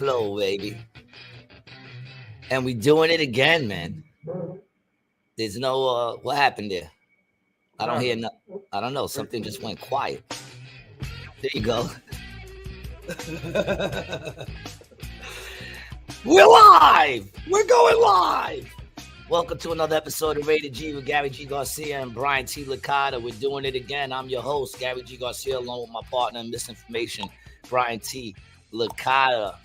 flow, baby. And we doing it again, man. There's no what happened there? I don't hear no, I don't know. Something just went quiet. There you go. We're live. We're going live. Welcome to another episode of Rated G with Gary G. Garcia and Brian T. Licata. We're doing it again. I'm your host, Gary G. Garcia, along with my partner in misinformation, Brian T. Licata.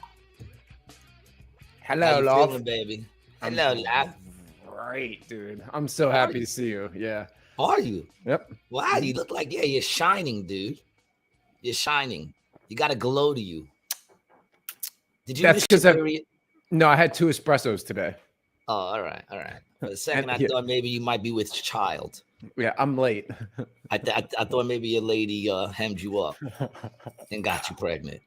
Hello, How you love. feeling, baby? Hello, love. Great, dude. I'm so happy to see you. Yeah. Are you? Yep. Wow, you look like, you're shining, dude. You're shining. You got a glow to you. Did you? That's because I had 2 espressos today. Oh, all right. For a second, I thought maybe you might be with child. Yeah, I'm late. I thought maybe your lady hemmed you up and got you pregnant.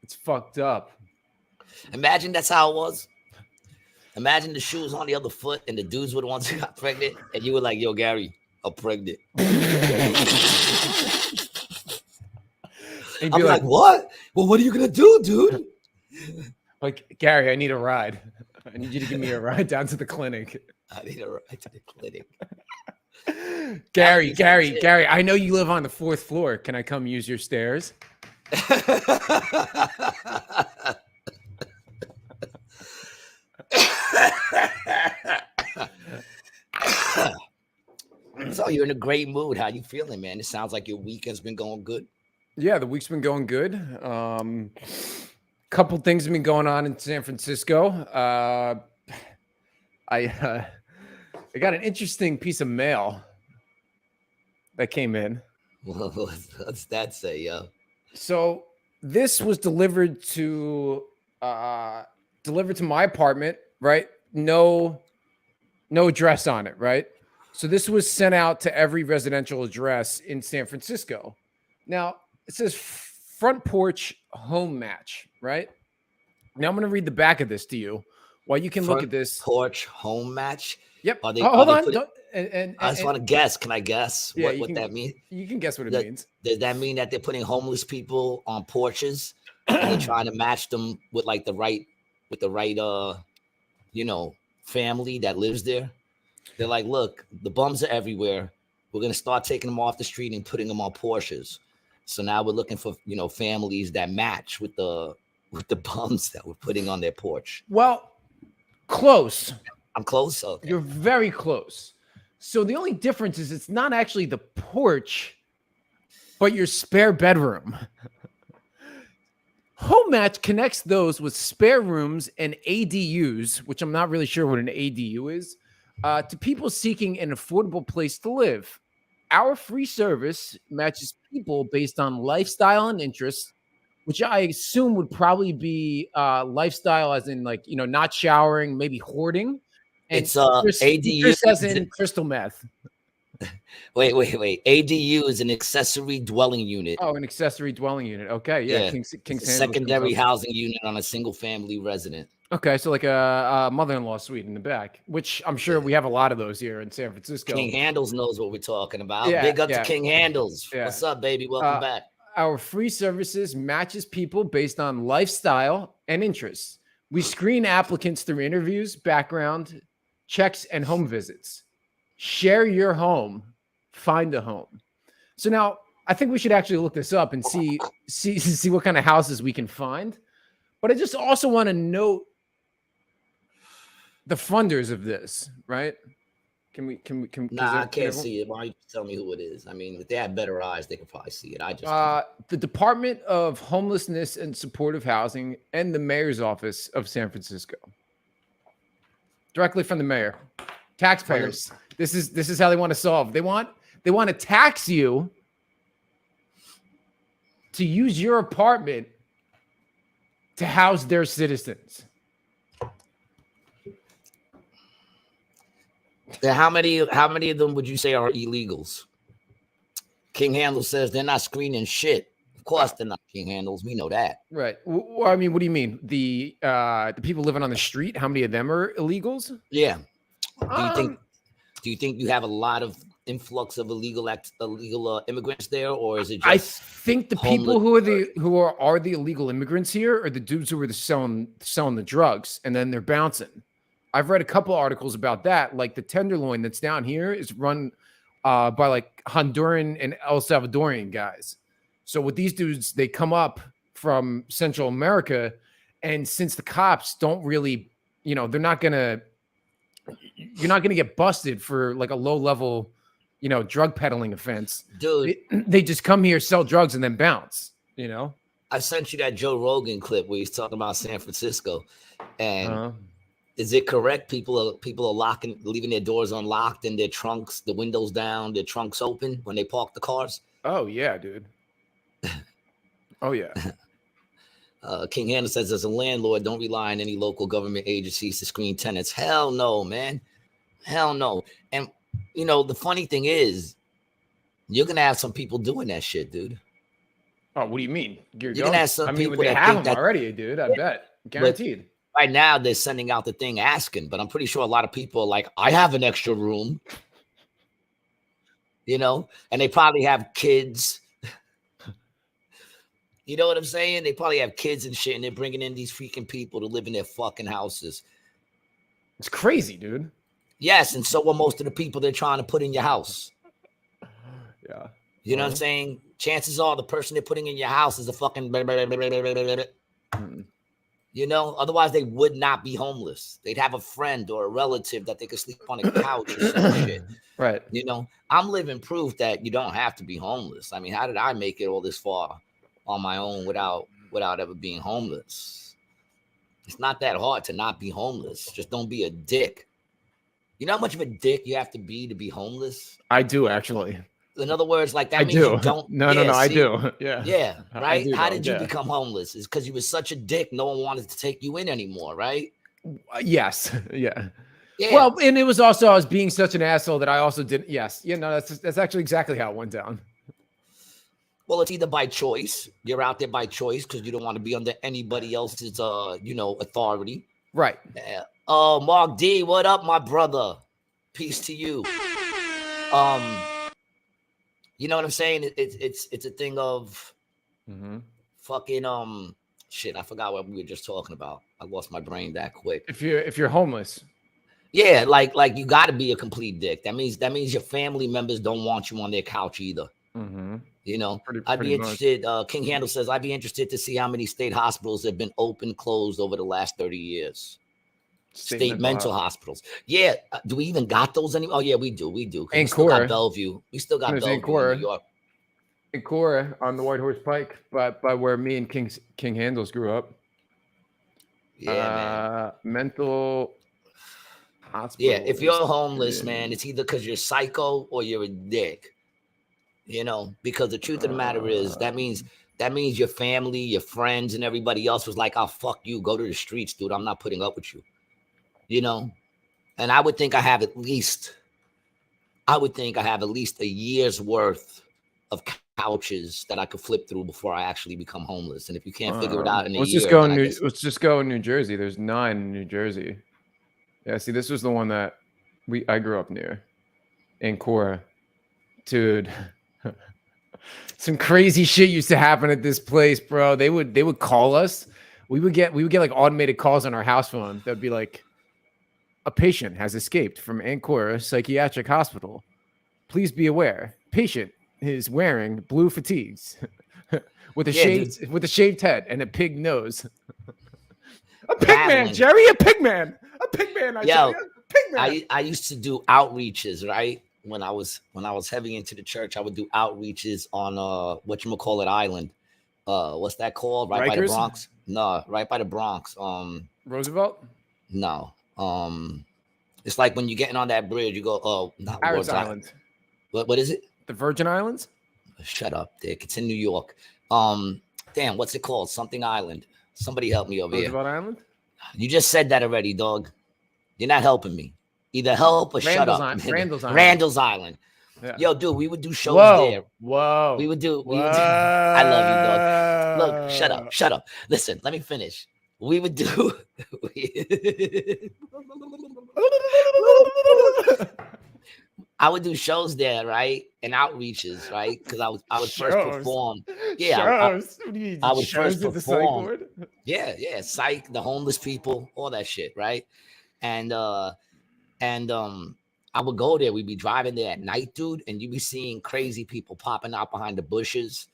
It's fucked up. Imagine that's how it was. Imagine the shoes on the other foot and the dudes were the ones who got pregnant, and you were like, "Yo, Gary, I'm pregnant." I'm like, "What? Well, what are you gonna do, dude?" Like, Gary, I need a ride. I need you to give me a ride down to the clinic. I need a ride to the clinic. Gary, I know you live on the 4th floor. Can I come use your stairs? So you're in a great mood. How you feeling, man? It sounds like your week has been going good. Yeah, the week's been going good. Couple things have been going on in San Francisco. I got an interesting piece of mail that came in. What's that say, yo? So this was delivered to my apartment, right? No address on it, right? So this was sent out to every residential address in San Francisco. Now it says front porch home match, right? Now I'm going to read the back of this to you while you can look at this. Porch home match. Yep. Hold on. I just want to guess. Can I guess what that means? You can guess what it means. Does that mean that they're putting homeless people on porches and they're trying to match them with like the right family that lives there? They're like, look, the bums are everywhere. We're gonna start taking them off the street and putting them on porches. So now we're looking for families that match with the bums that we're putting on their porch. Well, close. I'm close. Okay. You're very close. So the only difference is it's not actually the porch, but your spare bedroom. Home match connects those with spare rooms and ADUs, which I'm not really sure what an ADU is, to people seeking an affordable place to live. Our free service matches people based on lifestyle and interests, which I assume would probably be lifestyle as in not showering, maybe hoarding. And it's ADU as in crystal meth. Wait. ADU is an accessory dwelling unit. Oh, an accessory dwelling unit. Okay, yeah. King's secondary housing unit on a single family resident. Okay, so like a mother-in-law suite in the back, which I'm sure we have a lot of those here in San Francisco. King Handles knows what we're talking about. Yeah, Big up to King Handles. Yeah. What's up, baby? Welcome back. Our free services matches people based on lifestyle and interests. We screen applicants through interviews, background checks, and home visits. Share your home, find a home. So now I think we should actually look this up and see what kind of houses we can find. But I just also want to note the funders of this, right? Can we? Nah, I can't see it. Why don't you tell me who it is? I mean, if they have better eyes, they could probably see it. I just the Department of Homelessness and Supportive Housing and the Mayor's Office of San Francisco. Directly from the mayor. Taxpayers. This is how they want to solve. They want to tax you to use your apartment to house their citizens. How many of them would you say are illegals? King Handles says they're not screening shit. Of course they're not King Handles. We know that. Right. Well, I mean, what do you mean? The people living on the street, how many of them are illegals? Yeah. Do you think you have a lot of influx of illegal immigrants there, or is it just? I think the people who are the illegal immigrants here are the dudes who are selling the drugs, and then they're bouncing. I've read a couple articles about that. Like the Tenderloin that's down here is run by like Honduran and El Salvadorian guys. So with these dudes, they come up from Central America, and since the cops don't really, you're not gonna get busted for like a low level, drug peddling offense. Dude, they just come here, sell drugs, and then bounce. I sent you that Joe Rogan clip where he's talking about San Francisco, and is it correct? People are leaving their doors unlocked and their trunks, the windows down, their trunks open when they park the cars. Oh yeah, dude. Oh yeah. King Hannah says, as a landlord, don't rely on any local government agencies to screen tenants. Hell no, man. Hell no. And the funny thing is, you're gonna have some people doing that shit, dude. Oh, what do you mean? You're gonna have some people they that have think them that, already, dude. I bet, guaranteed. Right now, they're sending out the thing asking, but I'm pretty sure a lot of people are like, I have an extra room, and they probably have kids. You know what I'm saying? They probably have kids and shit, and they're bringing in these freaking people to live in their fucking houses. It's crazy, dude. Yes, and so are most of the people they're trying to put in your house. Yeah. You know what I'm saying? Chances are the person they're putting in your house is a fucking... Otherwise they would not be homeless. They'd have a friend or a relative that they could sleep on a couch or some shit. Right. I'm living proof that you don't have to be homeless. I mean, how did I make it all this far on my own without ever being homeless? It's not that hard to not be homeless. Just don't be a dick. You know how much of a dick you have to be homeless? I do, actually. In other words, like that I means do. You don't. No, I do. Yeah. Yeah. Right. How did you Yeah. become homeless? It's because you were such a dick. No one wanted to take you in anymore. Right. Yes. Yeah. Yeah. Well, and it was also I was being such an asshole that I also didn't. Yes. That's actually exactly how it went down. Well, it's either by choice. You're out there by choice because you don't want to be under anybody else's, authority. Right. Oh, Mark D, what up, my brother? Peace to you. You know what I'm saying? It's a thing of fucking shit. I forgot what we were just talking about. I lost my brain that quick. If you're homeless. Yeah, like you got to be a complete dick. That means your family members don't want you on their couch either. Mm-hmm. I'd be interested. King Handel says, I'd be interested to see how many state hospitals have been closed over the last 30 years. State mental hospitals. Yeah. Do we even got those anymore? Oh, yeah, we do. We still got Bellevue. We still got Bellevue in New York. In Cora on the White Horse Pike, by where me and King Handels grew up. Yeah, man. Mental hospital. Yeah, if you're homeless, man, it's either because you're psycho or you're a dick. Because the truth of the matter is that means your family, your friends, and everybody else was like, "Oh, fuck you, go to the streets, dude. I'm not putting up with you." And I would think I have at least a year's worth of couches that I could flip through before I actually become homeless. And if you can't figure it out in a year, let's just go in New Jersey. There's 9 in New Jersey. Yeah, see, this was the one that I grew up near in Cora, dude. Some crazy shit used to happen at this place, bro. They would call us. We would get like automated calls on our house phone. That would be like, a patient has escaped from Ancora Psychiatric Hospital. Please be aware, patient is wearing blue fatigues with a shaved head and a pig nose. A pig man, Jerry, a pig man. A pig man, I used to do outreaches, right? When I was heavy into the church, I would do outreaches on whatchamacallit island. What's that called? Right by the Bronx? No, right by the Bronx. Roosevelt? No. It's like when you're getting on that bridge, you go, not Harris Island. What is it? The Virgin Islands? Shut up, Dick. It's in New York. Damn, what's it called? Something Island. Somebody help me over Roosevelt here. Island? You just said that already, dog. You're not helping me. Either help or shut up. Randall's Island. Yeah. Yo, dude, we would do shows there. Whoa. We would do. I love you, dog. Look, shut up. Listen, let me finish. We would do. I would do shows there, right, and outreaches, right, because I would first perform. Yeah, shows. What do you mean, I would shows first at the psych perform. ward? Yeah, psych, the homeless people, all that shit, right, and I would go there. We'd be driving there at night, dude, and you'd be seeing crazy people popping out behind the bushes,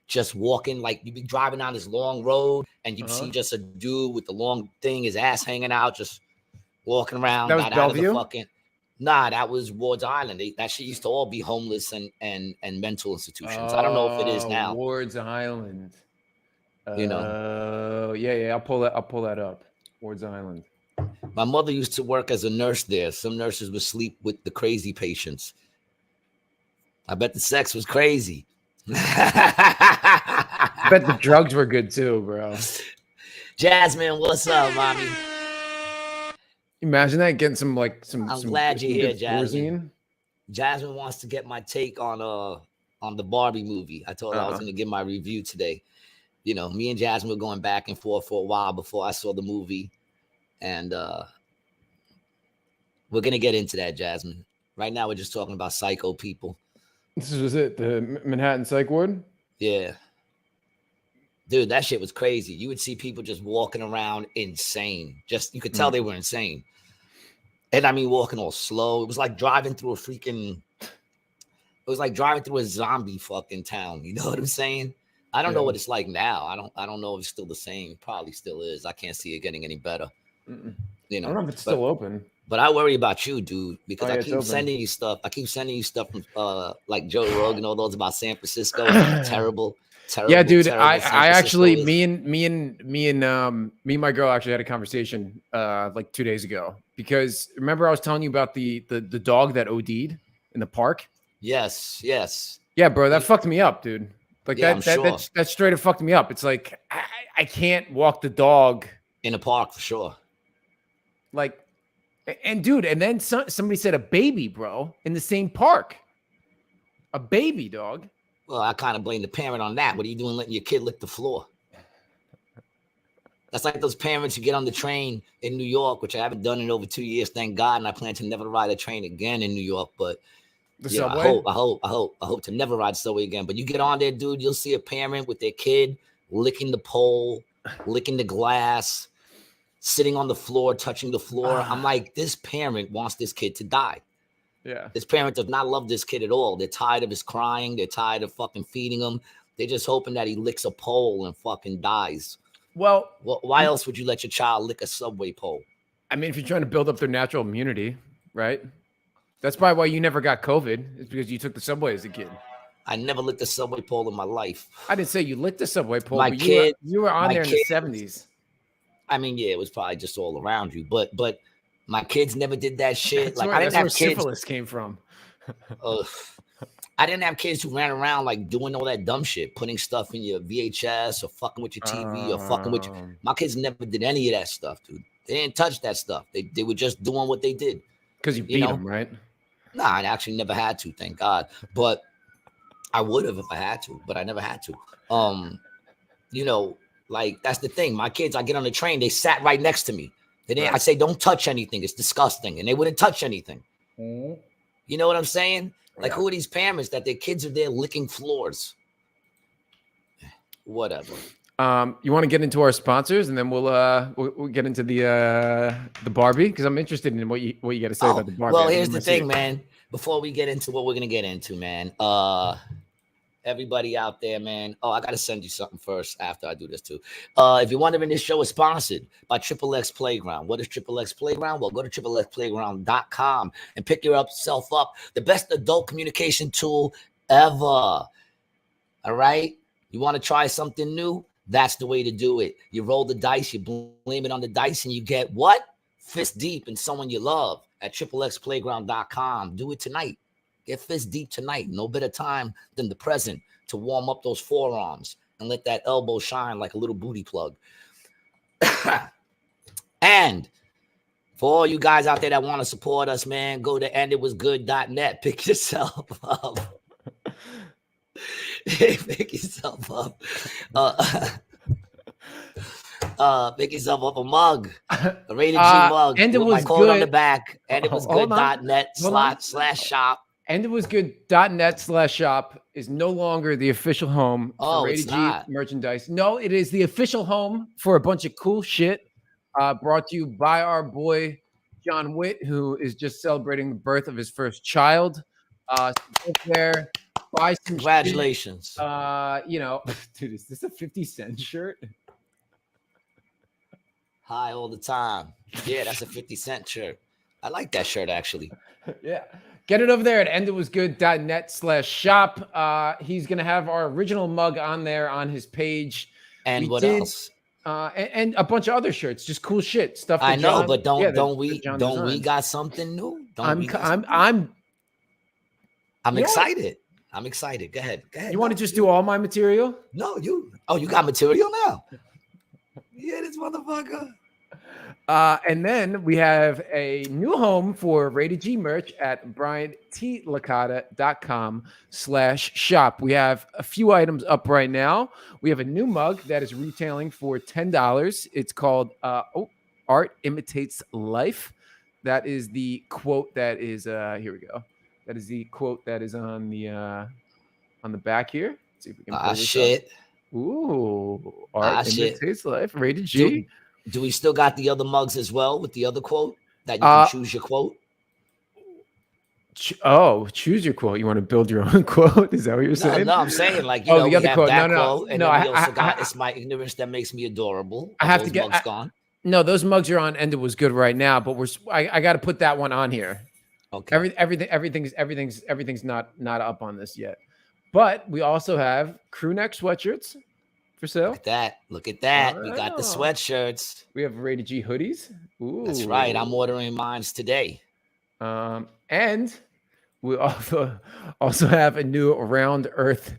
just walking. Like you'd be driving down this long road, and you'd see just a dude with the long thing, his ass hanging out, just walking around. That was Got out of the Bellevue? fucking. Nah, that was Ward's Island. That shit used to all be homeless and mental institutions. I don't know if it is now. Ward's Island. You know. Yeah. I'll pull that up. Ward's Island. My mother used to work as a nurse there. Some nurses would sleep with the crazy patients. I bet the sex was crazy. I bet the drugs were good too, bro. Jasmine, what's up, mommy? Imagine that, getting some. I'm glad you're here, Jasmine. Jasmine wants to get my take on the Barbie movie. I told her I was going to give my review today. You know, me and Jasmine were going back and forth for a while before I saw the movie. And we're going to get into that, Jasmine. Right now, we're just talking about psycho people. This was it, the Manhattan Psych Ward? Yeah. Dude, that shit was crazy. You would see people just walking around insane. You could tell they were insane. And I mean, walking all slow. It was like driving through a zombie fucking town. You know what I'm saying? I don't know what it's like now. I don't know if it's still the same. It probably still is. I can't see it getting any better. You know, I don't know if it's still open. But I worry about you, dude, because I keep sending you stuff. I keep sending you stuff from like Joe Rogan, all those about San Francisco. Terrible. Yeah, dude. I actually, me and my girl actually had a conversation like 2 days ago, because remember I was telling you about the dog that OD'd in the park? Yes. Yeah, bro, that fucked me up, dude. Like that straight up fucked me up. It's like I can't walk the dog in a park for sure. Like, and dude, and then somebody said a baby, bro, in the same park. A baby, dog. Well, I kind of blame the parent on that. What are you doing letting your kid lick the floor? That's like those parents who get on the train in New York, which I haven't done in over 2 years, thank God, and I plan to never ride a train again in New York. But the subway? I hope to never ride the subway again. But you get on there, dude, you'll see a parent with their kid licking the pole, licking the glass, sitting on the floor, touching the floor. I'm like, this parent wants this kid to die. Yeah. This parent does not love this kid at all. They're tired of his crying. They're tired of fucking feeding him. They're just hoping that he licks a pole and fucking dies. Well, why else would you let your child lick a subway pole? I mean, if you're trying to build up their natural immunity, right? That's probably why you never got COVID. It's because you took the subway as a kid. I never licked a subway pole in my life. I didn't say you licked the subway pole, but you were on there in the 70s. I mean, yeah, it was probably just all around you, but my kids never did that shit. That's I didn't have kids. Syphilis came from. I didn't have kids who ran around like doing all that dumb shit, putting stuff in your VHS or fucking with your TV or fucking with my kids never did any of that stuff, dude. They didn't touch that stuff. They were just doing what they did. Because you beat them, right? Nah, I actually never had to, thank God. But I would have if I had to, but I never had to. You know, like that's the thing. My kids, I get on the train, they sat right next to me. I say, don't touch anything. It's disgusting. And they wouldn't touch anything. You know what I'm saying? Like, who are these parents that their kids are there licking floors? Whatever. You want to get into our sponsors, and then we'll get into the Barbie, because I'm interested in what you got to say about the Barbie. Well, here's the thing, man. Before we get into what we're gonna get into, man. Everybody out there, man. Oh, I gotta send you something first after I do this too. If you're wondering, this show is sponsored by XXX Playground. What is XXX Playground? Well, go to XXXplayground.com and pick yourself up the best adult communication tool ever. All right? You want to try something new? That's the way to do it. You roll the dice, you blame it on the dice, and you get what? Fist deep in someone you love at XXXplayground.com. Do it tonight. Get fist deep tonight. No better time than the present to warm up those forearms and let that elbow shine like a little booty plug. And for all you guys out there that want to support us, man, go to anditwasgood.net. Pick yourself up. Pick yourself up. Pick yourself up a mug, a rated G mug. And it with was my code good on the back. And it was good.net /shop. enditwasgood.net/shop is no longer the official home for Oh, Rated it's G not. merchandise. No, it is the official home for a bunch of cool shit brought to you by our boy John Witt, who is just celebrating the birth of his first child. So go there, buy some Congratulations. shit. Dude, is this a 50 Cent shirt? High all the time. Yeah, that's a 50 Cent shirt. I like that shirt, actually. Yeah. Get it over there at enditwasgood.net/shop. He's going to have our original mug on there on his page. And what else? And a bunch of other shirts, just cool shit stuff. I know, John, but don't we designs. got something new? I'm excited. I'm excited. Go ahead. You want to just do all my material? No, you got material now. Yeah, this motherfucker. And then we have a new home for Rated G merch at briantlicata.com/shop. We have a few items up right now. We have a new mug that is retailing for $10. It's called Art Imitates Life. That is the quote that is here we go. That is the quote that is on the back here. Let's see if we can pull this shit. up. Ooh, Art Imitates Life, Rated G. Do we still got the other mugs as well with the other quote that you can choose your quote? Choose your quote. You want to build your own quote? Is that what you're saying? No, I'm saying like the other quote. No. And then we also got it's my ignorance that makes me adorable. I have to get mugs gone. No, those mugs are on. And it was good right now, but I got to put that one on here. Okay. Everything's not up on this yet, but we also have crew neck sweatshirts for sale. Look at that. We got the sweatshirts. We have Rated G hoodies. Ooh. That's right. I'm ordering mine today. And we also have a new Round Earth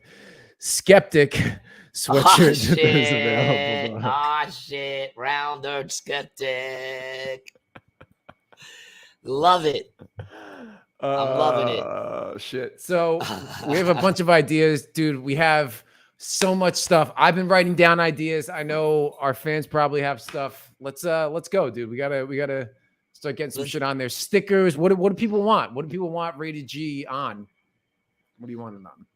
Skeptic sweatshirt. Shit. Round Earth Skeptic. Love it. I'm loving it. Shit. So we have a bunch of ideas, dude. We have so much stuff. I've been writing down ideas. I know our fans probably have stuff. Let's go, dude. We gotta start getting some shit on there. Stickers. What do people want? What do people want Rated G on? What do you want it on?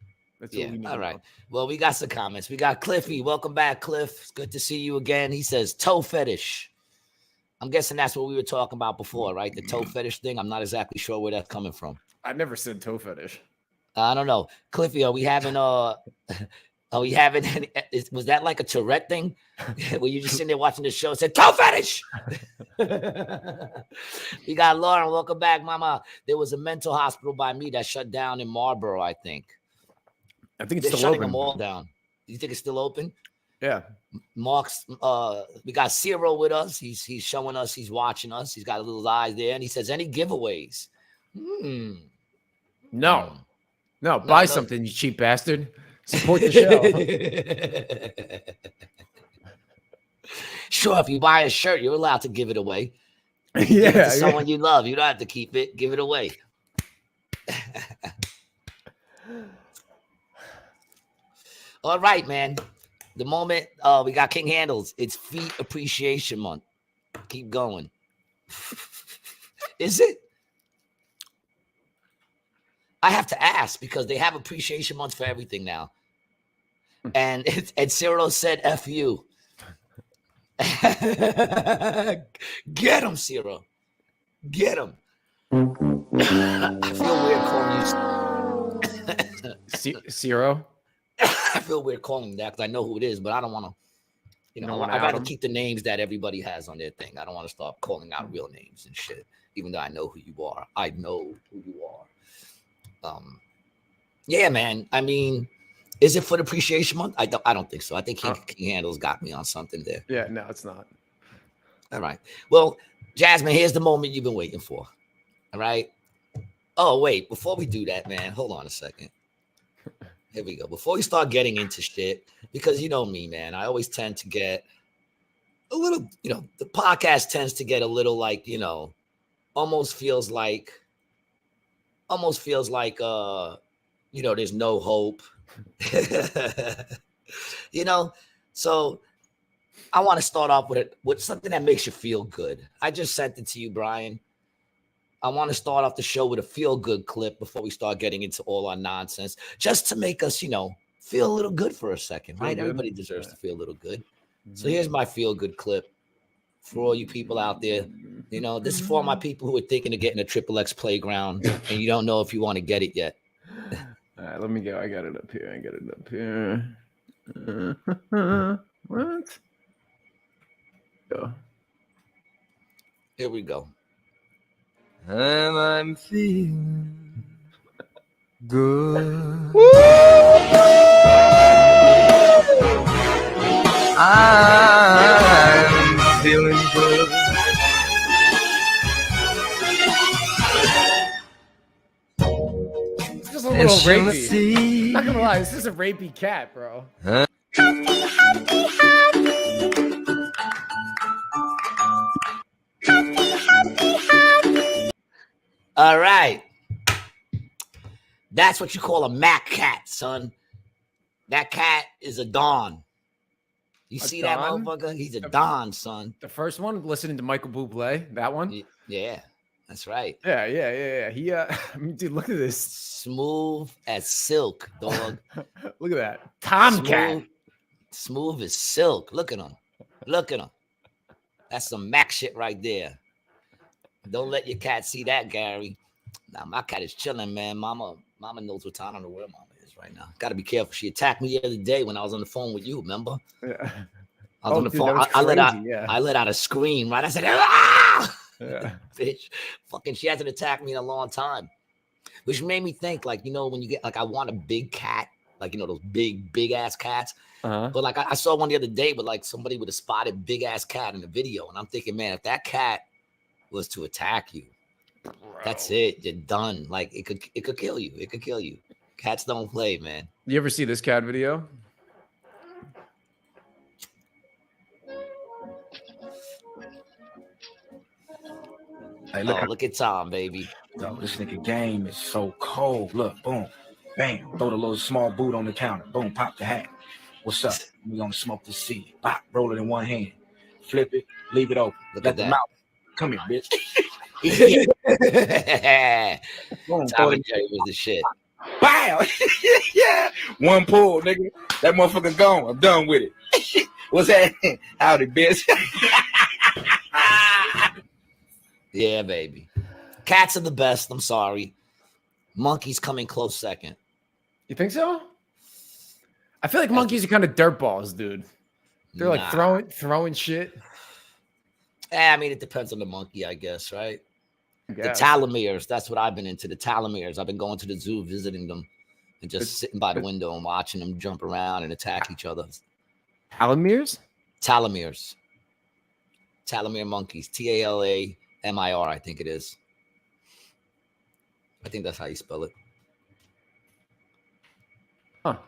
That's what we need. All right. Well, we got some comments. We got Cliffy. Welcome back, Cliff. It's good to see you again. He says toe fetish. I'm guessing that's what we were talking about before, right? The toe fetish thing. I'm not exactly sure where that's coming from. I never said toe fetish. I don't know. Cliffy, are we having was that like a Tourette thing? Where you just sitting there watching the show and said, toe fetish. We got Lauren. Welcome back, mama. There was a mental hospital by me that shut down in Marlboro, I think. I think They're shutting them all down. You think it's still open? Yeah. Mark's we got Ciro with us. He's showing us, he's watching us. He's got a little eyes there, and he says, any giveaways? No, buy something, you cheap bastard. Support the show. Sure, if you buy a shirt, you're allowed to give it away. Yeah, to someone you love. You don't have to keep it. Give it away. All right, man. The moment we got King Handles, it's Feet Appreciation Month. Keep going. Is it? I have to ask because they have appreciation months for everything now. And Cyril said, F you. Get him, Cyril. Get him. I feel weird calling you Cyril. I feel weird calling that because I know who it is, but I don't want to, I'd rather keep the names that everybody has on their thing. I don't want to start calling out real names and shit, even though I know who you are. I know who you are. Yeah, man. I mean, is it for the appreciation month? I don't think so. I think King Handles got me on something there. Yeah, no, it's not. All right. Well, Jasmine, here's the moment you've been waiting for. All right. Oh, wait. Before we do that, man, hold on a second. Here we go. Before we start getting into shit, because you know me, man, I always tend to get a little, the podcast tends to get a little like, almost feels like, there's no hope. So I want to start off with something that makes you feel good. I just sent it to you, Brian. I want to start off the show with a feel-good clip before we start getting into all our nonsense, just to make us, feel a little good for a second, right? Everybody deserves to feel a little good. So here's my feel-good clip for all you people out there. This is for my people who are thinking of getting a Triple X playground and you don't know if you want to get it yet. All right, let me go. I got it up here. What? Go. Here we go. And I'm feeling good. I'm feeling good. It's just a little rapey. Not gonna lie, this is a rapey cat, bro. Huh? All right. That's what you call a Mac cat, son. That cat is a Don. You see that motherfucker? He's a Don, son. The first one, listening to Michael Bublé, that one? Yeah, that's right. Yeah. He, dude, look at this. Smooth as silk, dog. Look at that. Tomcat. Smooth as silk. Look at him. That's some Mac shit right there. Don't let your cat see that, Gary. Now, my cat is chilling, man. Mama knows what time. I don't know where Mama is right now. Got to be careful. She attacked me the other day when I was on the phone with you, remember? Yeah. I was on the phone. I let out a scream, right? I said, ah! Yeah. Bitch. Fucking, she hasn't attacked me in a long time. Which made me think, when you get, I want a big cat, those big ass cats. Uh-huh. But, I saw one the other day with, somebody with a spotted big ass cat in the video. And I'm thinking, man, if that cat was to attack you, bro, that's it. You're done. It could kill you. It could kill you. Cats don't play, man. You ever see this cat video? Hey, look at Tom, baby. Yo, this nigga game is so cold. Look, boom, bam, throw the little small boot on the counter. Boom, pop the hat. What's up? We gonna smoke this seed. Pop, roll it in one hand. Flip it, leave it open. Look Let at the that. mouth. Come here, bitch. Boom, Tom and Jerry was the shit. Wow. Yeah. One pull, nigga. That motherfucker gone. I'm done with it. What's that? Howdy, bitch. Yeah, baby. Cats are the best. I'm sorry. Monkeys coming close second. You think so? I feel like monkeys are kind of dirtballs, dude. They're like throwing shit. I mean, it depends on the monkey, I guess, right? The Yes. telomeres. That's what I've been into. The telomeres. I've been going to the zoo, visiting them, and just sitting by the window and watching them jump around and attack each other. Telomeres? Telomeres. Telomere monkeys. TALAMIR, I think it is. I think that's how you spell it. Huh.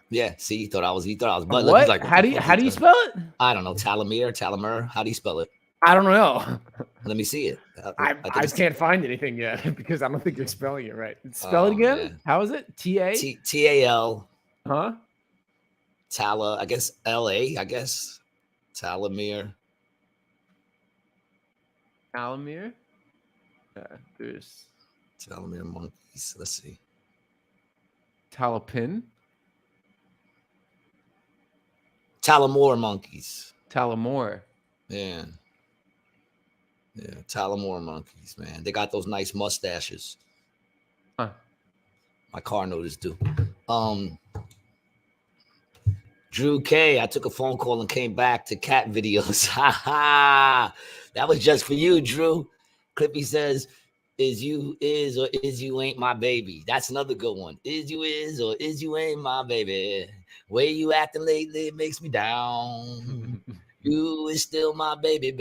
Yeah, see, he thought I was but What? like, How do you spell it? I don't know. Telomere. How do you spell it? I don't know. Let me see it. I think can't find anything yet because I don't think you're spelling it right. Spell it again. Man. How is it? TAL. Huh? I guess LA. I guess telomere. Telomere. There's Telomere monkeys. Let's see. Talopin. Talomore monkeys. Talomore. Yeah. Talomore monkeys, man. They got those nice mustaches. Huh. My car noticed too. Drew K, I took a phone call and came back to cat videos. That was just for you, Drew. Clippy says, is or is you ain't my baby. That's another good one. Is or is you ain't my baby. Way you acting lately, it makes me down. You is still my baby.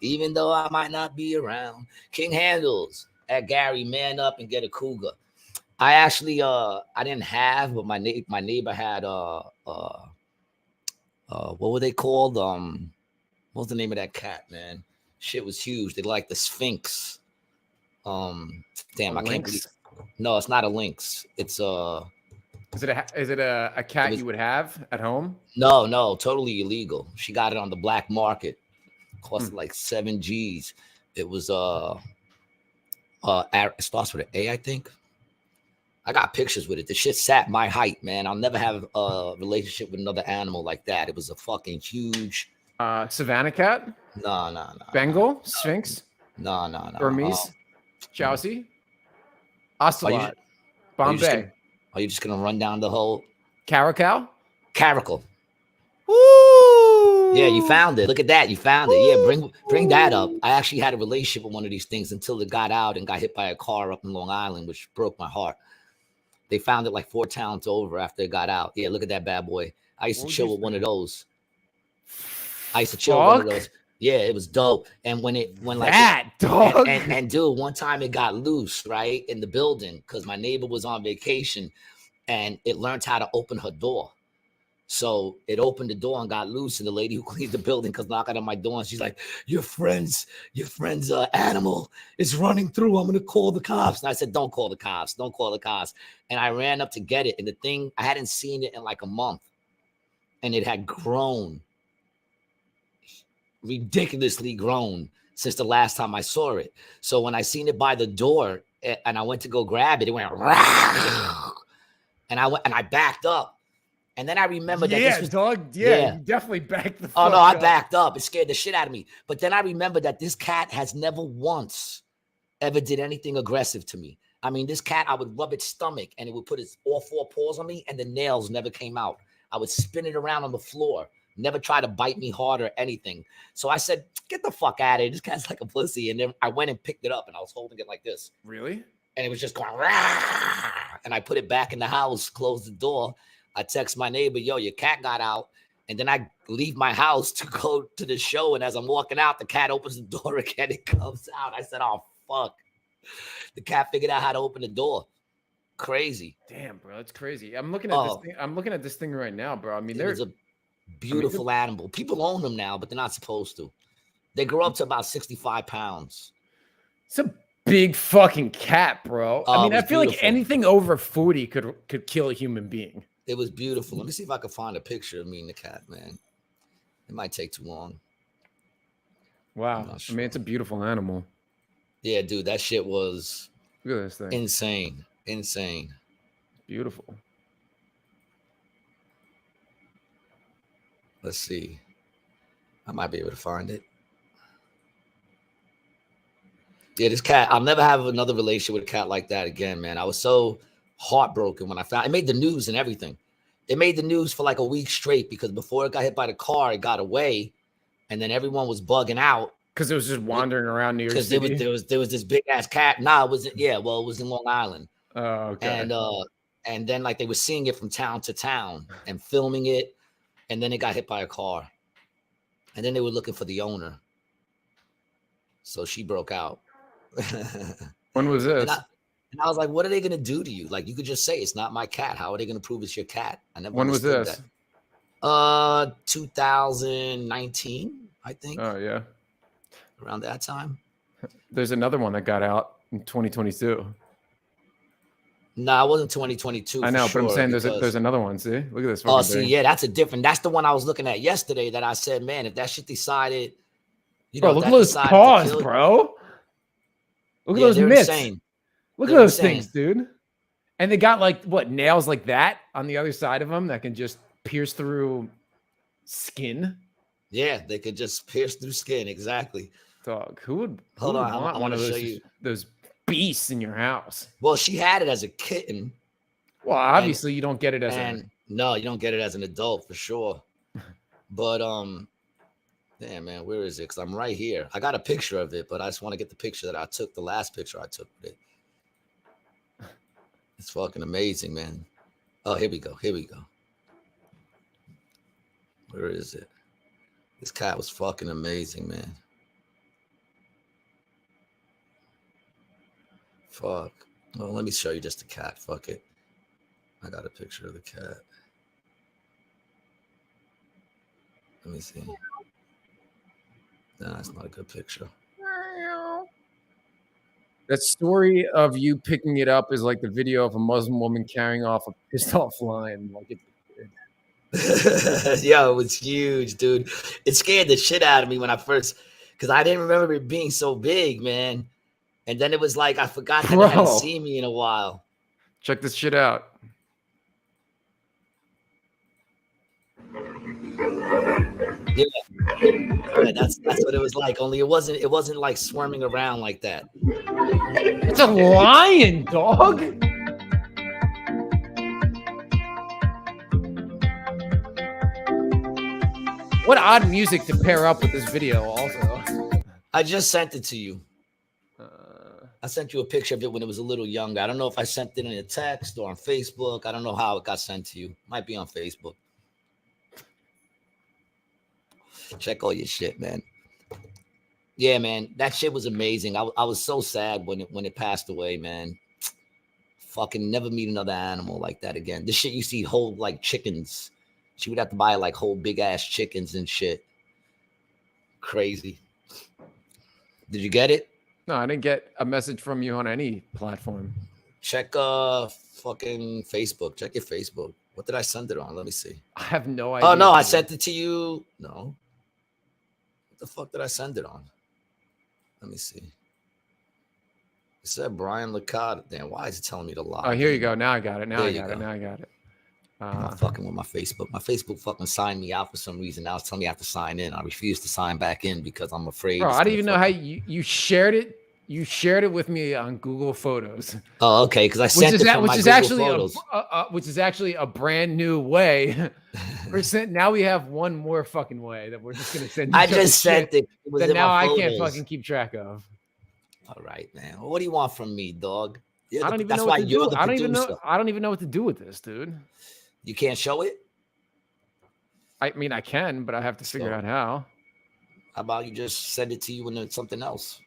Even though I might not be around. King Handles at Gary, man up and get a cougar. I actually I didn't have, but my neighbor had what were they called? What was the name of that cat, man? Shit was huge. They like the Sphinx. Damn, I can't believe. No, it's not a lynx. It's Is it a cat you would have at home? No, totally illegal. She got it on the black market. Cost like 7 G's. It was It starts with an A, I think. I got pictures with it. The shit sat my height, man. I'll never have a relationship with another animal like that. It was a fucking huge. Savannah cat, No. Bengal, Sphinx, No. Burmese, Chelsea, Are Ocelot, Bombay, you just gonna run down the whole Caracal? caracal? Woo! Yeah, you found it. Look at that. You found it. Yeah, bring that up. I actually had a relationship with one of these things until it got out and got hit by a car up in Long Island, which broke my heart. They found it like 4 towns over after it got out. Yeah, look at that bad boy. I used to chill with one of those. Yeah, it was dope. And when dog. And dude, one time it got loose, right, in the building because my neighbor was on vacation and it learned how to open her door. So it opened the door and got loose, and the lady who cleaned the building comes knocking on my door, and she's like, your friend's animal is running through. I'm gonna call the cops. And I said, don't call the cops. And I ran up to get it, and the thing, I hadn't seen it in like a month, and it had grown, ridiculously grown since the last time I saw it. So when I seen it by the door, and I went to go grab it, it went, and I backed up. And then I remember that this was, dog. Yeah, you definitely backed the fuck Oh, no, I up. backed up. It scared the shit out of me. But then I remember that this cat has never once ever did anything aggressive to me. I mean, this cat, I would rub its stomach and it would put its all 4 paws on me and the nails never came out. I would spin it around on the floor, never try to bite me hard or anything. So I said, get the fuck out of here. This cat's like a pussy. And then I went and picked it up and I was holding it like this. Really? And it was just going, rah! And I put it back in the house, closed the door. I text my neighbor, yo, your cat got out. And then I leave my house to go to the show. And as I'm walking out, the cat opens the door again. It comes out. I said, oh, fuck. The cat figured out how to open the door. Crazy. Damn, bro. That's crazy. I'm looking at this thing. I'm looking at this thing right now, bro. I mean, there's a beautiful animal. People own them now, but they're not supposed to. They grow up to about 65 pounds. It's a big fucking cat, bro. I mean, I feel like anything over 40 could kill a human being. It was beautiful. Let me see if I can find a picture of me and the cat, man. It might take too long. Wow. Sure. I mean, it's a beautiful animal. Yeah, dude, that shit was look at this thing. Insane. Beautiful. Let's see. I might be able to find it. Yeah, this cat, I'll never have another relationship with a cat like that again, man. I was so heartbroken when I found it. Made the news and everything. It made the news for like a week straight because before it got hit by the car, it got away, and then everyone was bugging out because it was just wandering around New York City. Because there was this big ass cat. Nah, it wasn't. Yeah, well, it was in Long Island. Oh, okay. And then like they were seeing it from town to town and filming it, and then it got hit by a car, and then they were looking for the owner. So she broke out. When was this? And I was like, what are they going to do to you? Like, you could just say, it's not my cat. How are they going to prove it's your cat? I never When was this? That. 2019, I think. Oh, yeah. Around that time. There's another one that got out in 2022. No, it wasn't 2022. I know, but I'm saying there's another one. See? Look at this. Oh, see, yeah, that's the one I was looking at yesterday that I said, man, if that shit decided, bro, look at those paws, bro. Look at those mitts. Insane. Look at those things, dude. And they got like what nails like that on the other side of them that can just pierce through skin. Yeah, they could just pierce through skin. Exactly. Dog, who would want one of those beasts in your house? Well, she had it as a kitten. Well, obviously you don't get it as no, you don't get it as an adult for sure. But damn, man, where is it? Because I'm right here. I got a picture of it, but I just want to get the picture that I took, the last picture I took with it. It's fucking amazing, man. Oh, here we go. Where is it? This cat was fucking amazing, man. Fuck. Well, let me show you just the cat. Fuck it. I got a picture of the cat. Let me see. No, that's not a good picture. That story of you picking it up is like the video of a Muslim woman carrying off a pissed off lion. Like Yo, it was huge, dude. It scared the shit out of me when I first, because I didn't remember it being so big, man. And then it was like I forgot that I hadn't Bro. seen me in a while. Check this shit out. Yeah, that's what it was like. Only it wasn't like swarming around like that. It's a lion, dog. What odd music to pair up with this video also. I just sent it to you. I sent you a picture of it when it was a little younger. I don't know if I sent it in a text or on Facebook. I don't know how it got sent to you. Might be on Facebook. Check all your shit, man. Yeah, man, that shit was amazing. I was so sad when it passed away, man. Fucking never meet another animal like that again. This shit used to eat whole like chickens. She would have to buy like whole big ass chickens and shit. Crazy. Did you get it? No, I didn't get a message from you on any platform. Check fucking Facebook. Check your Facebook. What did I send it on? Let me see. I have no idea. Oh no, I sent it to you. No. What the fuck did I send it on? Let me see. It said Brian Licata. Damn, why is it telling me to lie? Oh, here you go. Now I got it. Now There I you got it. go. Now I got it. I'm not fucking with my Facebook. My Facebook fucking signed me out for some reason. Now it's telling me I have to sign in. I refuse to sign back in because I'm afraid. Bro, I don't even know how you shared it. You shared it with me on Google Photos. Oh, okay. Because I sent it from my Google Photos. Which is actually a brand new way. Now we have one more fucking way that we're just gonna send. I just sent it. It was that in now my I can't photos. fucking keep track of. All right, man. What do you want from me, dog? I don't even That's know why what to you're do. the I don't even producer. know. I don't even know what to do with this, dude. You can't show it? I mean, I can, but I have to figure So- out how. How about you just send it to you and then something else?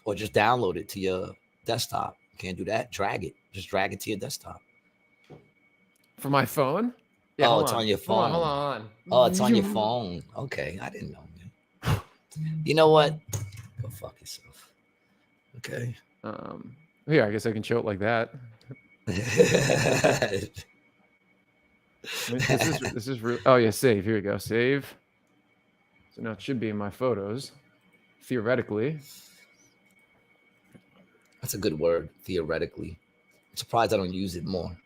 Or just download it to your desktop. Can't do that. Drag it. Just drag it to your desktop. For my phone? Oh, hold it's on your phone. Hold on. Oh, it's on your phone. Okay, I didn't know, man. You know what? Go fuck yourself. Okay. Here, I guess I can show it like that. I mean, this is real. Oh yeah, save. Here we go. Save. So now it should be in my photos, theoretically. That's a good word, theoretically. I'm surprised I don't use it more.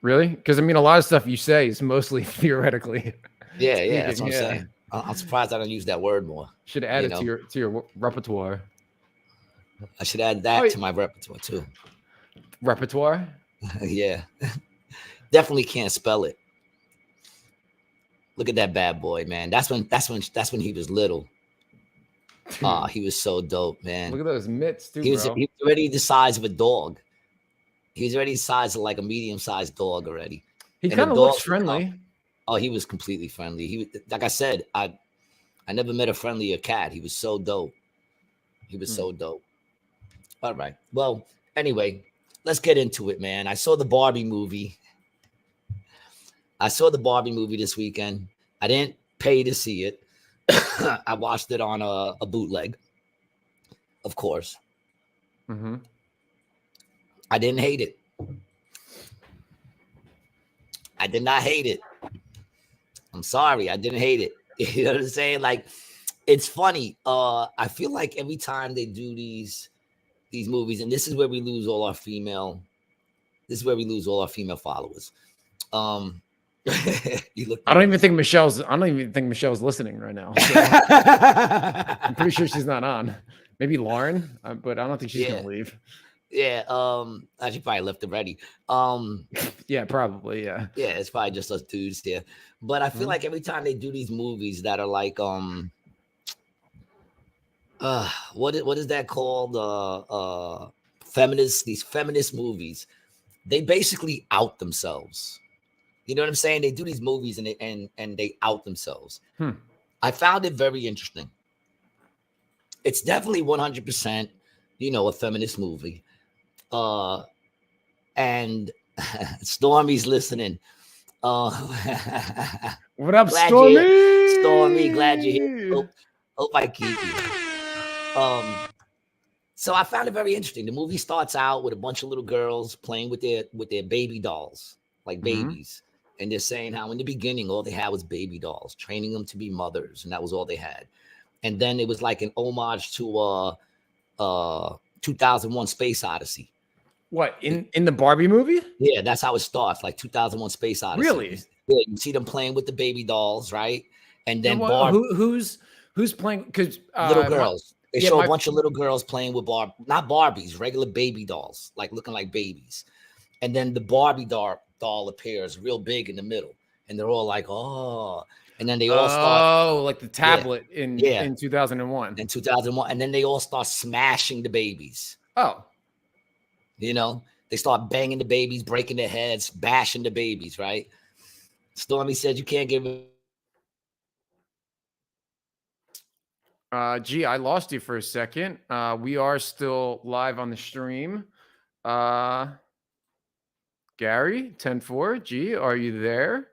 Really? Because I mean, a lot of stuff you say is mostly theoretically. Yeah, that's what I'm Yeah. saying. I'm surprised I don't use that word more. Should add You it to your repertoire. I should add that Oh, to my repertoire too. Repertoire? Yeah. Definitely can't spell it. Look at that bad boy, man. That's when he was little. Ah, he was so dope, man. Look at those mitts too, He was bro. already the size of a dog. He was already the size of like a medium-sized dog already. He and the kind of looks dog- friendly. Oh, he was completely friendly. He was, like I said, I never met a friendlier cat. He was so dope. He was so dope. All right. Well, anyway, let's get into it, man. I saw the Barbie movie. This weekend. I didn't pay to see it. I watched it on a bootleg, of course. Mm-hmm. I didn't hate it. I did not hate it. I'm sorry. I didn't hate it. You know what I'm saying? Like, it's funny. I feel like every time they do these movies, and this is where we lose all our female followers. You look. I don't even think Michelle's listening right now. So I'm pretty sure she's not on. Maybe Lauren, but I don't think she's gonna leave. Yeah. She probably left already. Yeah, probably. Yeah. Yeah, it's probably just us dudes here. But I feel like every time they do these movies that are like what is that called? These feminist movies, they basically out themselves. You know what I'm saying? They do these movies and they out themselves. I found it very interesting. It's definitely 100%, a feminist movie. And Stormy's listening. What up, Glad Stormy? you're here. Stormy, glad you're here. Hope I keep you. So I found it very interesting. The movie starts out with a bunch of little girls playing with their baby dolls, like babies. And they're saying how in the beginning, all they had was baby dolls, training them to be mothers. And that was all they had. And then it was like an homage to 2001 Space Odyssey. What, in the Barbie movie? Yeah, that's how it starts, like 2001 Space Odyssey. Really? Yeah, you see them playing with the baby dolls, right? And then who's playing? Because little girls. They show a bunch of little girls playing with not Barbies, regular baby dolls, like looking like babies. And then the Barbie doll appears real big in the middle, and they're all like, oh. And then they all start. Oh, like the tablet in 2001. In 2001, and then they all start smashing the babies. Oh. You know, they start banging the babies, breaking their heads, bashing the babies, right? Stormy said you can't give it. Gee, I lost you for a second. We are still live on the stream. Gary, 10-4. Gee, are you there?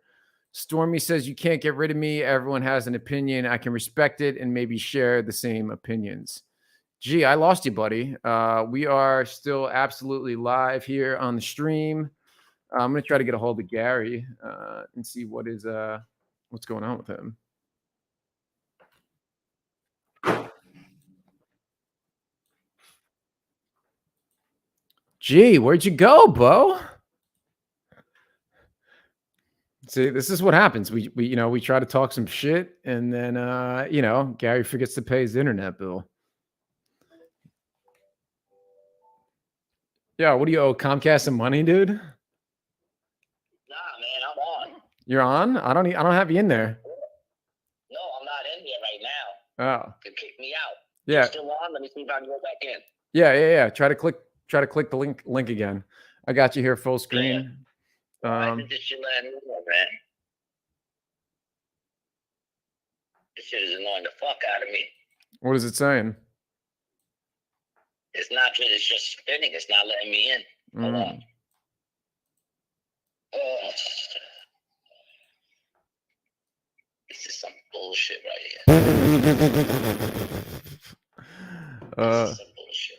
Stormy says you can't get rid of me. Everyone has an opinion. I can respect it and maybe share the same opinions. Gee, I lost you, buddy. We are still absolutely live here on the stream. I'm going to try to get a hold of Gary and see what's going on with him. Gee, where'd you go, Bo? See, this is what happens. We try to talk some shit, and then Gary forgets to pay his internet bill. Yeah, what do you owe Comcast some money, dude? Nah, man, I'm on. You're on? I don't have you in there. No, I'm not in here right now. Oh. You kick me out. Yeah. You're still on? Let me see if I can go back in. Yeah. Try to click the link again. I got you here full screen. Why did this shit let me know, man? This shit is annoying the fuck out of me. What is it saying? It's not just, it's just spinning. It's not letting me in. Hold on. This is some bullshit right here. This is some bullshit.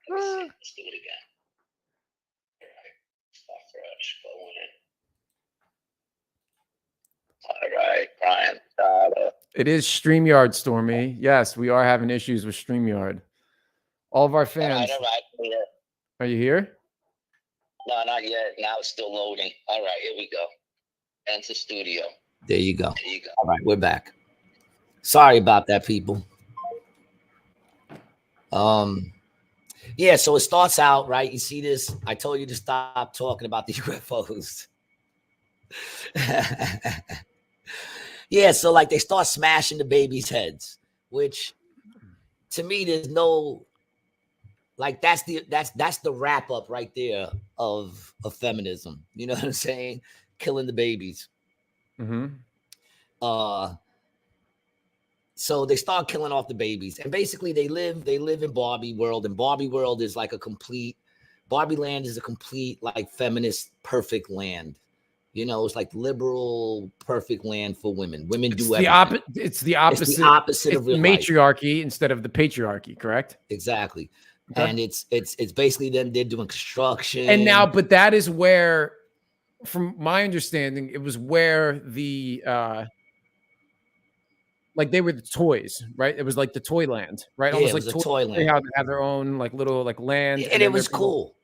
Let's do it again. Start fresh. Go in. All right, Brian. It is StreamYard, Stormy. Yes, we are having issues with StreamYard. All of our fans. All right. Are you here? No, not yet. Now it's still loading. All right, here we go. Enter studio. There you go. All right, we're back. Sorry about that, people. Yeah, so it starts out, right? You see this? I told you to stop talking about the UFOs. Yeah, so like they start smashing the babies' heads, which to me, there's no like that's the wrap up right there of feminism. You know what I'm saying? Killing the babies. Mm-hmm. So they start killing off the babies, and basically they live in Barbie world, and Barbie world is like Barbie land is a complete like feminist perfect land. You know, it's like liberal perfect land for women. Women do everything. It's the opposite. It's the opposite of real matriarchy life. Instead of the patriarchy, correct? Exactly. Okay. And it's basically then they're doing construction. And now, but that is where, from my understanding, it was where the like they were the toys, right? It was like the toy land, right? Yeah, Almost it was like a toy land. They have their own like little like land, and it was cool.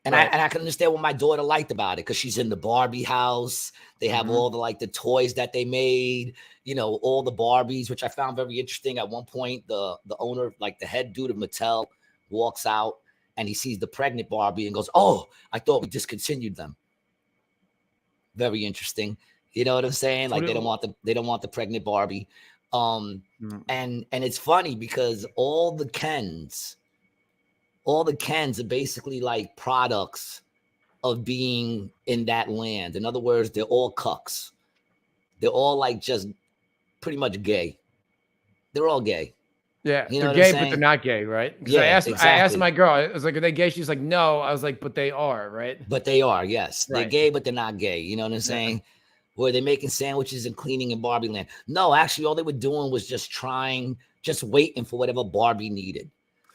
And right. I can understand what my daughter liked about it because she's in the Barbie house. They have all the toys that they made, you know, all the Barbies, which I found very interesting. At one point, the owner, like the head dude of Mattel, walks out and he sees the pregnant Barbie and goes, "Oh, I thought we discontinued them." Very interesting. You know what I'm saying? Like they don't want the pregnant Barbie. And it's funny because all the Kens are basically like products of being in that land. In other words, they're all cucks. They're all like just pretty much gay. They're all gay. Yeah, you know they're gay, but they're not gay, right? Yeah, I asked exactly. my girl, I was like, "Are they gay?" She's like, "No." I was like, "But they are, right?" But they are, yes. Right. They're gay, but they're not gay. You know what I'm saying? Were they making sandwiches and cleaning in Barbie land? No, actually, all they were doing was just waiting for whatever Barbie needed.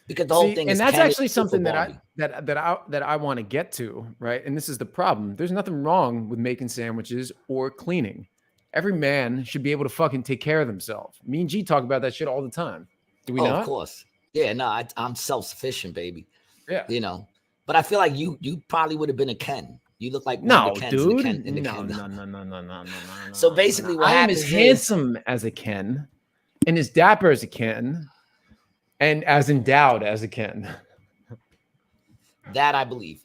Because the whole thing is, and that's actually something that I want to get to, right? And this is the problem. There's nothing wrong with making sandwiches or cleaning. Every man should be able to fucking take care of themselves. Me and G talk about that shit all the time. Do we not? Of course. Yeah, no, I'm self-sufficient, baby. Yeah. You know, but I feel like you probably would have been a Ken. You look like one No, of the Kens in the dude. Ken, in the No, Ken. no. So basically, what I am happens as is handsome as a Ken, and as dapper as a Ken, and as endowed as a Ken. that I believe.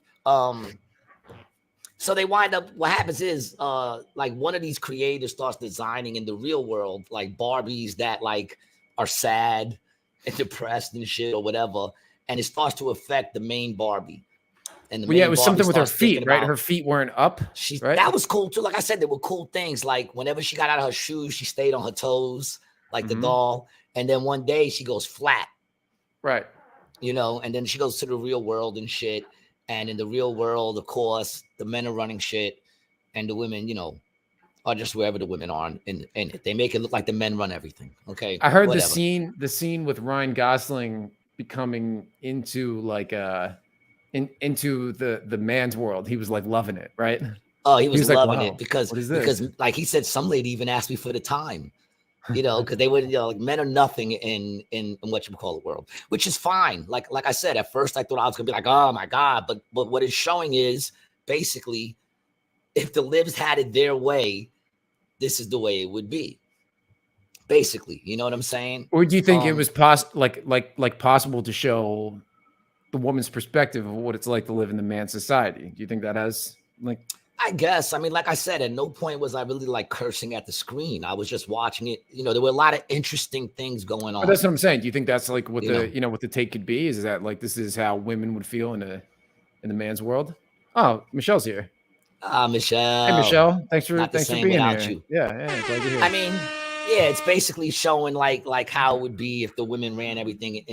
So they wind up. What happens is, like one of these creators starts designing in the real world, like Barbies that like are sad and depressed and shit or whatever, and it starts to affect the main Barbie. And the Well, yeah, main it was Barbie something with her starts thinking feet, right? about Her feet weren't up. Right? that was cool too. Like I said, there were cool things. Like whenever she got out of her shoes, she stayed on her toes, like the doll. And then one day she goes flat, Right. you know, and then she goes to the real world and shit. And in the real world, of course, the men are running shit, and the women, you know, are just wherever the women are in it. They make it look like the men run everything. Okay. I heard whatever. the scene with Ryan Gosling becoming into like into the man's world. He was like loving it, right? Oh, he was like, loving wow, it because what is this? like he said, some lady even asked me for the time, you know, because they would, you know, like men are nothing in what you call the world, which is fine. Like I said, at first I thought I was gonna be like, oh my God, but what it's showing is basically if the libs had it their way, this is the way it would be. Basically, you know what I'm saying? Or do you think it was possible to show the woman's perspective of what it's like to live in the man society? Do you think that has like? I guess. I mean, like I said, at no point was I really like cursing at the screen. I was just watching it. You know, there were a lot of interesting things going on. But that's what I'm saying. Do you think that's like what You what the take could be? Is that like this is how women would feel in the man's world? Oh, Michelle's here. Michelle. Hey, Michelle. Thanks for being without here. you. Yeah, glad you're here. I mean, yeah, it's basically showing like how it would be if the women ran everything.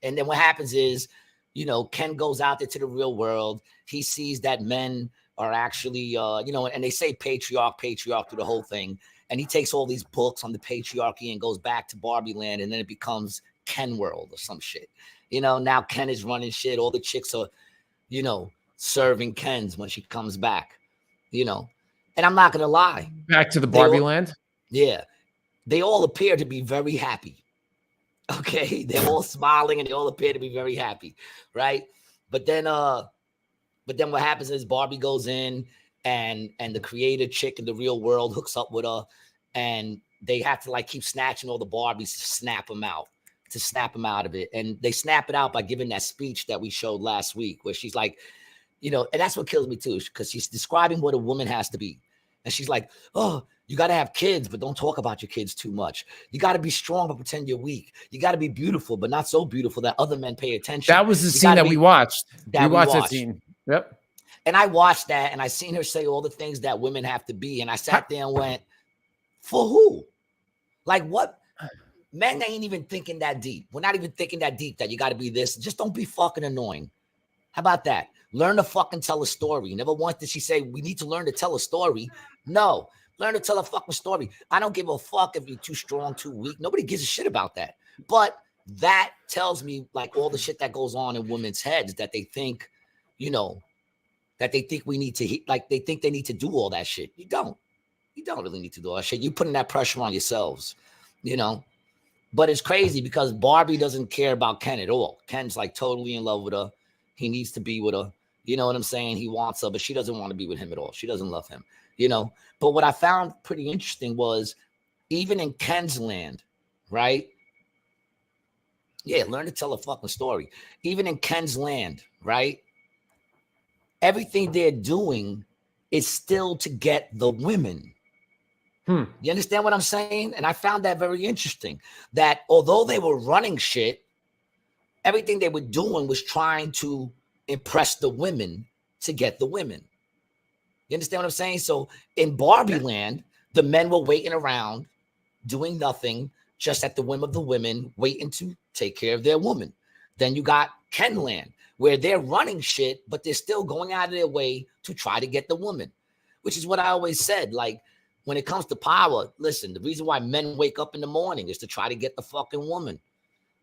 And then what happens is, you know, Ken goes out there to the real world. He sees that men are actually, you know, and they say patriarch through the whole thing. And he takes all these books on the patriarchy and goes back to Barbie land. And then it becomes Ken world or some shit. You know, now Ken is running shit. All the chicks are, you know, serving Kens when she comes back, you know. And I'm not going to lie. Back to the Barbie land? Yeah. They all appear to be very happy. Okay. They're all smiling and they all appear to be very happy. Right. But then what happens is Barbie goes in and the creator chick in the real world hooks up with her, and they have to like keep snatching all the Barbies to snap them out of it. And they snap it out by giving that speech that we showed last week where she's like, you know, and that's what kills me too, because she's describing what a woman has to be. And she's like, oh, you got to have kids, but don't talk about your kids too much. You got to be strong, but pretend you're weak. You got to be beautiful, but not so beautiful that other men pay attention. That was the scene that we watched. We watched that scene. Yep. And I watched that and I seen her say all the things that women have to be. And I sat there and went, for who? Like what? Men ain't even thinking that deep. We're not even thinking that deep that you got to be this. Just don't be fucking annoying. How about that? Learn to fucking tell a story. Never once did she say, we need to learn to tell a story. No, learn to tell a fucking story. I don't give a fuck if you're too strong, too weak. Nobody gives a shit about that. But that tells me like all the shit that goes on in women's heads that they think, you know, that they think we need to, like they think they need to do all that shit. You don't really need to do all that shit. You're putting that pressure on yourselves, you know. But it's crazy because Barbie doesn't care about Ken at all. Ken's like totally in love with her. He needs to be with her. You know what I'm saying? He wants her, but she doesn't want to be with him at all. She doesn't love him, you know. But what I found pretty interesting was even in Ken's land, right? Yeah, learn to tell a fucking story. Even in Ken's land, right? Everything they're doing is still to get the women. You understand what I'm saying? And I found that very interesting, that although they were running shit, everything they were doing was trying to impress the women to get the women. You understand what I'm saying? So in Barbie land, the men were waiting around, doing nothing, just at the whim of the women, waiting to take care of their woman. Then you got Ken land, where they're running shit, but they're still going out of their way to try to get the woman, which is what I always said. Like, when it comes to power, listen, the reason why men wake up in the morning is to try to get the fucking woman.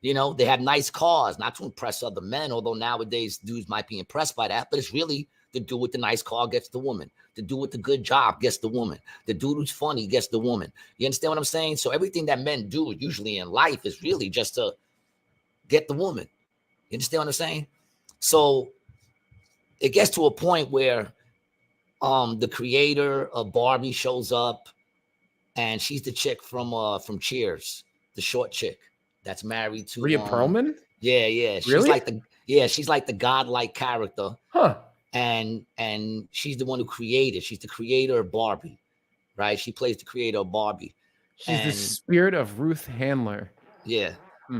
You know, they have nice cars, not to impress other men, although nowadays dudes might be impressed by that, but it's really the dude with the nice car gets the woman. The dude with the good job gets the woman. The dude who's funny gets the woman. You understand what I'm saying? So everything that men do usually in life is really just to get the woman. You understand what I'm saying? So it gets to a point where the creator of Barbie shows up, and she's the chick from Cheers, the short chick that's married to Rhea Perlman? Yeah. Really? She's like the godlike character. Huh. And she's the one who created. She's the creator of Barbie, right? She plays the creator of Barbie. She's the spirit of Ruth Handler. Yeah.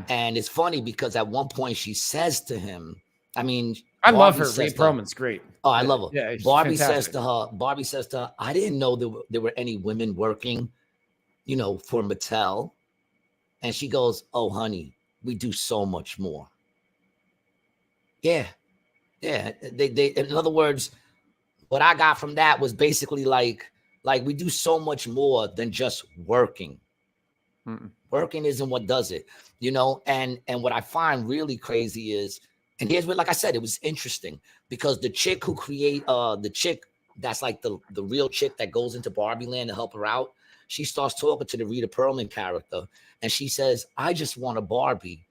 And it's funny because at one point she says to him, I mean, I love her. Rhea Perlman's great. Oh, I love her. Yeah, Barbie says to her, I didn't know there were any women working, for Mattel. And she goes, oh, honey, we do so much more. Yeah. Yeah. They in other words, what I got from that was basically like we do so much more than just working. Working isn't what does it, and what I find really crazy is, and here's what, like I said, it was interesting because the chick who the chick that's like the real chick that goes into Barbie Land to help her out, she starts talking to the Rita Perlman character, and she says, I just want a Barbie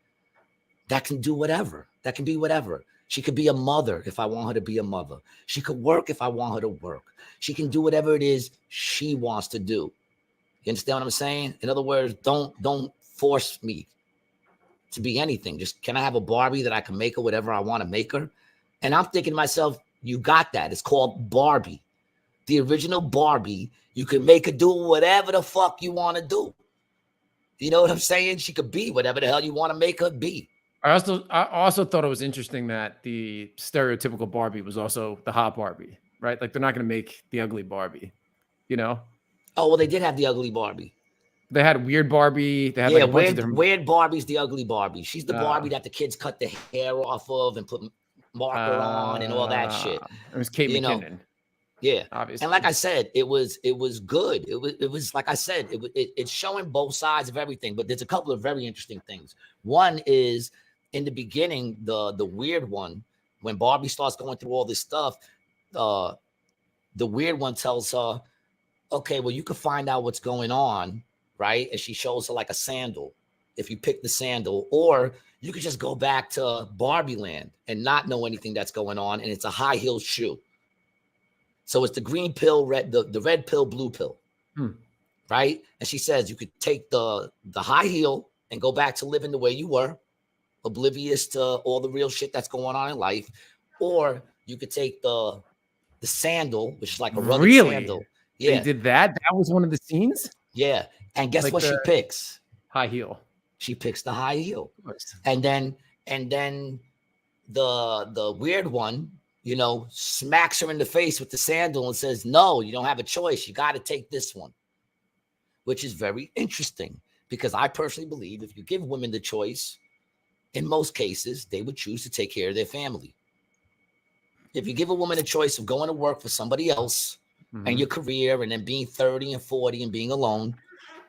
that can do whatever, that can be whatever. She could be a mother if I want her to be a mother. She could work if I want her to work. She can do whatever it is she wants to do. You understand what I'm saying? In other words, don't force me to be anything. Just, can I have a Barbie that I can make her whatever I want to make her? And I'm thinking to myself, you got that. It's called Barbie. The original Barbie, you can make her do whatever the fuck you want to do. You know what I'm saying? She could be whatever the hell you want to make her be. I also thought it was interesting that the stereotypical Barbie was also the hot Barbie, right? Like, they're not going to make the ugly Barbie, Oh, well, they did have the ugly Barbie. They had weird Barbie. They had weird Barbie's the ugly Barbie. She's the Barbie that the kids cut the hair off of and put marker on and all that shit. It was Kate McKinnon. Yeah, obviously. And like I said, it was good. It was like I said, it's showing both sides of everything. But there's a couple of very interesting things. One is in the beginning, the weird one, when Barbie starts going through all this stuff, the weird one tells her, okay, well, you can find out what's going on, right? And she shows her like a sandal, if you pick the sandal, or you could just go back to Barbie Land and not know anything that's going on, and it's a high heel shoe. So it's the green pill, the red pill, blue pill, right? And she says you could take the high heel and go back to living the way you were, oblivious to all the real shit that's going on in life, or you could take the sandal, which is like a rugged sandal. Yeah, they did that. That was one of the scenes. Yeah, and guess what she picks? High heel. She picks the high heel, and then the weird one, smacks her in the face with the sandal and says, "No, you don't have a choice. You got to take this one," which is very interesting because I personally believe if you give women the choice, in most cases, they would choose to take care of their family. If you give a woman a choice of going to work for somebody else and your career and then being 30 and 40 and being alone,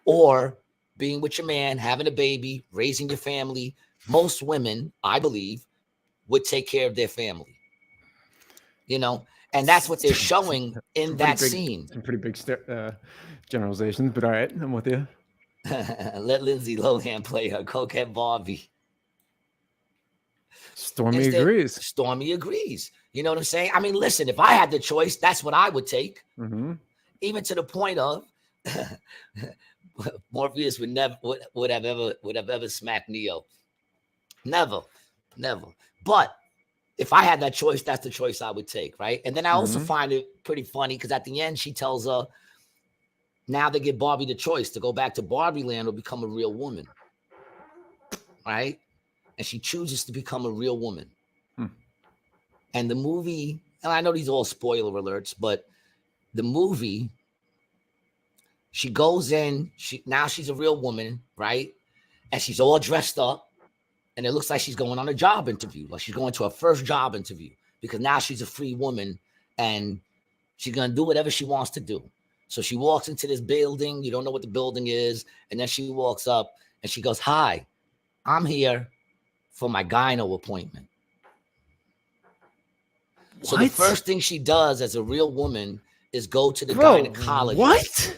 or being with your man, having a baby, raising your family, most women, I believe, would take care of their family. And that's what they're showing in that scene. Some pretty big generalizations, but all right, I'm with you. Let Lindsay Lohan play her coquette Barbie. Stormy agrees. Stormy agrees. You know what I'm saying? I mean, listen, if I had the choice, that's what I would take. Even to the point of Morpheus would have ever smacked Neo. Never. But if I had that choice, that's the choice I would take, right? And then I also find it pretty funny because at the end she tells her, now they give Barbie the choice to go back to Barbie Land or become a real woman, right? And she chooses to become a real woman. And the movie, and I know these are all spoiler alerts, but the movie, she goes in, now she's a real woman, right? And she's all dressed up. And it looks like she's going on a job interview, like she's going to her first job interview, because now she's a free woman and she's going to do whatever she wants to do. So she walks into this building. You don't know what the building is. And then she walks up and she goes, "Hi, I'm here for my gyno appointment." So the first thing she does as a real woman is go to the gynecologist.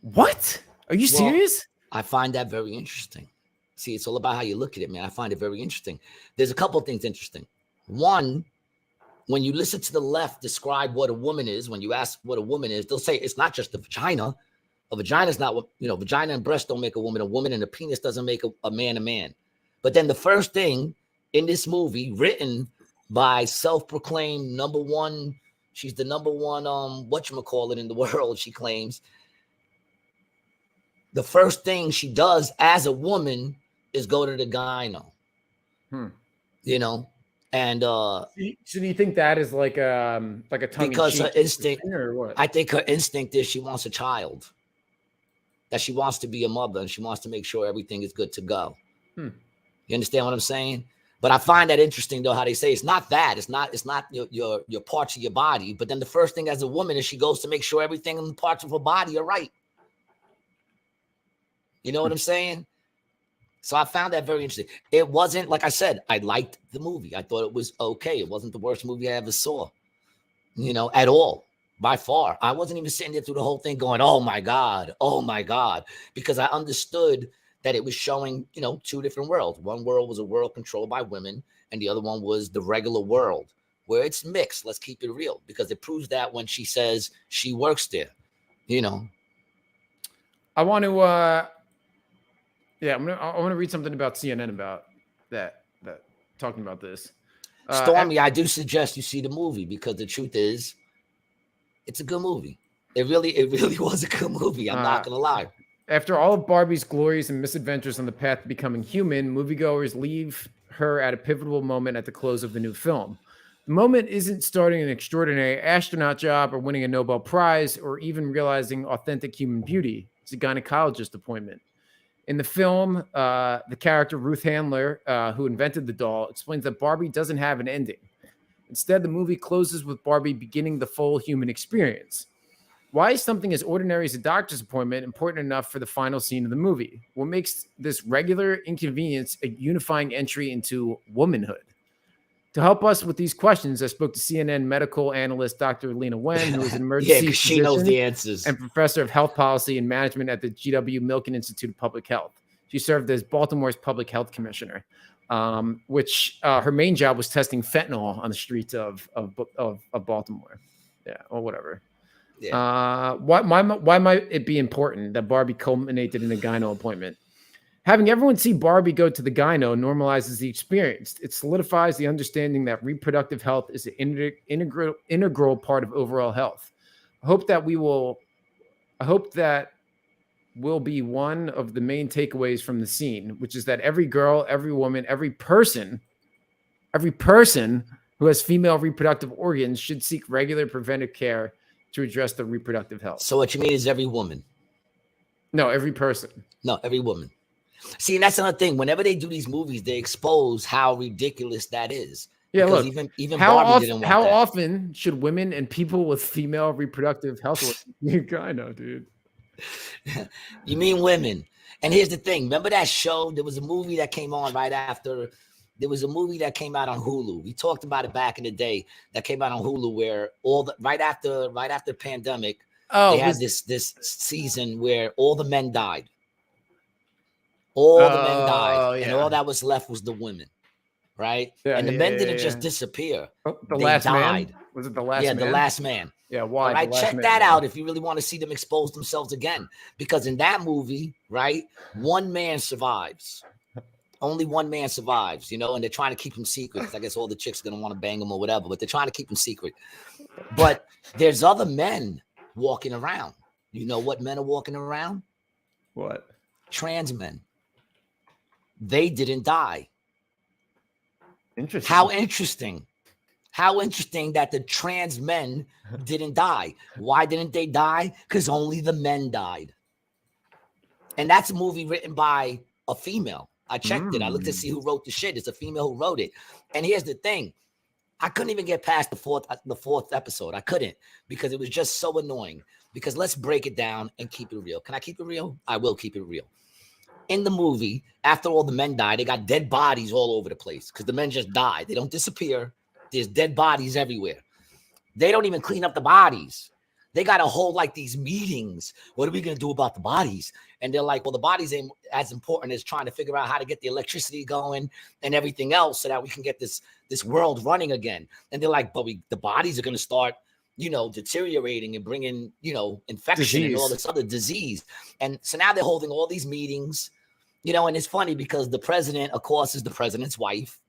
What? Are you serious? I find that very interesting. See, it's all about how you look at it, man. I find it very interesting. There's a couple of things interesting. One, when you listen to the left describe what a woman is, when you ask what a woman is, they'll say it's not just the vagina. A vagina is not what, vagina and breast don't make a woman, and a penis doesn't make a man a man. But then the first thing in this movie, written by self-proclaimed number one, she's the number one, whatchamacallit in the world, she claims. The first thing she does as a woman is go to the gyno. And so do you think that is like a tongue because her instinct, or what? I think her instinct is she wants a child, that she wants to be a mother, and she wants to make sure everything is good to go. You understand what I'm saying? But I find that interesting, though, how they say it's not that. It's not your parts of your body. But then the first thing as a woman is she goes to make sure everything in the parts of her body are right. You know what I'm saying? So I found that very interesting. It wasn't, like I said, I liked the movie. I thought it was okay. It wasn't the worst movie I ever saw, at all, by far. I wasn't even sitting there through the whole thing going, oh my God, because I understood that it was showing, two different worlds. One world was a world controlled by women, and the other one was the regular world, where it's mixed. Let's keep it real, because it proves that when she says she works there, I want to, I want to read something about CNN about that talking about this. Stormy, I do suggest you see the movie, because the truth is, it's a good movie. It really was a good movie. I'm not gonna lie. After all of Barbie's glories and misadventures on the path to becoming human, moviegoers leave her at a pivotal moment at the close of the new film. The moment isn't starting an extraordinary astronaut job or winning a Nobel Prize or even realizing authentic human beauty. It's a gynecologist appointment. In the film, the character Ruth Handler, who invented the doll, explains that Barbie doesn't have an ending. Instead, the movie closes with Barbie beginning the full human experience. Why is something as ordinary as a doctor's appointment important enough for the final scene of the movie? What makes this regular inconvenience a unifying entry into womanhood? To help us with these questions, I spoke to CNN medical analyst Dr. Lena Wen, who is an emergency she knows the answers, and professor of health policy and management at the GW Milken Institute of Public Health. She served as Baltimore's public health commissioner, which her main job was testing fentanyl on the streets of Baltimore. Yeah, or whatever. Yeah. Why might it be important that Barbie culminated in a gyno appointment? Having everyone see Barbie go to the gyno normalizes the experience. It solidifies the understanding that reproductive health is an integral part of overall health. I hope that will be one of the main takeaways from the scene, which is that every girl, every woman, every person who has female reproductive organs should seek regular preventive care to address the reproductive health. So what you mean is every woman? No, every person. No, every woman. See, and that's another thing. Whenever they do these movies, they expose how ridiculous that is. Yeah, because look, even Barbie didn't want how that. often should women and people with female reproductive health? I know, dude. You mean women? And here's the thing. Remember that show? There was a movie that came on right after. There was a movie that came out on Hulu. We talked about it back in the day. That came out on Hulu, where right after pandemic, they had this season where all the men died. All the men died, and all that was left was the women, right? Yeah, and the men didn't just disappear. The they last died. Man? Was it the last man? Yeah, the last man. Yeah, why? Right? Check that out if you really want to see them expose themselves again. Because in that movie, right, one man survives. Only one man survives, and they're trying to keep him secret, because I guess all the chicks are going to want to bang him or whatever, but they're trying to keep him secret. But there's other men walking around. You know what men are walking around? What? Trans men. They didn't die. Interesting. How interesting. How interesting that the trans men didn't die. Why didn't they die? Because only the men died. And that's a movie written by a female. I checked it. I looked to see who wrote the shit. It's a female who wrote it. And here's the thing. I couldn't even get past the fourth episode. I couldn't, because it was just so annoying. Because let's break it down and keep it real. Can I keep it real? I will keep it real. In the movie, after all the men died, they got dead bodies all over the place, because the men just died. They don't disappear. There's dead bodies everywhere. They don't even clean up the bodies. they got to hold like these meetings. What are we going to do about the bodies? And they're like, well, the bodies ain't as important as trying to figure out how to get the electricity going and everything else so that we can get this world running again. And they're like, but the bodies are going to start, deteriorating and bringing, infection and all this other disease. And so now they're holding all these meetings, and it's funny because the president, of course, is the president's wife.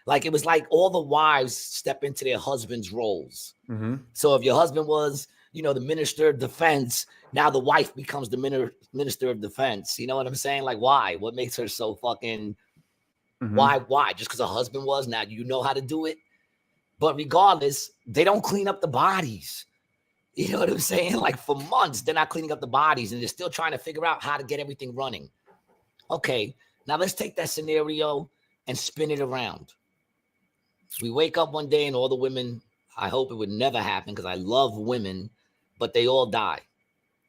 Like, it was like all the wives step into their husbands' roles. Mm-hmm. So if your husband was, the minister of defense, now the wife becomes the minister of defense. You know what I'm saying? Like, why? What makes her so fucking, why? Just because her husband was, now you know how to do it. But regardless, they don't clean up the bodies. You know what I'm saying? Like, for months, they're not cleaning up the bodies and they're still trying to figure out how to get everything running. Okay, now let's take that scenario and spin it around. We wake up one day and all the women, I hope it would never happen because I love women, but they all die,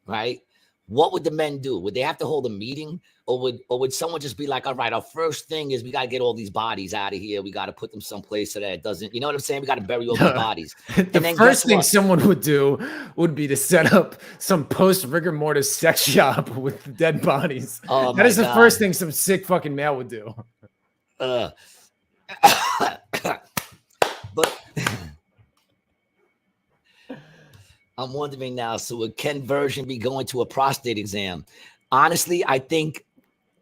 right? What would the men do? Would they have to hold a meeting, or would someone just be like, all right, our first thing is we got to get all these bodies out of here. We got to put them someplace so that it doesn't, you know what I'm saying? We got to bury all the bodies. The first thing someone would do would be to set up some post rigor mortis sex shop with dead bodies. Oh, that is the first thing some sick fucking male would do. But I'm wondering now, so would Ken version be going to a prostate exam? Honestly, I think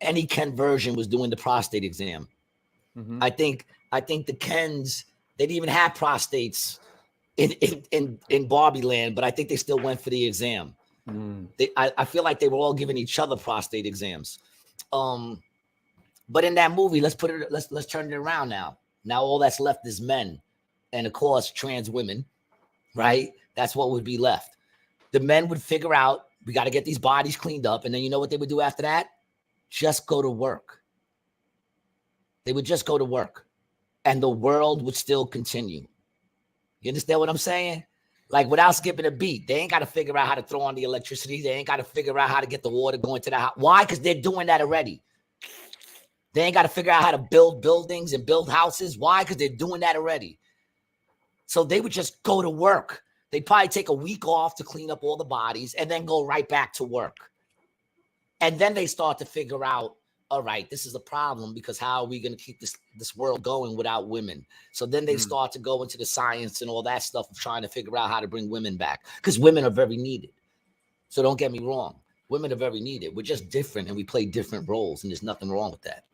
any Ken version was doing the prostate exam. Mm-hmm. I think the Kens, they didn't even have prostates in Barbie land, but I think they still went for the exam. I feel like they were all giving each other prostate exams. But in that movie, let's turn it around now. Now all that's left is men. And of course, trans women, right? That's what would be left. The men would figure out, we got to get these bodies cleaned up. And then you know what they would do after that? Just go to work. They would just go to work. And the world would still continue. You understand what I'm saying? Like, without skipping a beat. They ain't got to figure out how to throw on the electricity. They ain't got to figure out how to get the water going to the house. Why? Because they're doing that already. They ain't got to figure out how to build buildings and build houses. Why? Because they're doing that already. So they would just go to work. They'd probably take a week off to clean up all the bodies and then go right back to work. And then they start to figure out, all right, this is a problem because how are we going to keep this world going without women? So then they start to go into the science and all that stuff of trying to figure out how to bring women back, because women are very needed. So don't get me wrong. Women are very needed. We're just different and we play different roles, and there's nothing wrong with that.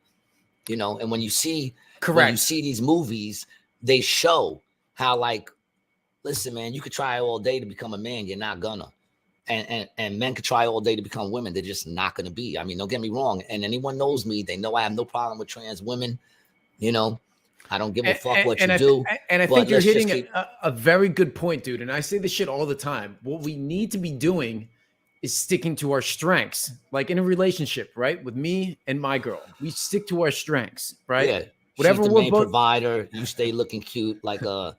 And when you see these movies, they show how, like, listen, man, you could try all day to become a man. You're not gonna. And men could try all day to become women. They're just not going to be. I mean, don't get me wrong. And anyone knows me. They know I have no problem with trans women. I don't give a fuck what you do. And I think you're hitting a very good point, dude. And I say this shit all the time. What we need to be doing is sticking to our strengths. Like in a relationship, right? With me and my girl, we stick to our strengths, right? Yeah. Whatever She's the we're main provider, you stay looking cute like a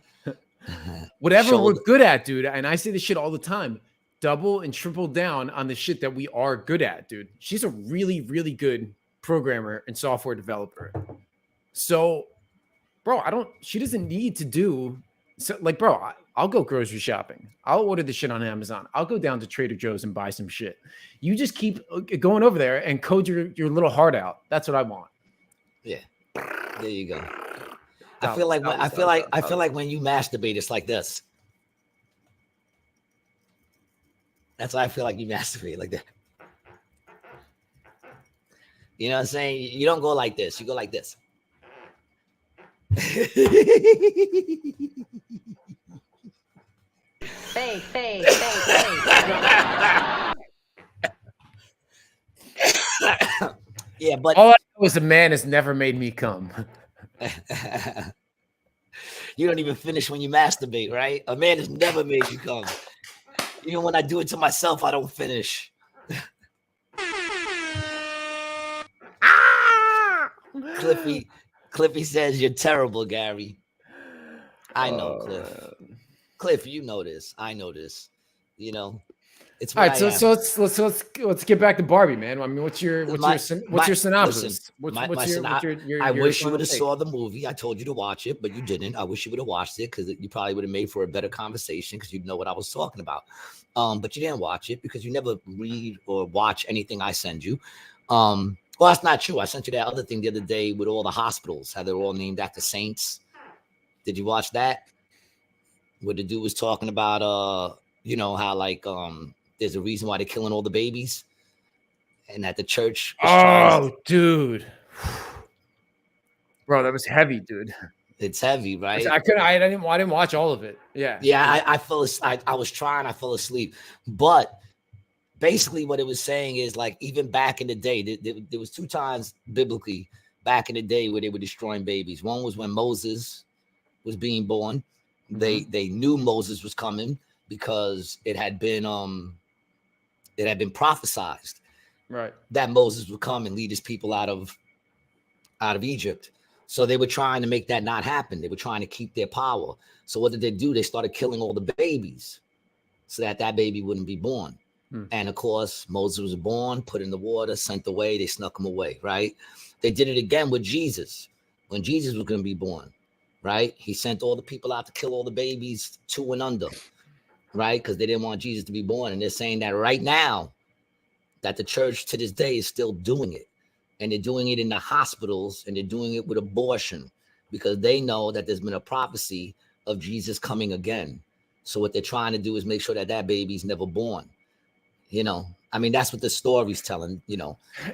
whatever we're good at, dude. And I say this shit all the time. Double and triple down on the shit that we are good at, dude. She's a really, really good programmer and software developer. So, bro, she doesn't need to do so. Like, bro, I'll go grocery shopping. I'll order the shit on Amazon. I'll go down to Trader Joe's and buy some shit. You just keep going over there and code your little heart out. That's what I want. Yeah, there you go. I feel like when you masturbate, it's like this. That's why I feel like you masturbate like that. You know what I'm saying? You don't go like this. You go like this. Hey. Yeah, but all I know is a man has never made me come. You don't even finish when you masturbate, right? A man has never made you come. Even when I do it to myself, I don't finish. Cliffy says, you're terrible, Gary. I know, Cliff. Cliff, you know this. I know this. It's All what right, I so am. let's get back to Barbie, man. I mean, what's your synopsis? Listen, What's your I wish you final would have take? saw the movie. I told you to watch it, but you didn't. I wish you would have watched it because you probably would have made for a better conversation because you'd know what I was talking about. But you didn't watch it because you never read or watch anything I send you. Well, that's not true. I sent you that other thing the other day with all the hospitals, how they're all named after saints. Did you watch that? Where the dude was talking about how like there's a reason why they're killing all the babies, and that the church is trying. Oh, dude, bro, that was heavy, dude. It's heavy, right? I didn't watch all of it. Yeah, Yeah, I fell asleep. I was trying, I fell asleep. But basically what it was saying is like even back in the day, there was 2 times biblically back in the day where they were destroying babies. One was when Moses was being born. They knew Moses was coming because it had been prophesied right. that Moses would come and lead his people out of Egypt. So they were trying to make that not happen. They were trying to keep their power. So what did they do? They started killing all the babies so that baby wouldn't be born. And of course, Moses was born, put in the water, sent away. They snuck him away, right? They did it again with Jesus when Jesus was going to be born, right? He sent all the people out to kill all the babies 2 and under, right? Because they didn't want Jesus to be born. And they're saying that right now that the church to this day is still doing it. And they're doing it in the hospitals, and they're doing it with abortion because they know that there's been a prophecy of Jesus coming again. So what they're trying to do is make sure that baby's never born. I mean, that's what the story's telling, Dude,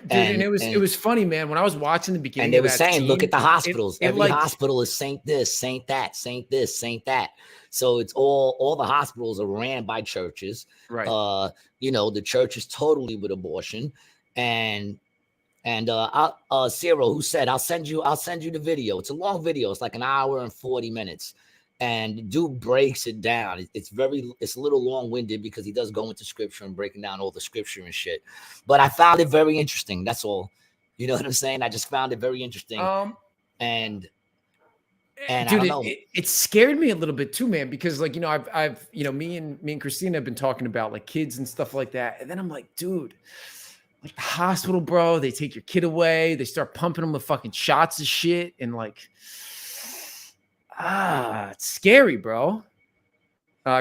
and it was funny, man. When I was watching the beginning, and they were of that saying, scene, look at the hospitals. Every like, hospital is saint this, saint that, saint this, saint that. So it's all the hospitals are ran by churches. right. The church is totally with abortion. And Ciro, who said, I'll send you the video. It's a long video. It's like 1 hour and 40 minutes. And dude breaks it down. It's a little long-winded because he does go into scripture and breaking down all the scripture and shit. But I found it very interesting. That's all. You know what I'm saying? I just found it very interesting. And dude, I don't know. It scared me a little bit too, man, because like, I've me and Christina have been talking about like kids and stuff like that. And then I'm like, dude, like the hospital, bro, they take your kid away. They start pumping them with fucking shots of shit. And like, it's scary, bro.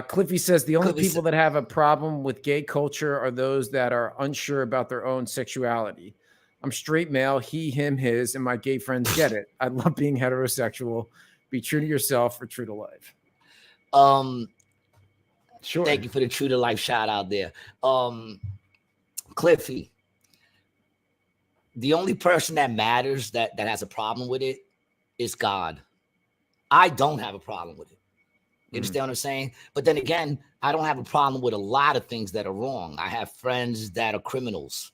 Cliffy says the only people that have a problem with gay culture are those that are unsure about their own sexuality. I'm straight male, he, him, his, and my gay friends get it. I love being heterosexual. Be true to yourself or true to life. Sure. Thank you for the true to life shout out there. Cliffy, the only person that matters that has a problem with it is God. I don't have a problem with it. You understand what I'm saying? But then again, I don't have a problem with a lot of things that are wrong. I have friends that are criminals,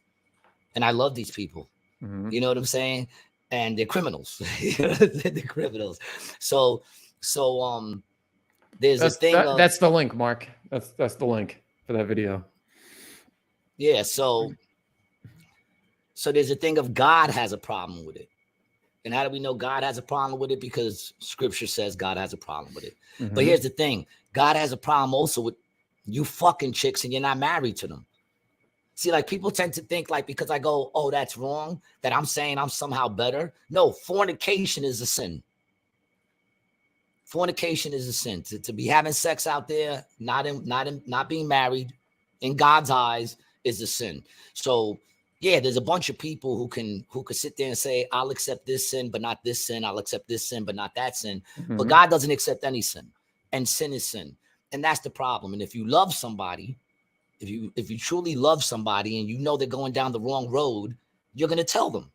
and I love these people. You know what I'm saying? And they're criminals. They're criminals. So there's a thing. That's the link, Mark. That's the link for that video. Yeah. So there's a thing of God has a problem with it. And how do we know God has a problem with it? Because scripture says God has a problem with it. But here's the thing. God has a problem also with you fucking chicks and you're not married to them. See, like people tend to think like because I go, oh, that's wrong, that I'm saying I'm somehow better. No, fornication is a sin. Fornication is a sin. To be having sex out there, not being married, in God's eyes, is a sin. So yeah, there's a bunch of people who could sit there and say, I'll accept this sin, but not this sin. I'll accept this sin, but not that sin. But God doesn't accept any sin, and sin is sin. And that's the problem. And if you love somebody, if you truly love somebody and you know they're going down the wrong road, you're going to tell them.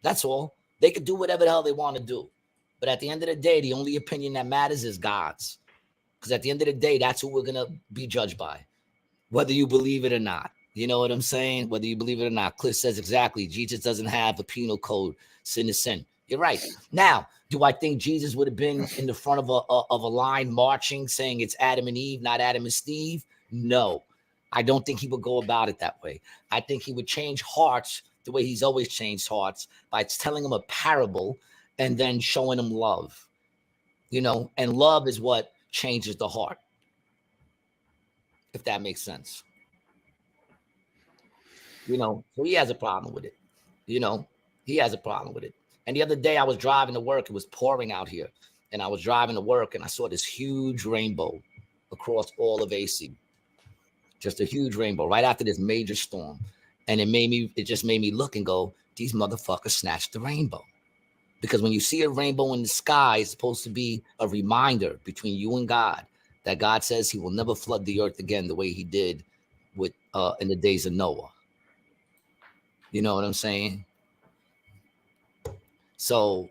That's all. They could do whatever the hell they want to do. But at the end of the day, the only opinion that matters is God's. Because at the end of the day, that's who we're going to be judged by, whether you believe it or not. You know what I'm saying? Whether you believe it or not. Cliff says exactly. Jesus doesn't have a penal code. Sin is sin. You're right. Now, do I think Jesus would have been in the front of a line marching saying it's Adam and Eve, not Adam and Steve? No. I don't think he would go about it that way. I think he would change hearts the way he's always changed hearts by telling them a parable and then showing them love. And love is what changes the heart. If that makes sense. You know, so he has a problem with it. You know, he has a problem with it. And the other day I was driving to work. It was pouring out here. And I was driving to work and I saw this huge rainbow across all of AC. Just a huge rainbow right after this major storm. And it just made me look and go, these motherfuckers snatched the rainbow. Because when you see a rainbow in the sky, it's supposed to be a reminder between you and God that God says he will never flood the earth again the way he did with in the days of Noah. You know what I'm saying? So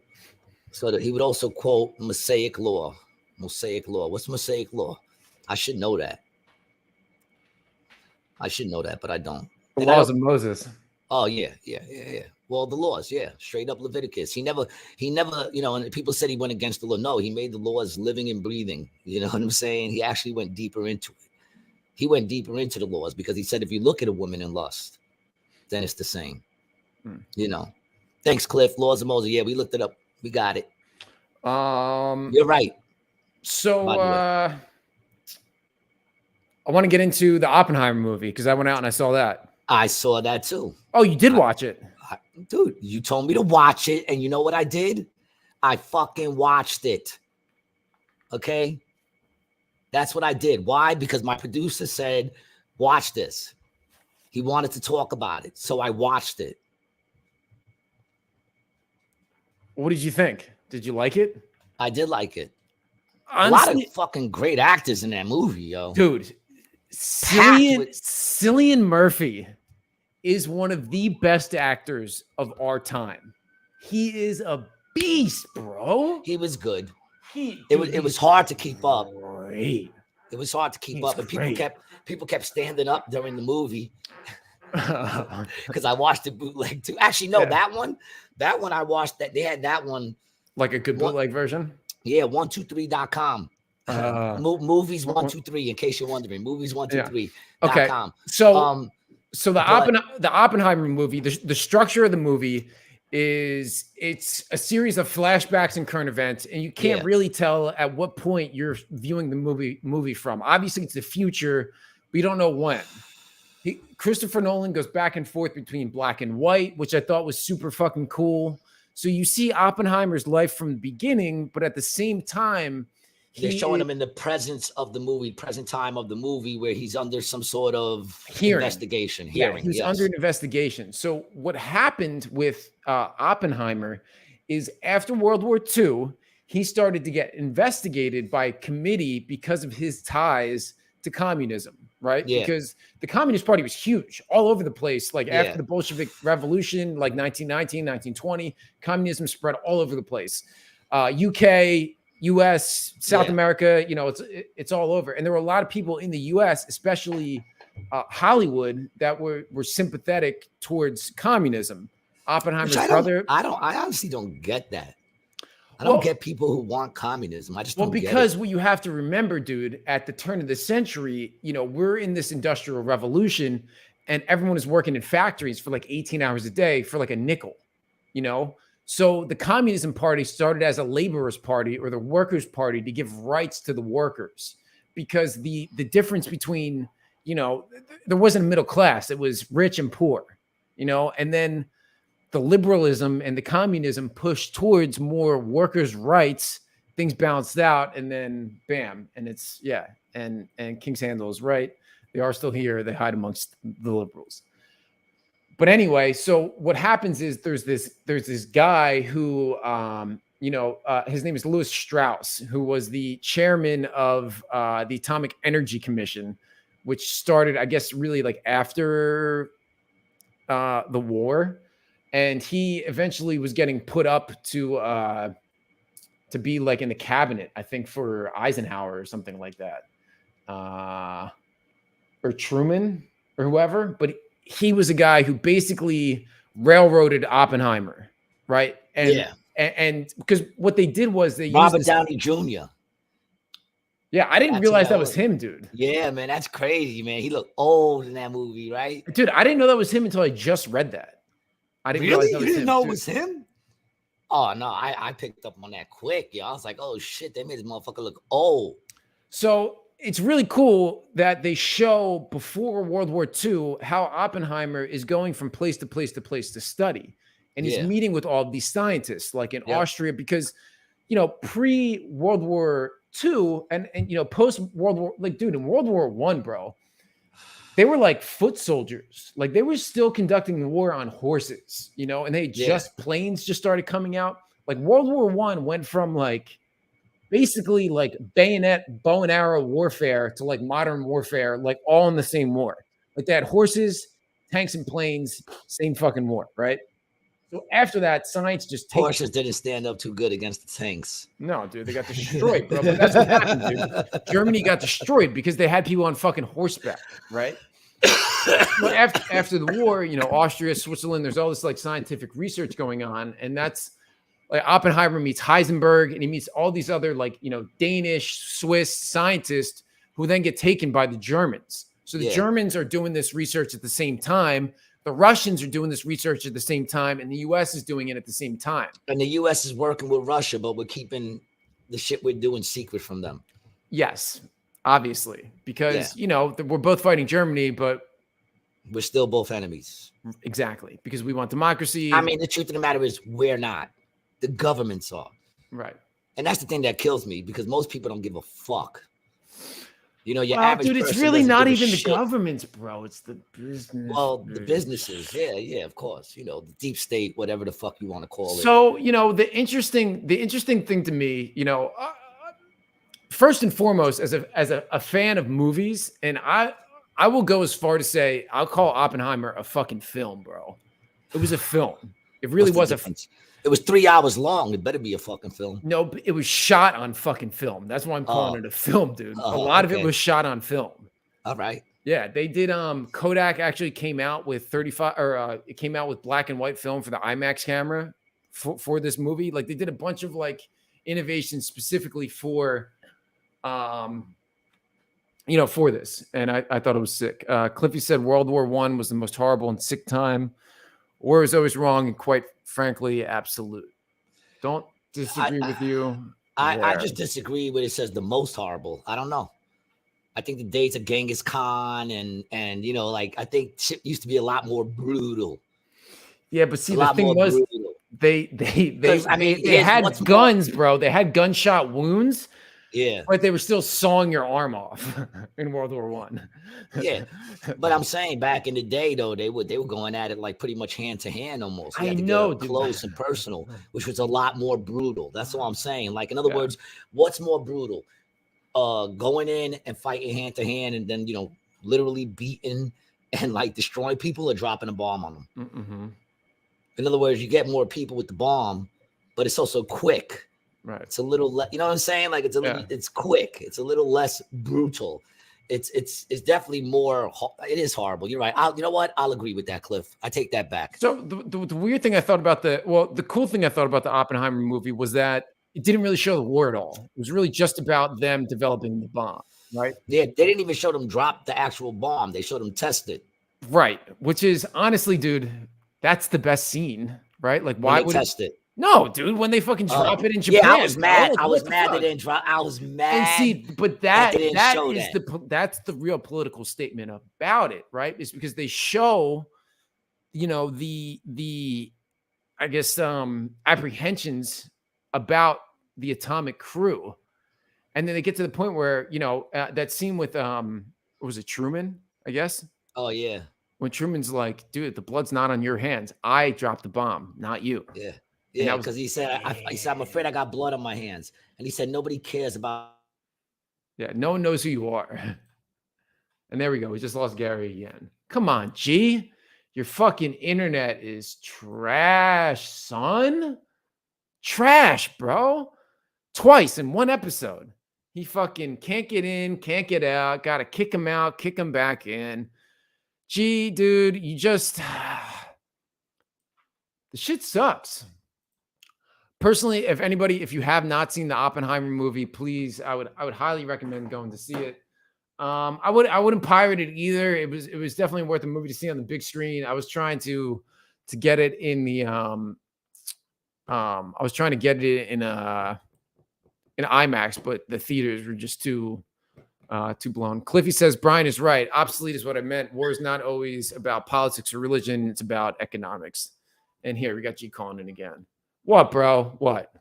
that he would also quote Mosaic law. Mosaic law. What's Mosaic law? I should know that. But I don't. The laws of Moses. Oh yeah. Well, the laws, yeah, straight up Leviticus. He never, you know, and people said he went against the law. No, he made the laws living and breathing. You know what I'm saying? He actually went deeper into it. He went deeper into the laws because he said if you look at a woman in lust, then it's the same. You know. Thanks, Cliff. Laws of Moses. Yeah, we looked it up. We got it. You're right. So I want to get into the Oppenheimer movie because I went out and I saw that. I saw that too. Oh, you did watch it? Dude, you told me to watch it, and you know what I did? I fucking watched it. Okay? That's what I did. Why? Because my producer said, watch this. He wanted to talk about it, so I watched it. What did you think? Did you like it? I did like it. Honestly, a lot of fucking great actors in that movie, yo. Dude, Cillian Murphy is one of the best actors of our time. He is a beast, bro. He was good. It was hard to keep up. Great. It was hard to keep up, and people kept standing up during the movie because I watched it bootleg too. Actually, no, that one I watched. That they had that one like a good bootleg version. Yeah, 123.com. Movies 123. In case you're wondering, movies123.com. Okay. So the Oppenheimer movie, the structure of the movie is it's a series of flashbacks and current events, and you can't really tell at what point you're viewing the movie from. Obviously, it's the future, but you don't know when. Christopher Nolan goes back and forth between black and white, which I thought was super fucking cool. So you see Oppenheimer's life from the beginning, but at the same time, they're showing him in the present time of the movie, where he's under some sort of investigation. He's under an investigation. So what happened with Oppenheimer is after World War II, he started to get investigated by a committee because of his ties to communism, right? Yeah. Because the Communist Party was huge all over the place. Like after the Bolshevik Revolution, like 1919, 1920, communism spread all over the place. UK, US, South America, you know, it's all over. And there were a lot of people in the US, especially Hollywood, that were sympathetic towards communism. Oppenheimer's brother. I honestly don't get that. I don't get people who want communism. I just don't get it. Because what you have to remember, dude, at the turn of the century, you know, we're in this industrial revolution and everyone is working in factories for like 18 hours a day for like a nickel, you know? So the Communism Party started as a laborers' party or the workers' party to give rights to the workers, because the difference between, you know, there wasn't a middle class. It was rich and poor, you know, and then the liberalism and the communism pushed towards more workers' rights. Things balanced out, and then bam. And it's, and King's Handle is right. They are still here. They hide amongst the liberals. But anyway, so what happens is there's this guy who, his name is Lewis Strauss, who was the chairman of the Atomic Energy Commission, which started, I guess, really like after the war. And he eventually was getting put up to be like in the cabinet, I think, for Eisenhower or something like that, or Truman or whoever. But he was a guy who basically railroaded Oppenheimer, right? And because what they did was they Robert Downey Jr. Yeah, I didn't realize that was him, dude. Yeah, man, that's crazy, man. He looked old in that movie, right? Dude, I didn't know that was him until I just read that. I didn't realize that was him. You didn't know it was him? Oh, no, I picked up on that quick, yo. I was like, oh, shit, they made this motherfucker look old. So it's really cool that they show before World War II how Oppenheimer is going from place to place to place to study. And he's Yeah. meeting with all these scientists, like in Yep. Austria, because, you know, pre-World War II and you know, post-World War, like, dude, in World War I, bro, they were like foot soldiers. Like, they were still conducting the war on horses, you know, and planes just started coming out. Like, World War I went from like basically like bayonet, bow and arrow warfare to like modern warfare, like all in the same war. Like, they had horses, tanks, and planes, same fucking war, right? So after that, science just takes. Horses didn't stand up too good against the tanks. No, dude, they got destroyed, bro. But that's what happened, dude. Germany got destroyed because they had people on fucking horseback, right? But after the war, you know, Austria, Switzerland, there's all this like scientific research going on, and that's like Oppenheimer meets Heisenberg, and he meets all these other like, you know, Danish, Swiss scientists who then get taken by the Germans. So the Germans are doing this research at the same time. The Russians are doing this research at the same time, and the U.S. is doing it at the same time. And the U.S. is working with Russia, but we're keeping the shit we're doing secret from them. Yes, obviously, because, you know, we're both fighting Germany, but we're still both enemies. Exactly, because we want democracy. I mean, the truth of the matter is we're not. The governments are. Right. And that's the thing that kills me, because most people don't give a fuck. You know, your well, average dude, it's person really doesn't not give a even the shit. governments, bro. It's the business. Well, the businesses, yeah, of course. You know, the deep state, whatever the fuck you want to call it. So, you know, the interesting thing to me, you know, first and foremost, as a fan of movies, and I will go as far to say I'll call Oppenheimer a fucking film, bro. It was a film. It really was a. It was 3 hours long. It better be a fucking film. No, it was shot on fucking film. That's why I'm calling it a film, dude. A lot of it was shot on film. All right. Yeah, they did. Kodak actually came out with 35, or it came out with black and white film for the IMAX camera for this movie. Like, they did a bunch of like innovations specifically for, you know, for this, and I thought it was sick. Cliffy said World War I was the most horrible and sick time. War is always wrong, and quite frankly, absolute. Don't disagree with you. I just disagree with it says the most horrible. I don't know. I think the dates of Genghis Khan and you know, like, I think shit used to be a lot more brutal. Yeah, but see, the thing was they had guns, bro. They had gunshot wounds. Yeah, but they were still sawing your arm off in World War I. Yeah, but I'm saying back in the day, though, they were going at it like pretty much hand to hand almost. I know, close and personal, which was a lot more brutal. That's all I'm saying. Like, in other words, what's more brutal? Going in and fighting hand to hand, and then, you know, literally beating and like destroying people, or dropping a bomb on them. Mm-hmm. In other words, you get more people with the bomb, but it's also quick. Right. It's a little less, you know what I'm saying? Like, it's a little, it's quick. It's a little less brutal. It's definitely more. It is horrible. You're right. You know what? I'll agree with that, Cliff. I take that back. So the weird thing I thought about the cool thing I thought about the Oppenheimer movie was that it didn't really show the war at all. It was really just about them developing the bomb, right? Yeah, they didn't even show them drop the actual bomb. They showed them test it. Right. Which is, honestly, dude, that's the best scene, right? Like, why would test it? No, dude, when they fucking drop it in Japan. Yeah, I was mad. Like, I was mad they didn't drop. I was mad. And see, but that's the real political statement about it, right? Is because they show, you know, the I guess apprehensions about the atomic crew, and then they get to the point where, you know, that scene with what was it, Truman? I guess. Oh yeah. When Truman's like, dude, the blood's not on your hands. I dropped the bomb, not you. Yeah. Yeah, because he said, I'm afraid I got blood on my hands. And he said, nobody cares about. Yeah, no one knows who you are. And there we go. We just lost Gary again. Come on, G. Your fucking internet is trash, son. Trash, bro. Twice in one episode. He fucking can't get in, can't get out. Got to kick him out, kick him back in. G, dude, you just. The shit sucks. Personally, if you have not seen the Oppenheimer movie, please, I would highly recommend going to see it. I wouldn't pirate it either. It was definitely worth a movie to see on the big screen. I was trying to get it in the I was trying to get it in IMAX, but the theaters were just too Too blown. Cliffy says Brian is right. Obsolete is what I meant. War is not always about politics or religion. It's about economics. And here we got G calling in again. What, bro? What?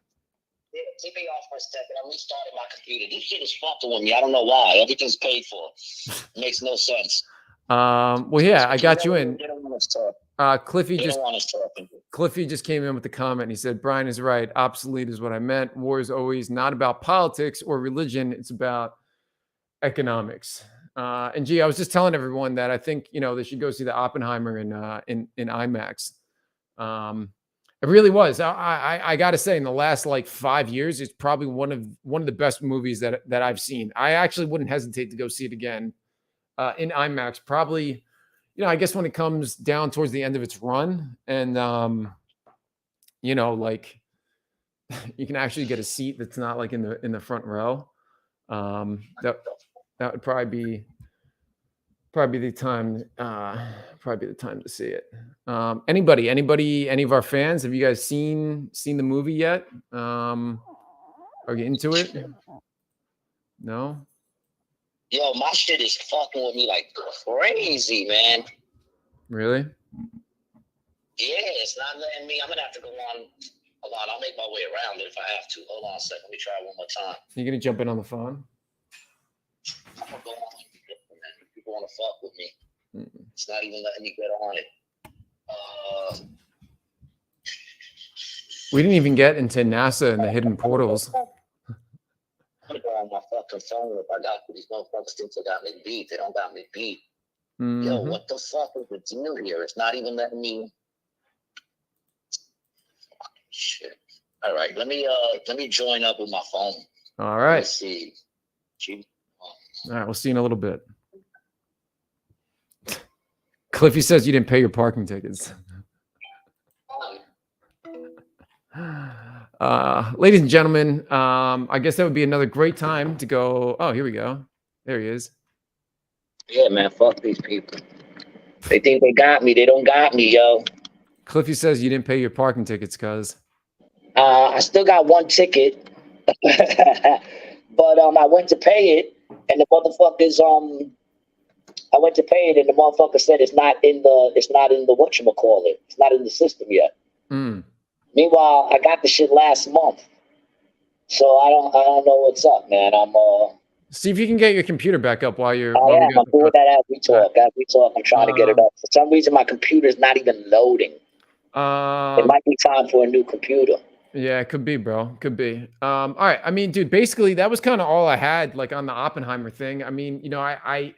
Yeah, keep me off for a second. I restarted my computer. This shit is fucking with me. I don't know why. Everything's paid for. Makes no sense. Well, yeah, I got you in. They don't want us talk. Cliffy They just don't want us talking. Cliffy just came in with the comment. He said, Brian is right. Obsolete is what I meant. War is always not about politics or religion. It's about economics. And gee, I was just telling everyone that I think, they should go see the Oppenheimer in IMAX. It really was. I got to say, in the last like 5 years, it's probably one of the best movies that I've seen. I actually wouldn't hesitate to go see it again in IMAX. Probably, I guess when it comes down towards the end of its run, and like you can actually get a seat that's not like in the front row. That would probably be the time. Probably the time to see it. Anybody, any of our fans? Have you guys seen the movie yet? Are you into it? No. Yo, my shit is fucking with me like crazy, man. Really? Yeah, it's not letting me. I'm gonna have to go on. Hold on, I'll make my way around it if I have to. Hold on a second. Let me try it one more time. You gonna jump in on the phone? I'm gonna go on. People want to fuck with me. It's not even letting me get on it. We didn't even get into NASA and the hidden portals. I'm gonna go on my fucking phone if I got these motherfuckers think they got me beat. They don't got me beat. Mm-hmm. Yo, what the fuck is the deal here? It's not even letting me. Shit. All right, let me join up with my phone. All right. Let's see. All right, we'll see you in a little bit. Cliffy says you didn't pay your parking tickets. Ladies and gentlemen, I guess that would be another great time to go. Oh, here we go. There he is. Yeah, man, fuck these people. They think they got me. They don't got me, yo. Cliffy says you didn't pay your parking tickets, cuz. I still got one ticket, but I went to pay it, and the motherfuckers I went to pay it, and the motherfucker said it's not in the whatchamacallit. It's not in the system yet. Meanwhile, I got the shit last month, so I don't know what's up, man. See if you can get your computer back up while you're. I'm doing that as we talk. I'm trying to get it up. For some reason, my computer is not even loading. It might be time for a new computer. Yeah, it could be, bro. Could be. All right. I mean, dude, basically that was kind of all I had, like on the Oppenheimer thing. I mean, I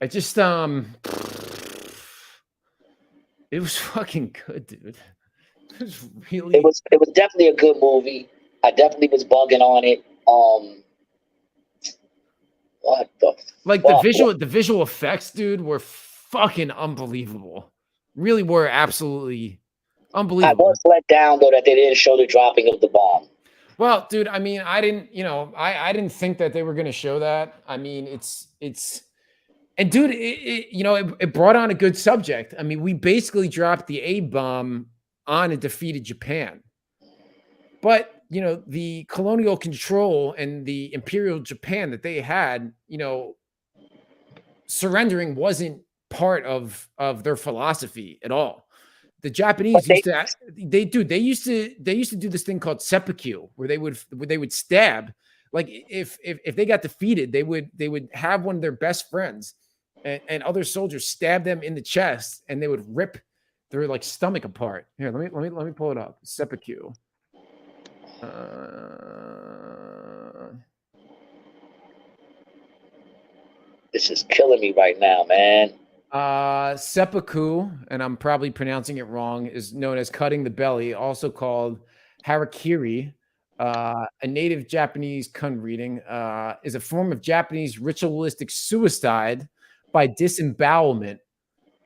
just it was fucking good, dude. It was really. It was definitely a good movie. I definitely was bugging on it. What the like fuck? the visual effects, dude, were fucking unbelievable. Really were absolutely unbelievable. I was let down though that they didn't show the dropping of the bomb. Well, dude, I mean, I didn't think that they were going to show that. I mean, it's and dude, it brought on a good subject. I mean, we basically dropped the A bomb on and defeated Japan. But, the colonial control and the imperial Japan that they had, surrendering wasn't part of their philosophy at all. The Japanese used to do this thing called seppuku, where they would stab. Like if they got defeated, they would have one of their best friends and other soldiers stab them in the chest, and they would rip their like stomach apart. Here, let me pull it up. Seppuku. This is killing me right now, man. Seppuku, and I'm probably pronouncing it wrong, is known as cutting the belly, also called harakiri. A native Japanese kun reading is a form of Japanese ritualistic suicide by disembowelment.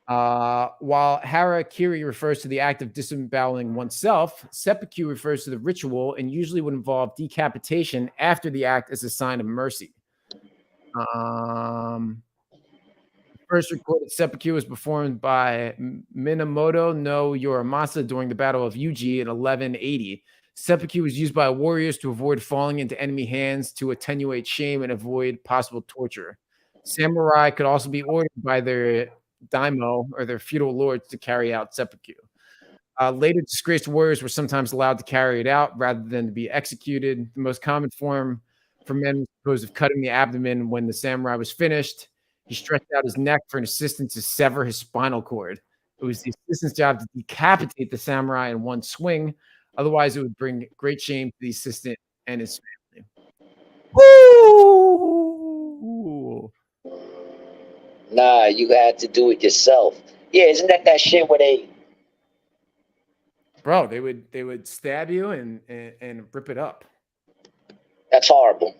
While harakiri refers to the act of disemboweling oneself, seppuku refers to the ritual and usually would involve decapitation after the act as a sign of mercy. First recorded seppuku was performed by Minamoto no Yoramasa during the Battle of Uji in 1180. Seppuku was used by warriors to avoid falling into enemy hands, to attenuate shame and avoid possible torture. Samurai could also be ordered by their daimyo or their feudal lords to carry out seppuku. Later, disgraced warriors were sometimes allowed to carry it out rather than to be executed. The most common form for men was composed of cutting the abdomen. When the samurai was finished, he stretched out his neck for an assistant to sever his spinal cord. It was the assistant's job to decapitate the samurai in one swing. Otherwise, it would bring great shame to the assistant and his family. Woo! Nah, you had to do it yourself. Yeah, isn't that shit where they? Bro, they would stab you and rip it up. That's horrible.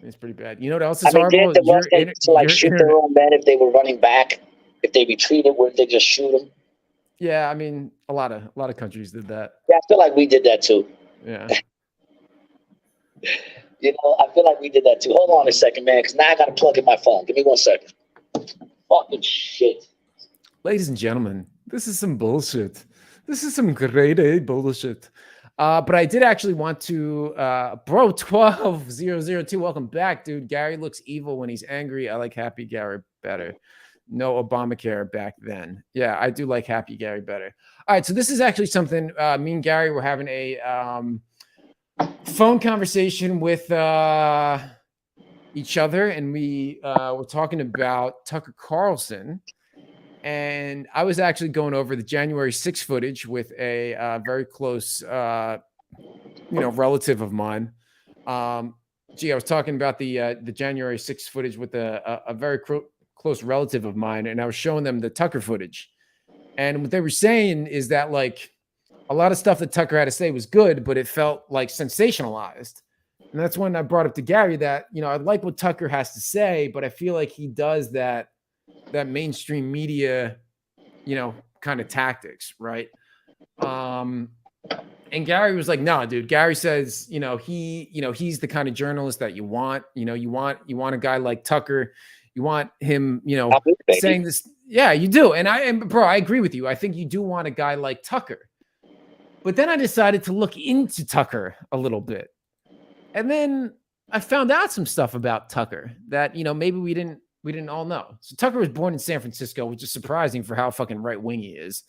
It's pretty bad. You know what else is I mean, horrible? didn't the West they to like shoot their own men if they were running back? If they retreated, would they just shoot them? Yeah, I mean, a lot of countries did that. Yeah, I feel like we did that too. Yeah. You know, I feel like we did that too. Hold on a second, man, because now I got to plug in my phone. Give me 1 second. Fucking shit. Ladies and gentlemen, this is some bullshit. This is some grade A bullshit. But I did actually want to, bro, 12002, welcome back, dude. Gary looks evil when he's angry. I like Happy Gary better. No Obamacare back then. Yeah, I do like Happy Gary better. All right, so this is actually something me and Gary were having a phone conversation with each other, and we were talking about Tucker Carlson. And I was actually going over the January 6th footage with a very close, relative of mine. I was talking about the January 6th footage with a very close relative of mine, and I was showing them the Tucker footage. And what they were saying is that, like, a lot of stuff that Tucker had to say was good, but it felt like sensationalized. And that's when I brought up to Gary that, I like what Tucker has to say, but I feel like he does that mainstream media, kind of tactics, right? And Gary was like, "No, dude." Gary says, he's the kind of journalist that you want. You want a guy like Tucker. You want him, saying this. Yeah, you do. And bro, I agree with you. I think you do want a guy like Tucker. But then I decided to look into Tucker a little bit, and then I found out some stuff about Tucker that maybe we didn't all know. So Tucker was born in San Francisco, which is surprising for how fucking right wing he is,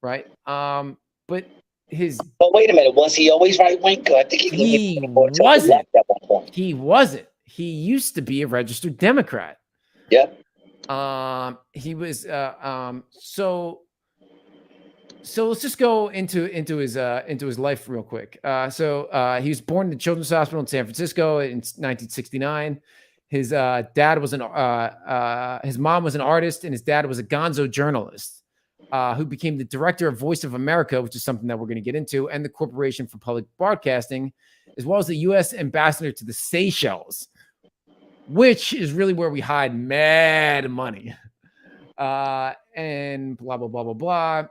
right? But wait a minute, was he always right wing? I think he wasn't. At one point. He wasn't. He used to be a registered Democrat. Yeah. He was. So let's just go into his life real quick. So he was born in the Children's Hospital in San Francisco in 1969. His dad was his mom was an artist, and his dad was a gonzo journalist who became the director of Voice of America, which is something that we're going to get into, and the Corporation for Public Broadcasting, as well as the U.S. ambassador to the Seychelles, which is really where we hide mad money, and blah, blah, blah, blah, blah.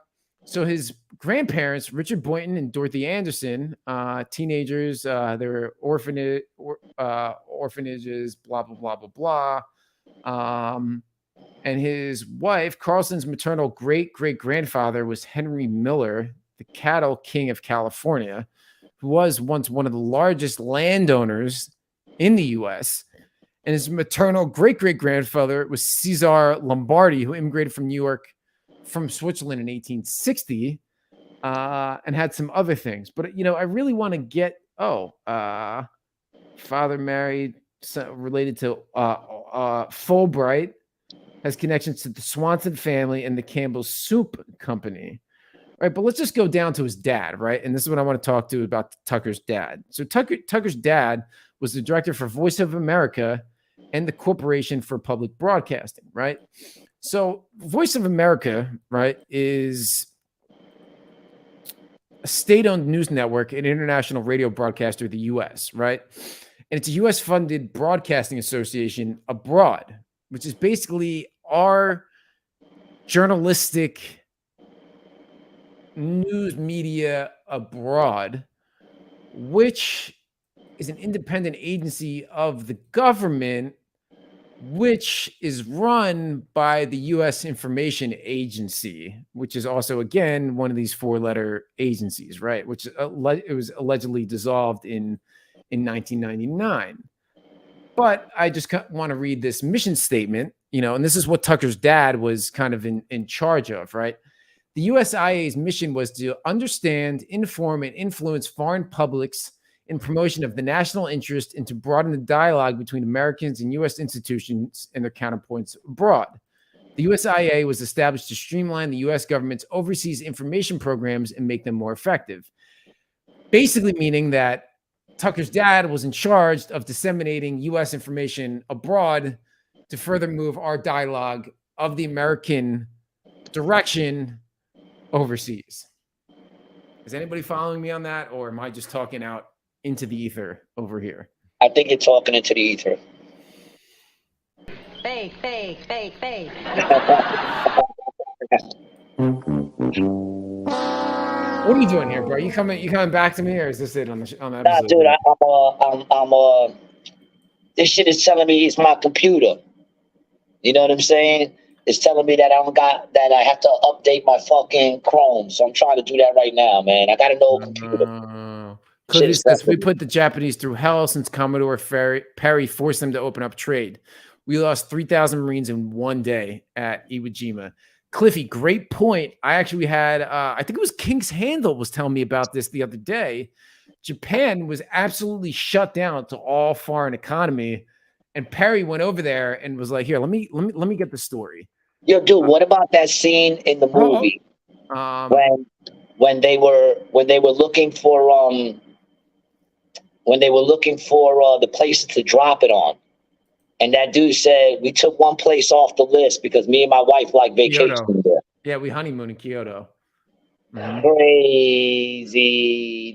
So his grandparents, Richard Boynton and Dorothy Anderson, teenagers, they were orphanages, blah, blah, blah, blah, blah. And his wife, Carlson's maternal great-great-grandfather, was Henry Miller, the cattle king of California, who was once one of the largest landowners in the U.S., and his maternal great-great-grandfather was Cesar Lombardi, who immigrated from New York from Switzerland in 1860, and had some other things. But, I really want to get, father married, related to Fulbright, has connections to the Swanson family and the Campbell Soup Company. Right, but let's just go down to his dad, right? And this is what I want to talk to about Tucker's dad. So Tucker's dad was the director for Voice of America and the Corporation for Public Broadcasting, right? So Voice of America, right, is a state-owned news network and international radio broadcaster of the U.S., right? And it's a U.S.-funded broadcasting association abroad, which is basically our journalistic news media abroad, which is an independent agency of the government, which is run by the U.S. Information Agency, which is also, again, one of these 4-letter agencies, right? Which it was allegedly dissolved in 1999. But I just want to read this mission statement, and this is what Tucker's dad was kind of in charge of, right? The USIA's mission was to understand, inform, and influence foreign publics in promotion of the national interest and to broaden the dialogue between Americans and U.S. institutions and their counterpoints abroad. The USIA was established to streamline the U.S. government's overseas information programs and make them more effective. Basically meaning that Tucker's dad was in charge of disseminating U.S. information abroad to further move our dialogue of the American direction overseas. Is anybody following me on that, or am I just talking out into the ether over here? I think you're talking into the ether. Fake. What are you doing here, bro? You coming back to me, or is this it on the episode? Nah, dude, I'm this shit is telling me it's my computer. You know what I'm saying? It's telling me that I have to update my fucking Chrome. So I'm trying to do that right now, man. I got an old computer. We put the Japanese through hell since Commodore Perry forced them to open up trade. We lost 3,000 Marines in one day at Iwo Jima. Cliffy, great point. I actually had, I think it was King's Handle was telling me about this the other day. Japan was absolutely shut down to all foreign economy. And Perry went over there and was like, here, let me get the story. Yo, dude, what about that scene in the movie when they were looking for the place to drop it on, and that dude said we took one place off the list because me and my wife like vacation there. Yeah, we honeymoon in Kyoto. Mm-hmm. Crazy,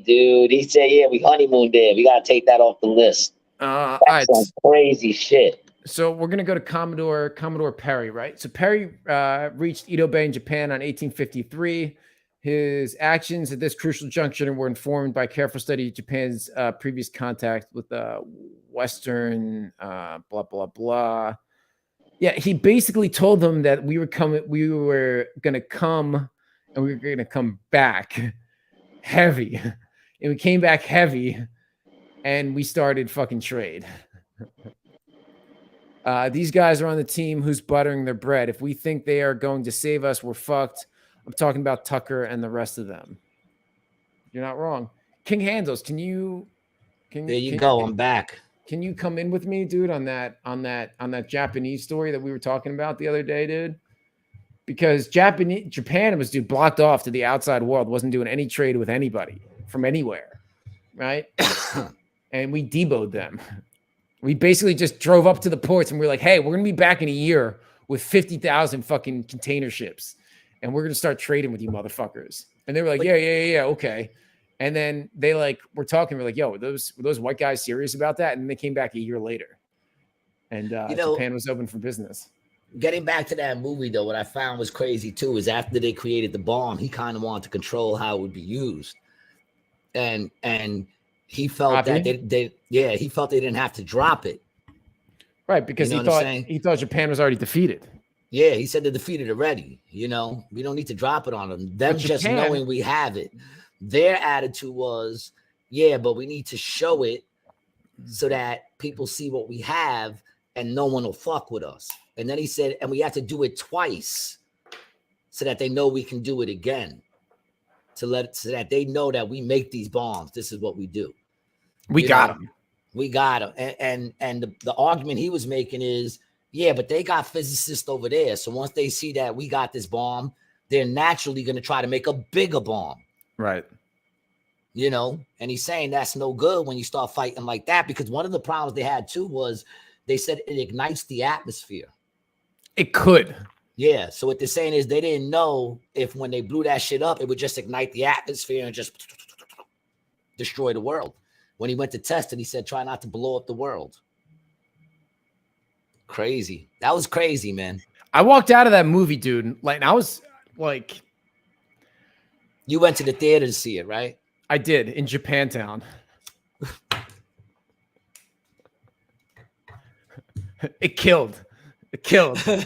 dude. He said, yeah, we honeymooned there. We gotta take that off the list. That's some crazy shit. So we're going to go to Commodore Perry, right? So Perry reached Edo Bay in Japan on 1853. His actions at this crucial juncture were informed by careful study of Japan's previous contact with Western blah, blah, blah. Yeah, he basically told them that we were going to come and we were going to come back heavy. And we came back heavy and we started fucking trade. These guys are on the team who's buttering their bread. If we think they are going to save us, we're fucked. I'm talking about Tucker and the rest of them. You're not wrong. King Handles, there you go. I'm back. Can you come in with me, dude, on that Japanese story that we were talking about the other day, dude? Because Japan was blocked off to the outside world, wasn't doing any trade with anybody from anywhere, right? And we deboed them. We basically just drove up to the ports and we're like, hey, we're going to be back in a year with 50,000 fucking container ships. And we're going to start trading with you motherfuckers. And they were like, yeah, okay. And then they we're talking. We're like, yo, were those white guys serious about that? And they came back a year later. And Japan was open for business. Getting back to that movie, though, what I found was crazy, too, is after they created the bomb, he kind of wanted to control how it would be used. And he felt that he felt they didn't have to drop it. Right, because he thought Japan was already defeated. Yeah, he said they're defeated already. We don't need to drop it on them. Them just knowing we have it. Their attitude was, yeah, but we need to show it so that people see what we have and no one will fuck with us. And then he said, and we have to do it twice so that they know we can do it again. So that they know that we make these bombs. This is what we do. We got them. We got them. And the argument he was making is, yeah, but they got physicists over there. So once they see that we got this bomb, they're naturally going to try to make a bigger bomb. Right. And he's saying that's no good when you start fighting like that, because one of the problems they had too was they said it ignites the atmosphere. It could. Yeah. So what they're saying is they didn't know if when they blew that shit up, it would just ignite the atmosphere and just destroy the world. When he went to test it, he said, try not to blow up the world. Crazy. That was crazy, man. I walked out of that movie, dude. I was like, you went to the theater to see it, right? I did, in Japantown. It killed. It killed. 10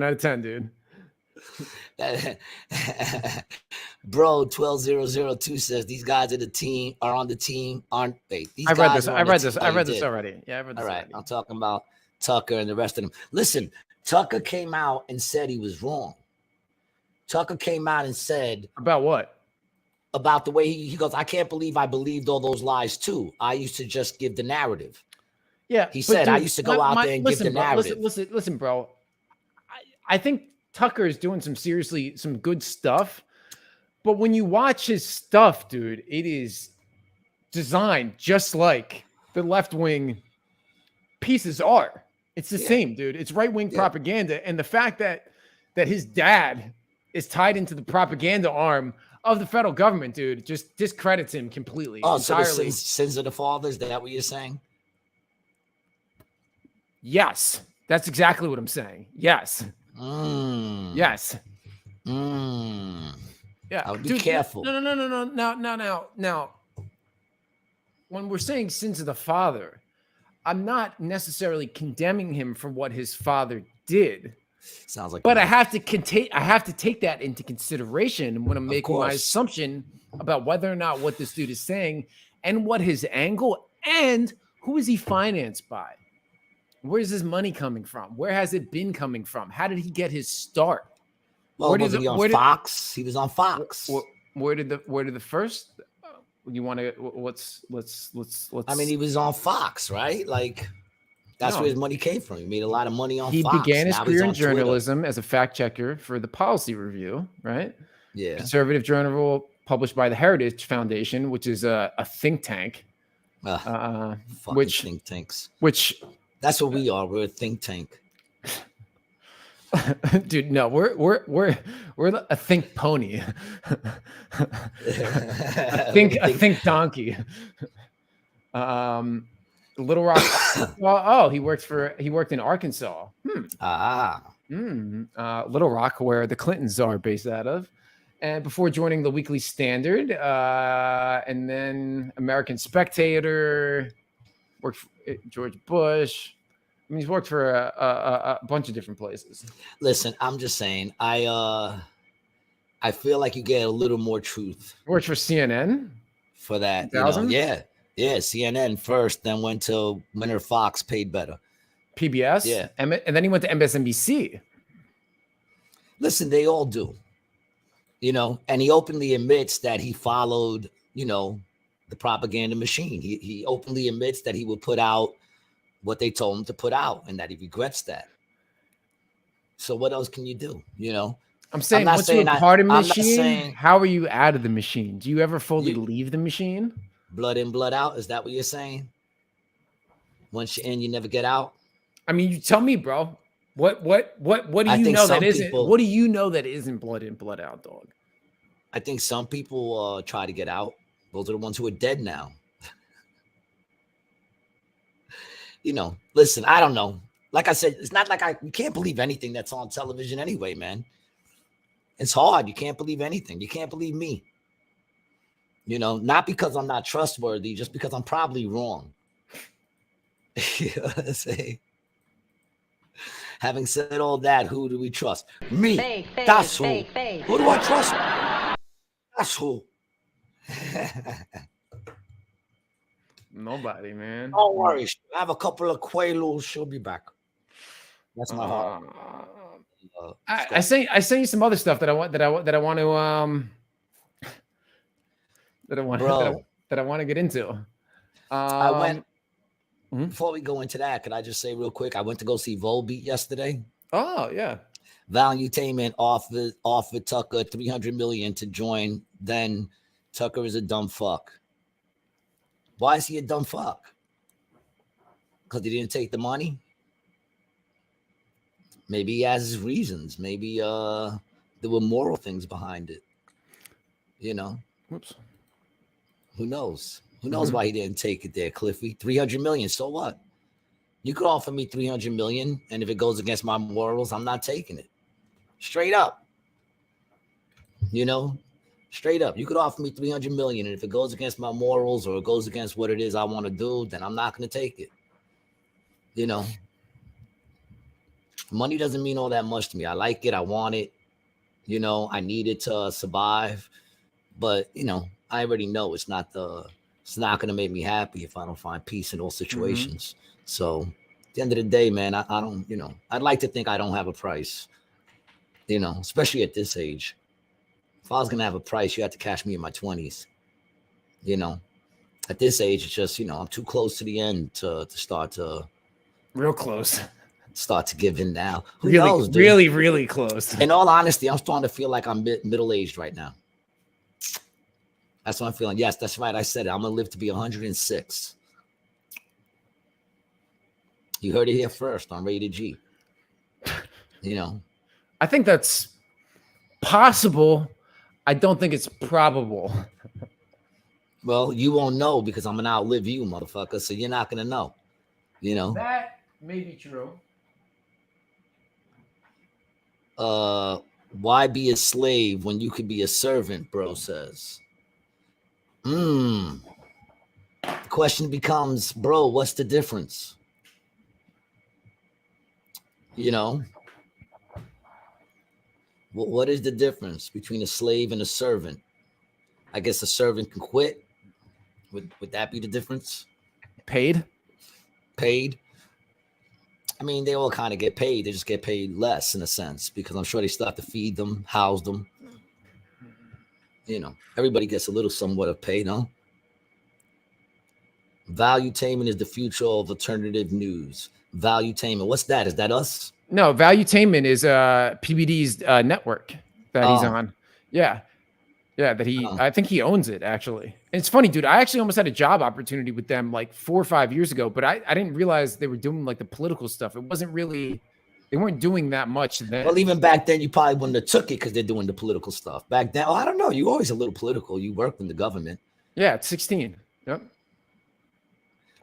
out of 10, dude. Bro, 12002 says these guys are on the team, aren't they? These I read guys this. are I on the read team. this. Oh, I you read this did? already. Yeah, I read this All right. already. I'm talking about Tucker and the rest of them. Listen, Tucker came out and said he was wrong. Tucker came out and said About what? About the way he goes, I can't believe I believed all those lies too. I used to just give the narrative. Yeah. He said, I used to go out there and give the narrative. Listen, bro. I think Tucker is doing some good stuff. But when you watch his stuff, dude, it is designed just like the left-wing pieces are. It's the same, dude. It's right-wing propaganda. And the fact that his dad is tied into the propaganda arm of the federal government, dude, just discredits him completely. Oh, entirely. so the sins of the fathers, is that what you're saying? Yes. That's exactly what I'm saying. Yes. Yes. Yeah. I'll be dude, careful. No. Now, when we're saying sins of the father, I'm not necessarily condemning him for what his father did. Sounds like, but I have to take that into consideration when I'm making my assumption about whether or not what this dude is saying and what his angle and who is he financed by? Where's his money coming from? Where has it been coming from? How did he get his start? Well, was he on Fox? He was on Fox. Where did the first? You want to? Let's. I mean, he was on Fox, right? Like, that's where his money came from. He made a lot of money on Fox. He began his career in journalism as a fact checker for the Policy Review, right? Yeah. Conservative journal published by the Heritage Foundation, which is a think tank. Think tanks. Which that's what we are. We're a think tank. Dude, no, we're a think pony. a think donkey. Little Rock. He worked in Arkansas. Little Rock, where the Clintons are based out of. And before joining the Weekly Standard, and then American Spectator, worked for George Bush. I mean, he's worked for a bunch of different places. Listen, I'm just saying, I feel like you get a little more truth. Worked for CNN for that. You know, yeah, CNN first, then went to Winter Fox, paid better. PBS, yeah, and then he went to MSNBC. Listen, they all do, you know, and he openly admits that he followed, you know, the propaganda machine. He openly admits that he would put out what they told him to put out and that he regrets that. So what else can you do? You know, I'm saying once you're part of the machine, how are you out of the machine? Do you ever fully leave the machine? Blood in, blood out. Is that what you're saying? Once you're in, you never get out? I mean, you tell me, bro. What do you know that isn't? What do you know that isn't blood in, blood out, dog? I think some people try to get out. Those are the ones who are dead now. You know, listen, I don't know. Like I said, it's not like you can't believe anything that's on television anyway, man. It's hard. You can't believe anything. You can't believe me. You know, not because I'm not trustworthy, just because I'm probably wrong. You know what I'm saying? Having said all that, who do we trust? Me. That's who. Who do I trust? That's who. Nobody, man. Don't worry. I have a couple of Quaaludes. She'll be back. That's my heart. I sent you some other stuff that I want to get into. I went before we go into that. Could I just say real quick? I went to go see Volbeat yesterday. Oh yeah. Valuetainment offered Tucker $300 million to join. Then Tucker is a dumb fuck. Why is he a dumb fuck? Because he didn't take the money? Maybe he has his reasons. Maybe there were moral things behind it. You know? Whoops. Who knows? Who knows why he didn't take it there, Cliffy? $300 million, so what? You could offer me $300 million, and if it goes against my morals, I'm not taking it. Straight up. You know? Straight up. You could offer me 300 million, and if it goes against my morals or it goes against what it is I want to do, then I'm not going to take it. You know, money doesn't mean all that much to me. I like it. I want it. You know, I need it to survive. But, you know, I already know it's not going to make me happy if I don't find peace in all situations. So at the end of the day, man, I don't, you know, I'd like to think I don't have a price, you know, especially at this age. If I was going to have a price, you had to catch me in my 20s. You know, at this age, it's just, you know, I'm too close to the end to start to. Real close. Start to give in now. Who really, knows, dude? really close. In all honesty, I'm starting to feel like I'm middle-aged right now. That's what I'm feeling. Yes, that's right. I said it. I'm going to live to be 106. You heard it here first on Rated G. You know. I think that's possible. I don't think it's probable. Well, you won't know because I'm going to outlive you, motherfucker. So you're not going to know. You know. That may be true. Why be a slave when you could be a servant, bro says. The question becomes, bro, what's the difference? You know, what is the difference between a slave and a servant? I guess a servant can quit. Would that be the difference? Paid? I mean, they all kind of get paid. They just get paid less in a sense because I'm sure they still have to feed them, house them. You know, everybody gets a little somewhat of pay, no? Valuetainment is the future of alternative news. Valuetainment, what's that? Is that us? No, Valuetainment is PBD's network that he's on. Yeah. Yeah, that I think he owns it, actually. And it's funny, dude. I actually almost had a job opportunity with them like 4 or 5 years ago, but I didn't realize they were doing like the political stuff. It wasn't really, they weren't doing that much then. Well, even back then, you probably wouldn't have took it because they're doing the political stuff. Back then, I don't know. You always a little political. You worked in the government. Yeah, at 16. Yep.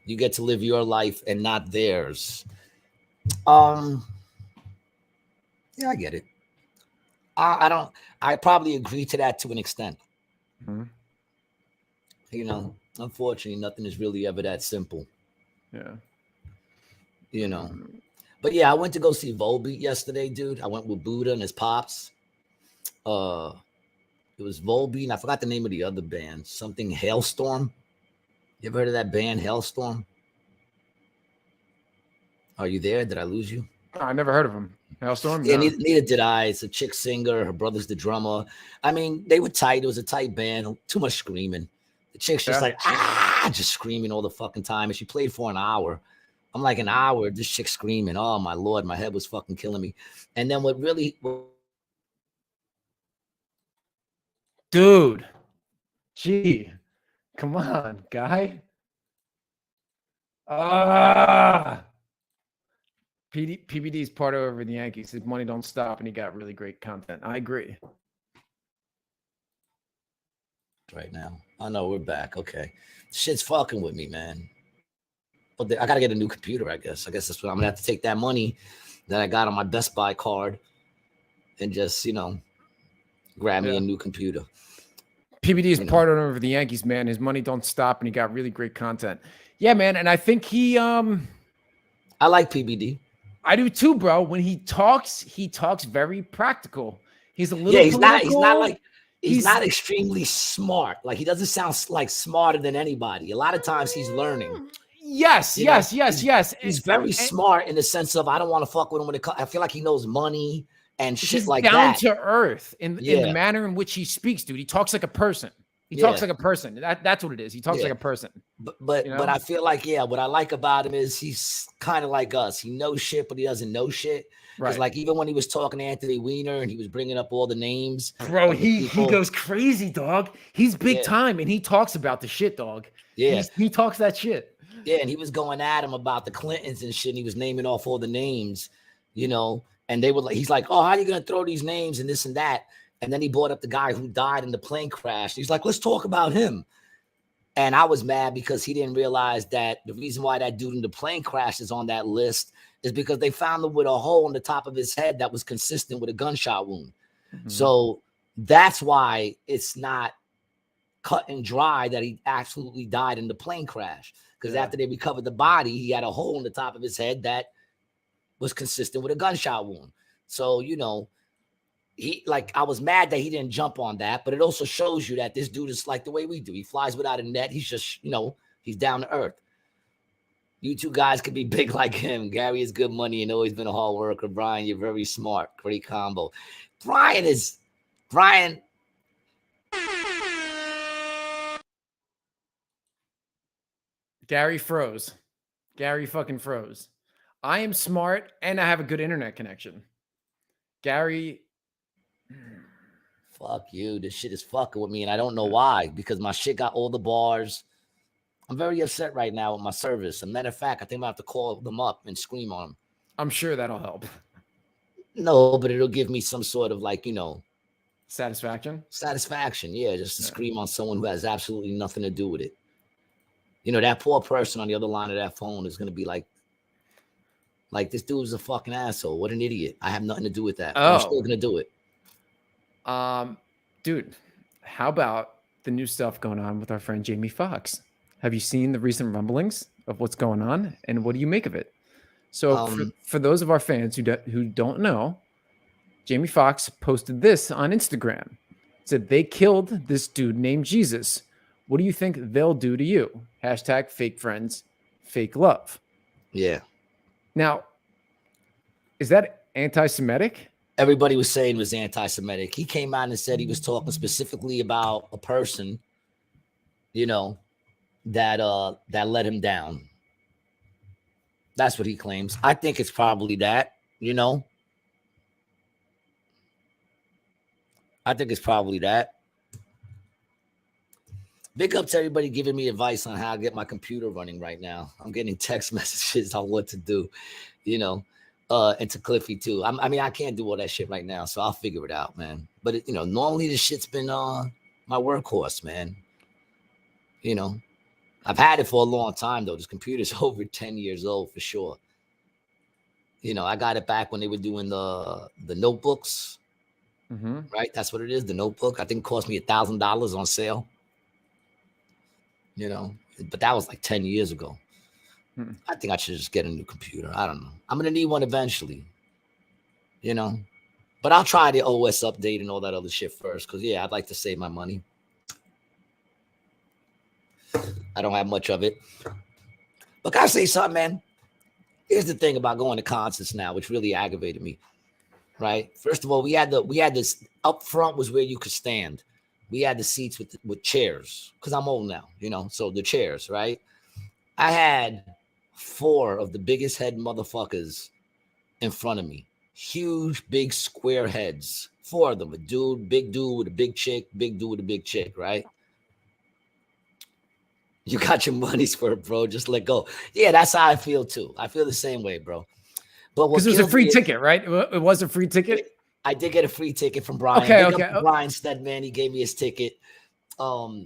You get to live your life and not theirs. Yeah, I get it. I probably agree to that to an extent. You know, unfortunately, nothing is really ever that simple. Yeah. You know, but yeah, I went to go see Volbeat yesterday, dude. I went with Buddha and his pops. It was Volbeat, and I forgot the name of the other band. Something Hailstorm. You ever heard of that band, Hailstorm? Are you there? Did I lose you? I never heard of him. Hailstorm? Yeah, neither did I. It's a chick singer. Her brother's the drummer. I mean, they were tight. It was a tight band. Too much screaming. The chick's just like, just screaming all the fucking time. And she played for an hour. I'm like, an hour, this chick screaming. Oh, my Lord. My head was fucking killing me. And then what really... Dude. Gee. Come on, guy. PBD's part over the Yankees. His money don't stop, and he got really great content. I agree. Right now. I know we're back. Okay. Shit's fucking with me, man. But I got to get a new computer, I guess. I guess that's what I'm going to have to take that money that I got on my Best Buy card and just, you know, grab me a new computer. PBD is part owner of the Yankees, man. His money don't stop, and he got really great content. Yeah, man. And I think I like PBD. I do too, bro. When he talks very practical. He's a little he's not extremely smart. Like, he doesn't sound like smarter than anybody. A lot of times he's learning. Yes. He's very smart in the sense of I don't want to fuck with him when I feel like he knows money and shit like that. Down to earth in the manner in which he speaks, dude. He talks like a person. He talks like a person. That's what it is. He talks like a person. But I feel like, what I like about him is he's kind of like us. He knows shit, but he doesn't know shit. Because like even when he was talking to Anthony Weiner and he was bringing up all the names. Bro, he goes crazy, dog. He's big time and he talks about the shit, dog. Yeah. He talks that shit. Yeah, and he was going at him about the Clintons and shit. And he was naming off all the names, you know. And they were like, he's like, oh, how are you going to throw these names and this and that? And then he brought up the guy who died in the plane crash. He's like, let's talk about him. And I was mad because he didn't realize that the reason why that dude in the plane crash is on that list is because they found him with a hole in the top of his head that was consistent with a gunshot wound. So That's why it's not cut and dry that he absolutely died in the plane crash. Because after they recovered the body, he had a hole in the top of his head that was consistent with a gunshot wound. So, you know, I was mad that he didn't jump on that, but it also shows you that this dude is like the way we do. He flies without a net. He's just, you know, he's down to earth. You two guys could be big like him. Gary is good money and always been a hard worker. Brian, you're very smart. Great combo. Brian. Gary froze. Gary fucking froze. I am smart and I have a good internet connection. Gary. Fuck you. This shit is fucking with me and I don't know why, because my shit got all the bars. I'm very upset right now with my service. As a matter of fact, I think I'm going to have to call them up and scream on them. I'm sure that'll help. No, but it'll give me some sort of like, you know. Satisfaction? Satisfaction, yeah. Just to scream on someone who has absolutely nothing to do with it. You know, that poor person on the other line of that phone is going to be like, this dude's a fucking asshole. What an idiot. I have nothing to do with that. I'm still going to do it. Dude, how about the new stuff going on with our friend Jamie Foxx? Have you seen the recent rumblings of what's going on, and what do you make of it? So for those of our fans who don't know, Jamie Foxx posted this on Instagram. It said they killed this dude named Jesus. What do you think they'll do to you? Hashtag fake friends, fake love. Yeah. Now, is that anti-Semitic? Everybody was saying it was anti-Semitic. He came out and said he was talking specifically about a person, you know, that let him down. That's what he claims. I think it's probably that, you know. I think it's probably that. Big up to everybody giving me advice on how to get my computer running right now. I'm getting text messages on what to do, you know, and to Cliffy too. I mean, I can't do all that shit right now, so I'll figure it out, man. But, you know, normally this shit's been my workhorse, man. You know, I've had it for a long time, though. This computer's over 10 years old for sure. You know, I got it back when they were doing the notebooks, right? That's what it is, the notebook. I think it cost me $1,000 on sale. You know, but that was like 10 years ago. I think I should just get a new computer. I don't know. I'm going to need one eventually, you know, but I'll try the OS update and all that other shit first. Cause yeah, I'd like to save my money. I don't have much of it, but can I say something, man? Here's the thing about going to concerts now, which really aggravated me, right? First of all, we had this up front was where you could stand. We had the seats with chairs because I'm old now, you know, so the chairs, right? I had 4 of the biggest head motherfuckers in front of me. Huge, big square heads. 4 of them. A dude, big dude with a big chick, big dude with a big chick, right? You got your money's for it, bro. Just let go. Yeah, that's how I feel too. I feel the same way, bro. But because it was a free ticket, right? It was a free ticket. I did get a free ticket from Brian. Okay. Brian Stedman, he gave me his ticket. He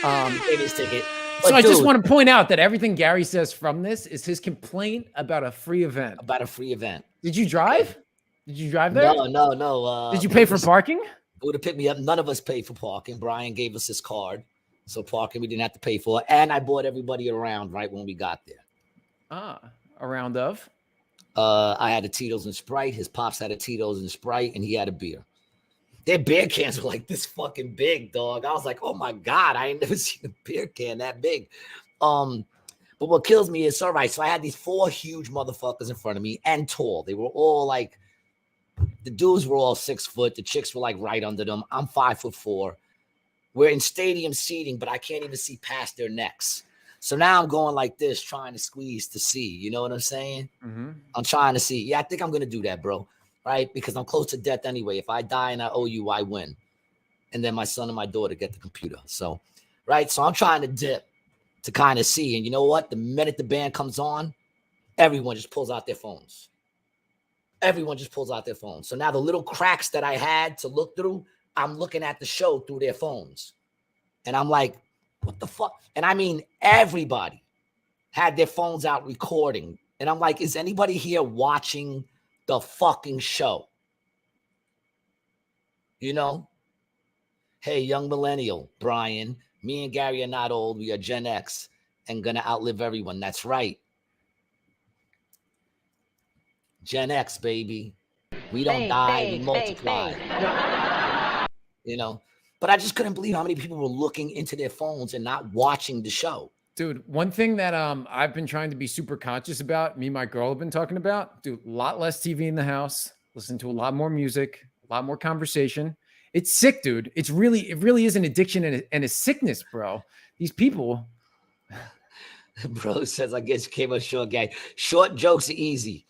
gave me his ticket. But so I just want to point out that everything Gary says from this is his complaint about a free event. About a free event. Did you drive? Did you drive there? No. Did you pay for parking? It would have picked me up. None of us paid for parking. Brian gave us his card. So parking we didn't have to pay for. And I bought everybody around right when we got there. A round of? I had a Tito's and Sprite. His pops had a Tito's and Sprite, and he had a beer. Their beer cans were like this fucking big, dog. I was like, oh my God, I ain't never seen a beer can that big. But what kills me is, all right, so I had these 4 huge motherfuckers in front of me and tall. They were all like, the dudes were all 6 foot. The chicks were like right under them. I'm 5'4". We're in stadium seating, but I can't even see past their necks. So now I'm going like this, trying to squeeze to see. You know what I'm saying? I'm trying to see. Yeah, I think I'm going to do that, bro. Right? Because I'm close to death anyway. If I die and I owe you, I win. And then my son and my daughter get the computer. So, right? So I'm trying to dip to kind of see. And you know what? The minute the band comes on, everyone just pulls out their phones. Everyone just pulls out their phones. So now the little cracks that I had to look through, I'm looking at the show through their phones. And I'm like, what the fuck? And I mean, everybody had their phones out recording. And I'm like, is anybody here watching the fucking show? You know, hey, young millennial, Brian, me and Gary are not old. We are Gen X and gonna outlive everyone. That's right. Gen X, baby. We don't die, we multiply. You know, but I just couldn't believe how many people were looking into their phones and not watching the show. Dude, one thing that I've been trying to be super conscious about, me and my girl have been talking about, dude, a lot less TV in the house, listen to a lot more music, a lot more conversation. It's sick, dude. It really is an addiction and a sickness, bro. These people. Bro says, I guess you came on short gang. Short jokes are easy.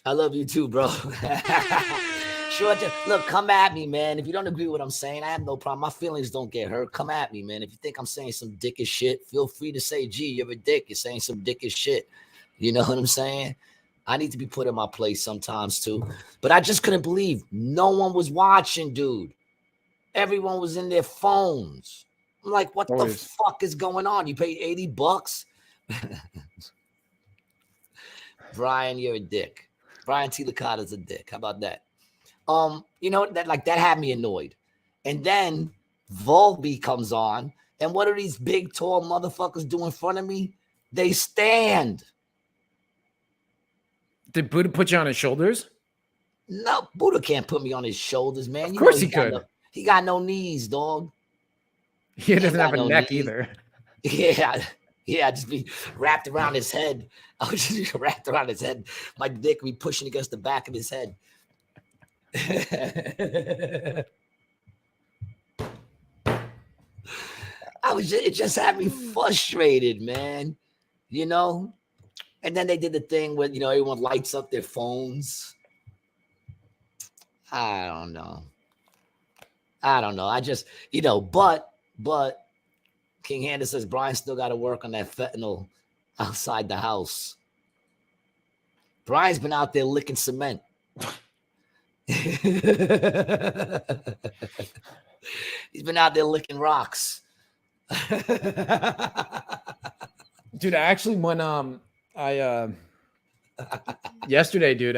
I love you too, bro. Look, come at me, man. If you don't agree with what I'm saying, I have no problem. My feelings don't get hurt. Come at me, man. If you think I'm saying some dickish shit, feel free to say, gee, you're a dick. You're saying some dickish shit. You know what I'm saying? I need to be put in my place sometimes too. But I just couldn't believe no one was watching, dude. Everyone was in their phones. I'm like, what the fuck is going on? You paid $80? Brian, you're a dick. Brian T. Licata's a dick. How about that? You know, that had me annoyed. And then Volby comes on, and what are these big, tall motherfuckers do in front of me? They stand. Did Buddha put you on his shoulders? No, Buddha can't put me on his shoulders, man. Of course he could. He got no knees, dog. He doesn't have a neck either. Yeah, just be wrapped around his head. I was just wrapped around his head. My dick would be pushing against the back of his head. It just had me frustrated, man. You know? And then they did the thing where, you know, everyone lights up their phones. I don't know. I just, you know, but King Handa says Brian still got to work on that fentanyl outside the house. Brian's been out there licking cement. He's been out there licking rocks. Dude, I actually went yesterday, dude,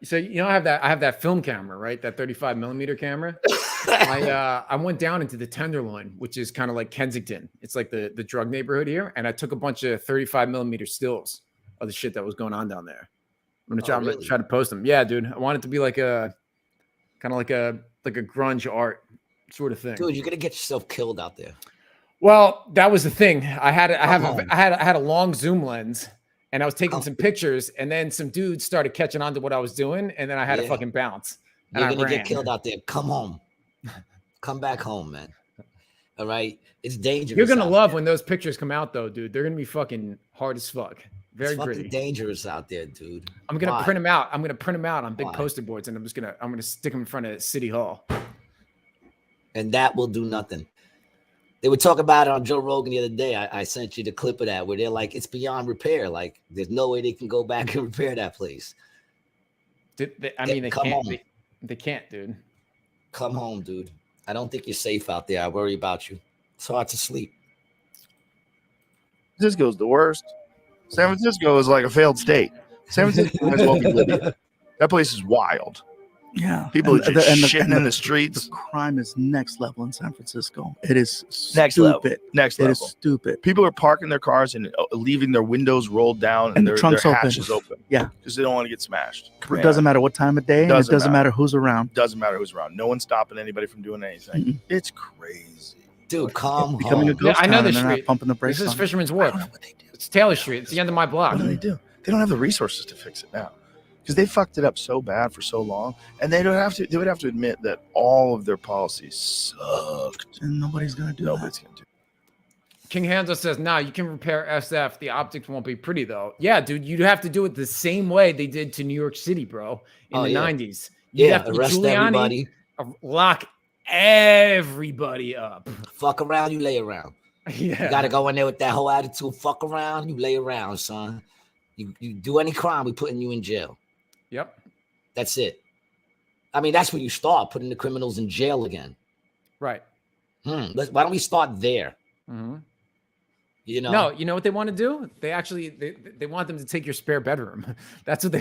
so you know I have that film camera, right? That 35 millimeter camera. I went down into the Tenderloin, which is kind of like Kensington. It's like the drug neighborhood here, and I took a bunch of 35 millimeter stills of the shit that was going on down there. I'm gonna try to post them. Yeah, dude. I want it to be like a kind of like a grunge art sort of thing. Dude, you're gonna get yourself killed out there. Well, that was the thing. I had a long zoom lens, and I was taking some pictures, and then some dudes started catching on to what I was doing, and then I had to fucking bounce. You're gonna get killed out there. Come home. Come back home, man. All right. It's dangerous. You're gonna love when those pictures come out, though, dude. They're gonna be fucking hard as fuck. Very it's gritty. Dangerous out there, dude. I'm gonna print them out. I'm gonna print them out on big poster boards, and I'm gonna stick them in front of City Hall. And that will do nothing. They were talking about it on Joe Rogan the other day. I sent you the clip of that where they're like, it's beyond repair. Like, there's no way they can go back and repair that place. They can't. They can't, dude. Come home, dude. I don't think you're safe out there. I worry about you. It's hard to sleep. San Francisco's the worst. San Francisco is like a failed state. San Francisco might as well be Libya. That place is wild. Yeah. People are just shitting in the streets. The crime is next level in San Francisco. It is next stupid. level. Next level. It is stupid. People are parking their cars and leaving their windows rolled down and their hatches open. Yeah. Because they don't want to get smashed. It doesn't matter what time of day. It doesn't matter who's around. Doesn't matter who's around. No one's stopping anybody from doing anything. Mm-mm. It's crazy. Dude, come becoming home. a ghost I know town this and they're street. not pumping the brakes. This is on Fisherman's I Wharf. don't know what they do. It's Taylor Street. It's the end of my block. What do they do? They don't have the resources to fix it now. Because they fucked it up so bad for so long, and they would have to admit that all of their policies sucked. And nobody's gonna do Nobody's gonna do it. King Hanzo says, nah, you can repair SF. The optics won't be pretty, though. Yeah, dude, you'd have to do it the same way they did to New York City, bro, in the 90s. You'd have to arrest Giuliani, everybody. Lock everybody up. Fuck around, you lay around. Yeah. You got to go in there with that whole attitude. Fuck around, you lay around, son. You do any crime, we putting you in jail. Yep. That's it. I mean, that's where you start, putting the criminals in jail again. Right. Why don't we start there? Mm-hmm. You know? No, you know what they want to do? They want them to take your spare bedroom. That's what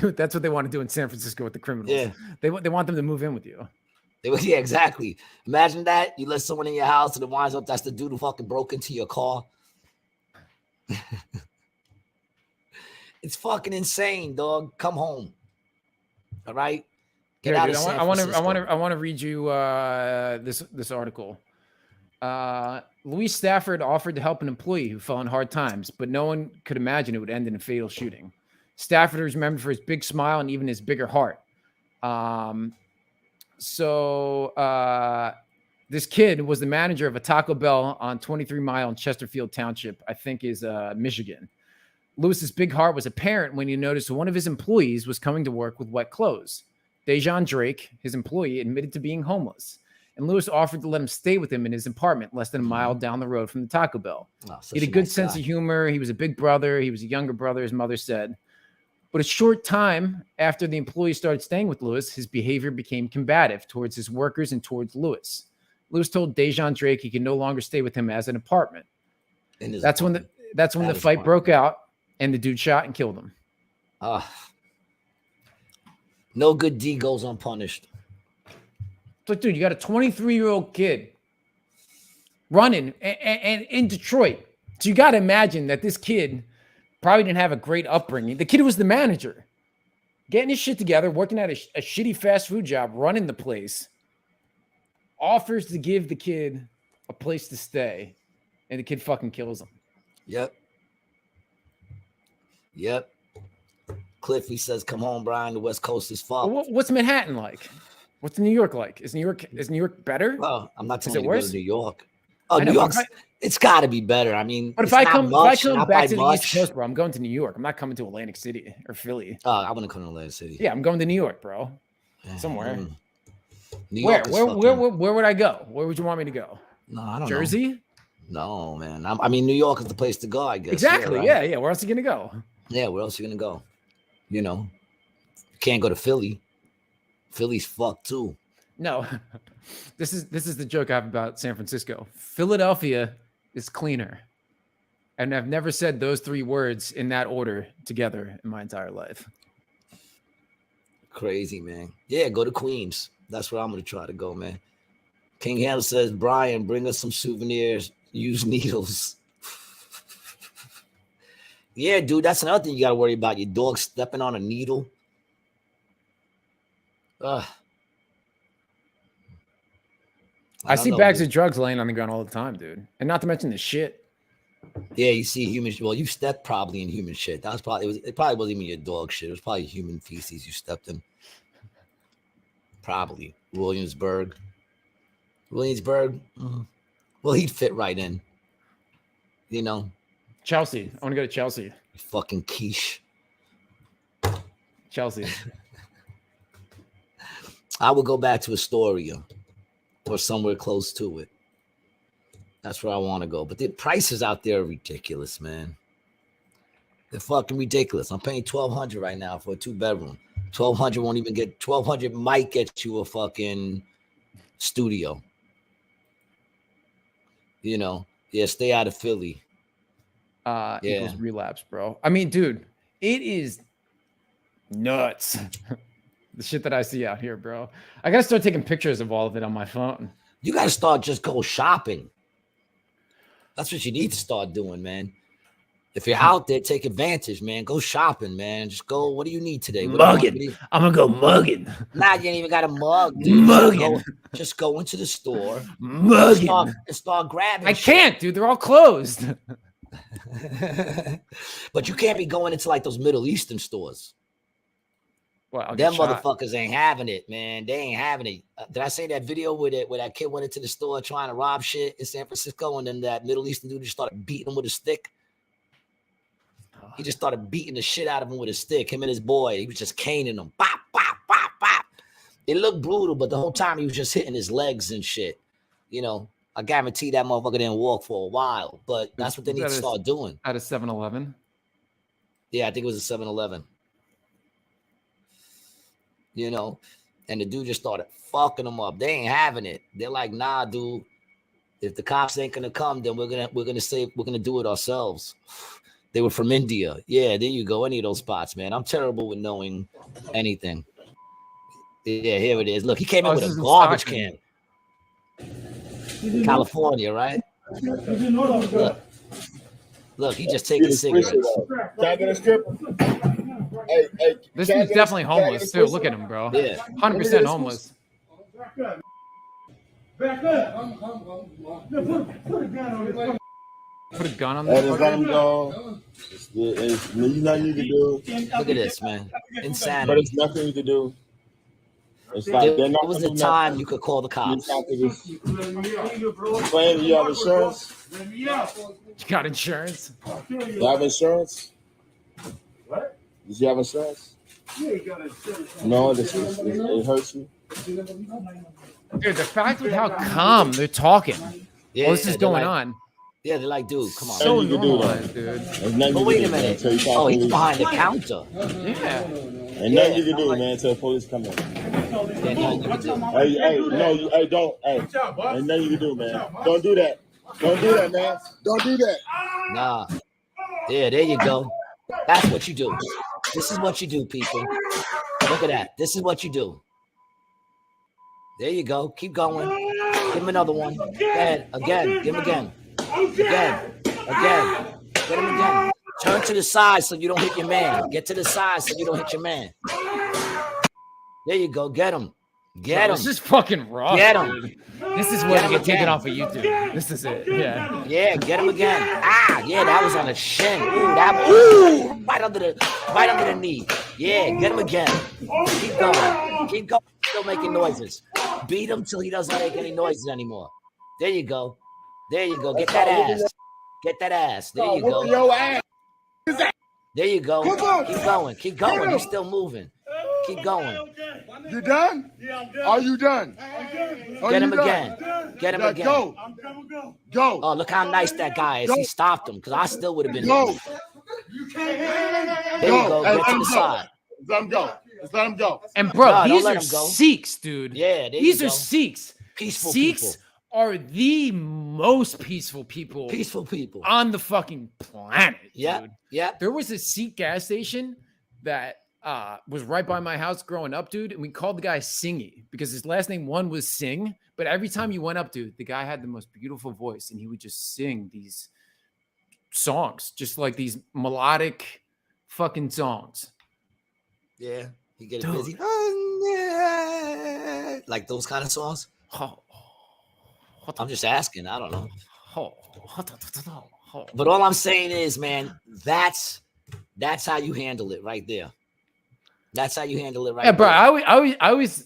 they want to do in San Francisco with the criminals. Yeah. They want them to move in with you. Yeah, exactly. Imagine that. You let someone in your house and it winds up that's the dude who fucking broke into your car. It's fucking insane, dog. Come home. All right. Get out of San Francisco. I want to read you this article. Louis Stafford offered to help an employee who fell in hard times, but no one could imagine it would end in a fatal shooting. Stafford is remembered for his big smile and even his bigger heart. This kid was the manager of a Taco Bell on 23 Mile in Chesterfield Township, I think is Michigan. Lewis's big heart was apparent when he noticed one of his employees was coming to work with wet clothes. Dejan Drake, his employee, admitted to being homeless, and Lewis offered to let him stay with him in his apartment less than a mile down the road from the Taco Bell. He had a good sense of humor. He was a big brother. He was a younger brother, his mother said. But a short time after the employee started staying with Lewis, his behavior became combative towards his workers and towards Lewis. Lewis told Dejan Drake he could no longer stay with him as an apartment. That's when the fight broke out, and the dude shot and killed him. No good deed goes unpunished. So, dude, you got a 23-year-old kid running and in Detroit. So you got to imagine that this kid probably didn't have a great upbringing. The kid was the manager, getting his shit together, working at a shitty fast food job, running the place, offers to give the kid a place to stay, and the kid fucking kills him. Yep. Cliffy says, "Come home, Brian. The West Coast is fucked." What's Manhattan like? What's New York like? Is New York better? Well, I'm not telling you to go to New York. New York's it's got to be better. I mean, but if I come back to the East Coast, bro, I'm going to New York. I'm not coming to Atlantic City or Philly. I want to come to Atlantic City. Yeah, I'm going to New York, bro. Somewhere. New York. Where would I go? Where would you want me to go? No, I don't know. Jersey? No, man. I mean, New York is the place to go, I guess. Exactly. Yeah. Where else are you gonna go? Yeah, where else are you gonna go? You know, can't go to Philly. Philly's fucked too. No, this is the joke I have about San Francisco. Philadelphia is cleaner, and I've never said those three words in that order together in my entire life. Crazy, man. Yeah, go to Queens. That's where I'm gonna try to go, man. King Hannah says, "Brian, bring us some souvenirs. Use needles." Yeah, dude, that's another thing you got to worry about. Your dog stepping on a needle. I see bags of drugs laying on the ground all the time, dude. And not to mention the shit. Yeah, you see human. Well, you stepped probably in human shit. That was probably it probably wasn't even your dog shit. It was probably human feces you stepped in. Probably Williamsburg. Well, he'd fit right in. You know. Chelsea. I want to go to Chelsea. Fucking quiche. Chelsea. I would go back to Astoria or somewhere close to it. That's where I want to go. But the prices out there are ridiculous, man. They're fucking ridiculous. I'm paying $1,200 right now for a 2-bedroom. $1,200 won't even get. $1,200 might get you a fucking studio. You know, yeah. Stay out of Philly. Equals relapse, bro. I mean, dude, it is nuts. The shit that I see out here, bro. I gotta start taking pictures of all of it on my phone. You gotta start just go shopping. That's what you need to start doing, man. If you're out there, take advantage, man. Go shopping, man. Just go. What do you need today? Mugging. I'm gonna go mugging. Nah, you ain't even got a mug, dude. Mugging. Just go into the store. Mugging. And start grabbing. I can't, dude. They're all closed. But you can't be going into like those Middle Eastern stores. Well, them motherfuckers ain't having it, man. They ain't having it. Did I say that video where that kid went into the store trying to rob shit in San Francisco, and then that Middle Eastern dude just started beating him with a stick? He just started beating the shit out of him with a stick. Him and his boy, he was just caning him. Bop, bop, bop, bop. It looked brutal, but the whole time he was just hitting his legs and shit. You know, I guarantee that motherfucker didn't walk for a while, but that's what they need to start doing. At a 7-Eleven? Yeah, I think it was a 7-Eleven. You know, and the dude just started fucking them up. They ain't having it. They're like, nah, dude. If the cops ain't gonna come, then we're gonna do it ourselves. They were from India. Yeah, there you go. Any of those spots, man. I'm terrible with knowing anything. Yeah, here it is. Look, he came in with this a is in garbage Stockton. can. California, right? Look, he just taking cigarettes. Can I get a strip? Hey, This can I dude's get definitely can I get homeless a too. switch? Look at him, bro. Yeah. 100% homeless. Put a gun on Hey, this. just let him go. There's nothing you can do, Look at this, man. but Insanity. it's nothing you can do. It's like they're There not was gonna the do time nothing. you could call the You cops. just have to just explain. You have insurance? You got insurance? You have insurance? What? Does you have insurance? No, it hurts you. Dude, the fact with how calm they're talking. Yeah, All this is they're going like- on. Yeah, they're like, dude, come on. So you can do that. normalized, dude. There's nothing But you wait can a do, man, minute. until you call Oh, he's police. behind the counter. Yeah. Ain't nothing you can do, man, until police come in. Yeah, nothing you can do. Hey, no, don't. Hey, ain't nothing you can do, man. Don't do that. Don't do that, man. Don't do that. Nah. Yeah, there you go. That's what you do. This is what you do, people. Look at that. This is what you do. There you go. Keep going. Give him another one. Go ahead. Again. Give him again. Again. Get him again. Turn to the side so you don't hit your man. Get to the side so you don't hit your man. There you go. Get him. Get him. This is fucking rough. Get him. Dude. This is Get what him you get taken again. off of YouTube. This is it. Yeah. Yeah, get him again. Ah, yeah, that was on the shin. Ooh, right under the knee. Yeah, get him again. Keep going. Keep going. Still making noises. Beat him till he doesn't make any noises anymore. There you go. There you go. Get that ass. Get that ass. There you go. Your ass. There you go. Keep going. Keep going. He's still moving. Keep going. You done? Are you done? Get him again. Get him again. Go. Go. Oh, look how nice that guy is. He stopped him because I still would have been. Go. There you go. Get to the side. Let him go. Just let him go. And bro, No, don't these let are him go. Sikhs, dude. Yeah, there These you are go. Sikhs. Peaceful Sikhs people. are the most peaceful people Peaceful people. on the fucking planet. Yeah, dude. yeah. There was a Sikh gas station that was right by my house growing up, dude, and we called the guy Singy because his last name one was Singh. But every time you went up, dude, the guy had the most beautiful voice, and he would just sing these songs, just like these melodic fucking songs. Yeah, he get it Dude. busy. Like those kind of songs. I'm just asking. I don't know. But all I'm saying is, man, that's how you handle it right there. That's how you handle it right Yeah, bro. there. I always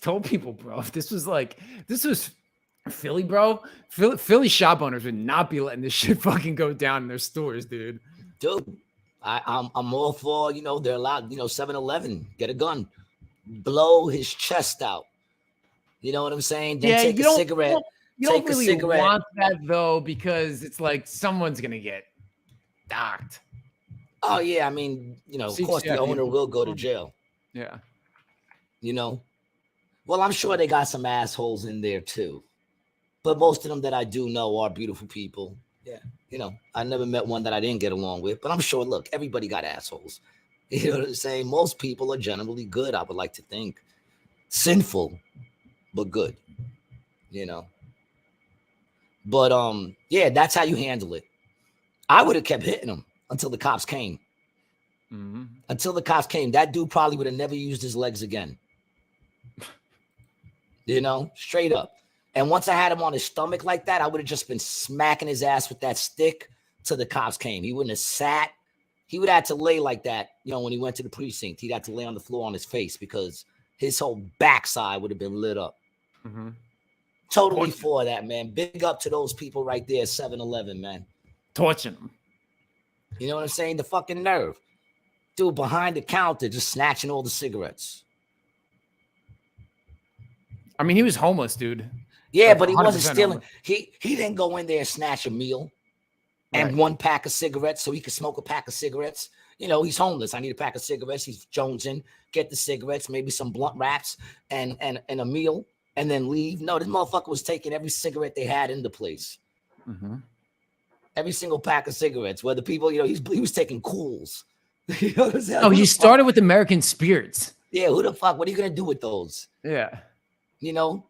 told people, bro, if this was Philly, bro, Philly shop owners would not be letting this shit fucking go down in their stores, dude. Dude, I'm all for, they're allowed, 7-Eleven, get a gun, blow his chest out. You know what I'm saying? Then take a cigarette. You don't take a really cigarette. want that though, because it's like someone's gonna get docked. Oh yeah, I mean, of course the owner will go to jail. Yeah. Well, I'm sure they got some assholes in there too. But most of them that I do know are beautiful people. Yeah. I never met one that I didn't get along with, but I'm sure, look, everybody got assholes. You know what I'm saying? Most people are generally good, I would like to think. Sinful, but good. But yeah, that's how you handle it. I would have kept hitting him until the cops came. Mm-hmm. Until the cops came, that dude probably would have never used his legs again. Straight up. And once I had him on his stomach like that, I would have just been smacking his ass with that stick till the cops came. He wouldn't have sat. He would have to lay like that, when he went to the precinct. He'd have to lay on the floor on his face because his whole backside would have been lit up. Mm-hmm. Totally for that, man. Big up to those people right there, 7-Eleven, man. Torching them. You know what I'm saying? The fucking nerve. Dude behind the counter just snatching all the cigarettes. I mean, he was homeless, dude. Yeah, Like but he wasn't 100% stealing. homeless. He didn't go in there and snatch a meal and Right. one pack of cigarettes so he could smoke a pack of cigarettes. He's homeless. I need a pack of cigarettes. He's jonesing, get the cigarettes, maybe some blunt wraps and a meal, and then leave. No, this motherfucker was taking every cigarette they had in the place. Mm-hmm. Every single pack of cigarettes. Whether people, he was taking Cools. You know what I'm saying? Oh, he started with American Spirits. Yeah, who the fuck? What are you gonna do with those? Yeah. You know,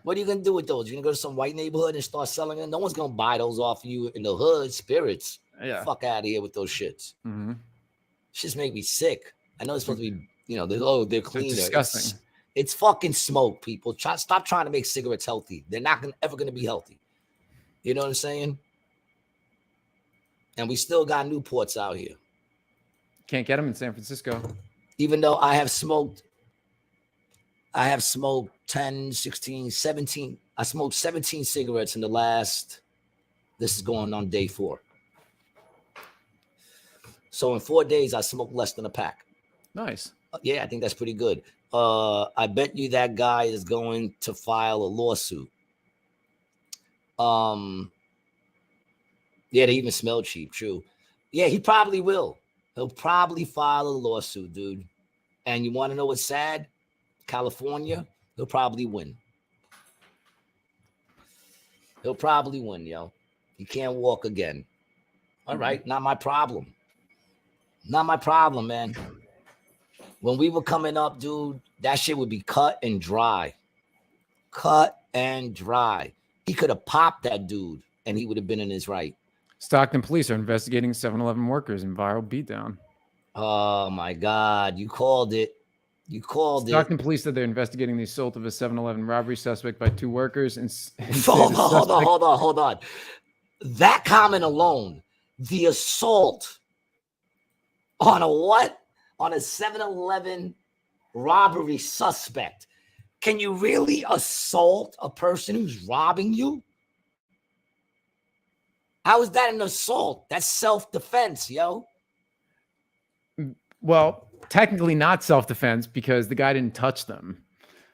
what are you gonna do with those? You're gonna go to some white neighborhood and start selling them? No one's gonna buy those off you in the hood. Spirits. Yeah. Fuck out of here with those shits. Mm-hmm. Shits make me sick. I know it's supposed to be, they're cleaner. Disgusting. It's fucking smoke, people. Stop trying to make cigarettes healthy. They're not ever gonna be healthy. You know what I'm saying? And we still got Newports out here. Can't get them in San Francisco. Even though I have smoked 10, 16, 17. I smoked 17 cigarettes in the last, this is going on day 4. So in 4 days, I smoked less than a pack. Nice. Yeah, I think that's pretty good. I bet you that guy is going to file a lawsuit. Yeah, they even smell cheap, true. Yeah, he probably will. He'll probably file a lawsuit, dude. And you want to know what's sad? California, he'll probably win. He'll probably win, yo. He can't walk again. All right, not my problem. Not my problem, man. When we were coming up, dude, that shit would be cut and dry. Cut and dry. He could have popped that dude, and he would have been in his right. Stockton police are investigating 7-Eleven workers in viral beatdown. Oh, my God. You called it. You called Stockton police said they're investigating the assault of a 7-Eleven robbery suspect by 2 workers. And Hold on. That comment alone, the assault on a what? On a 7-Eleven robbery suspect. Can you really assault a person who's robbing you? How is that an assault? That's self-defense, yo. Well, technically not self-defense because the guy didn't touch them.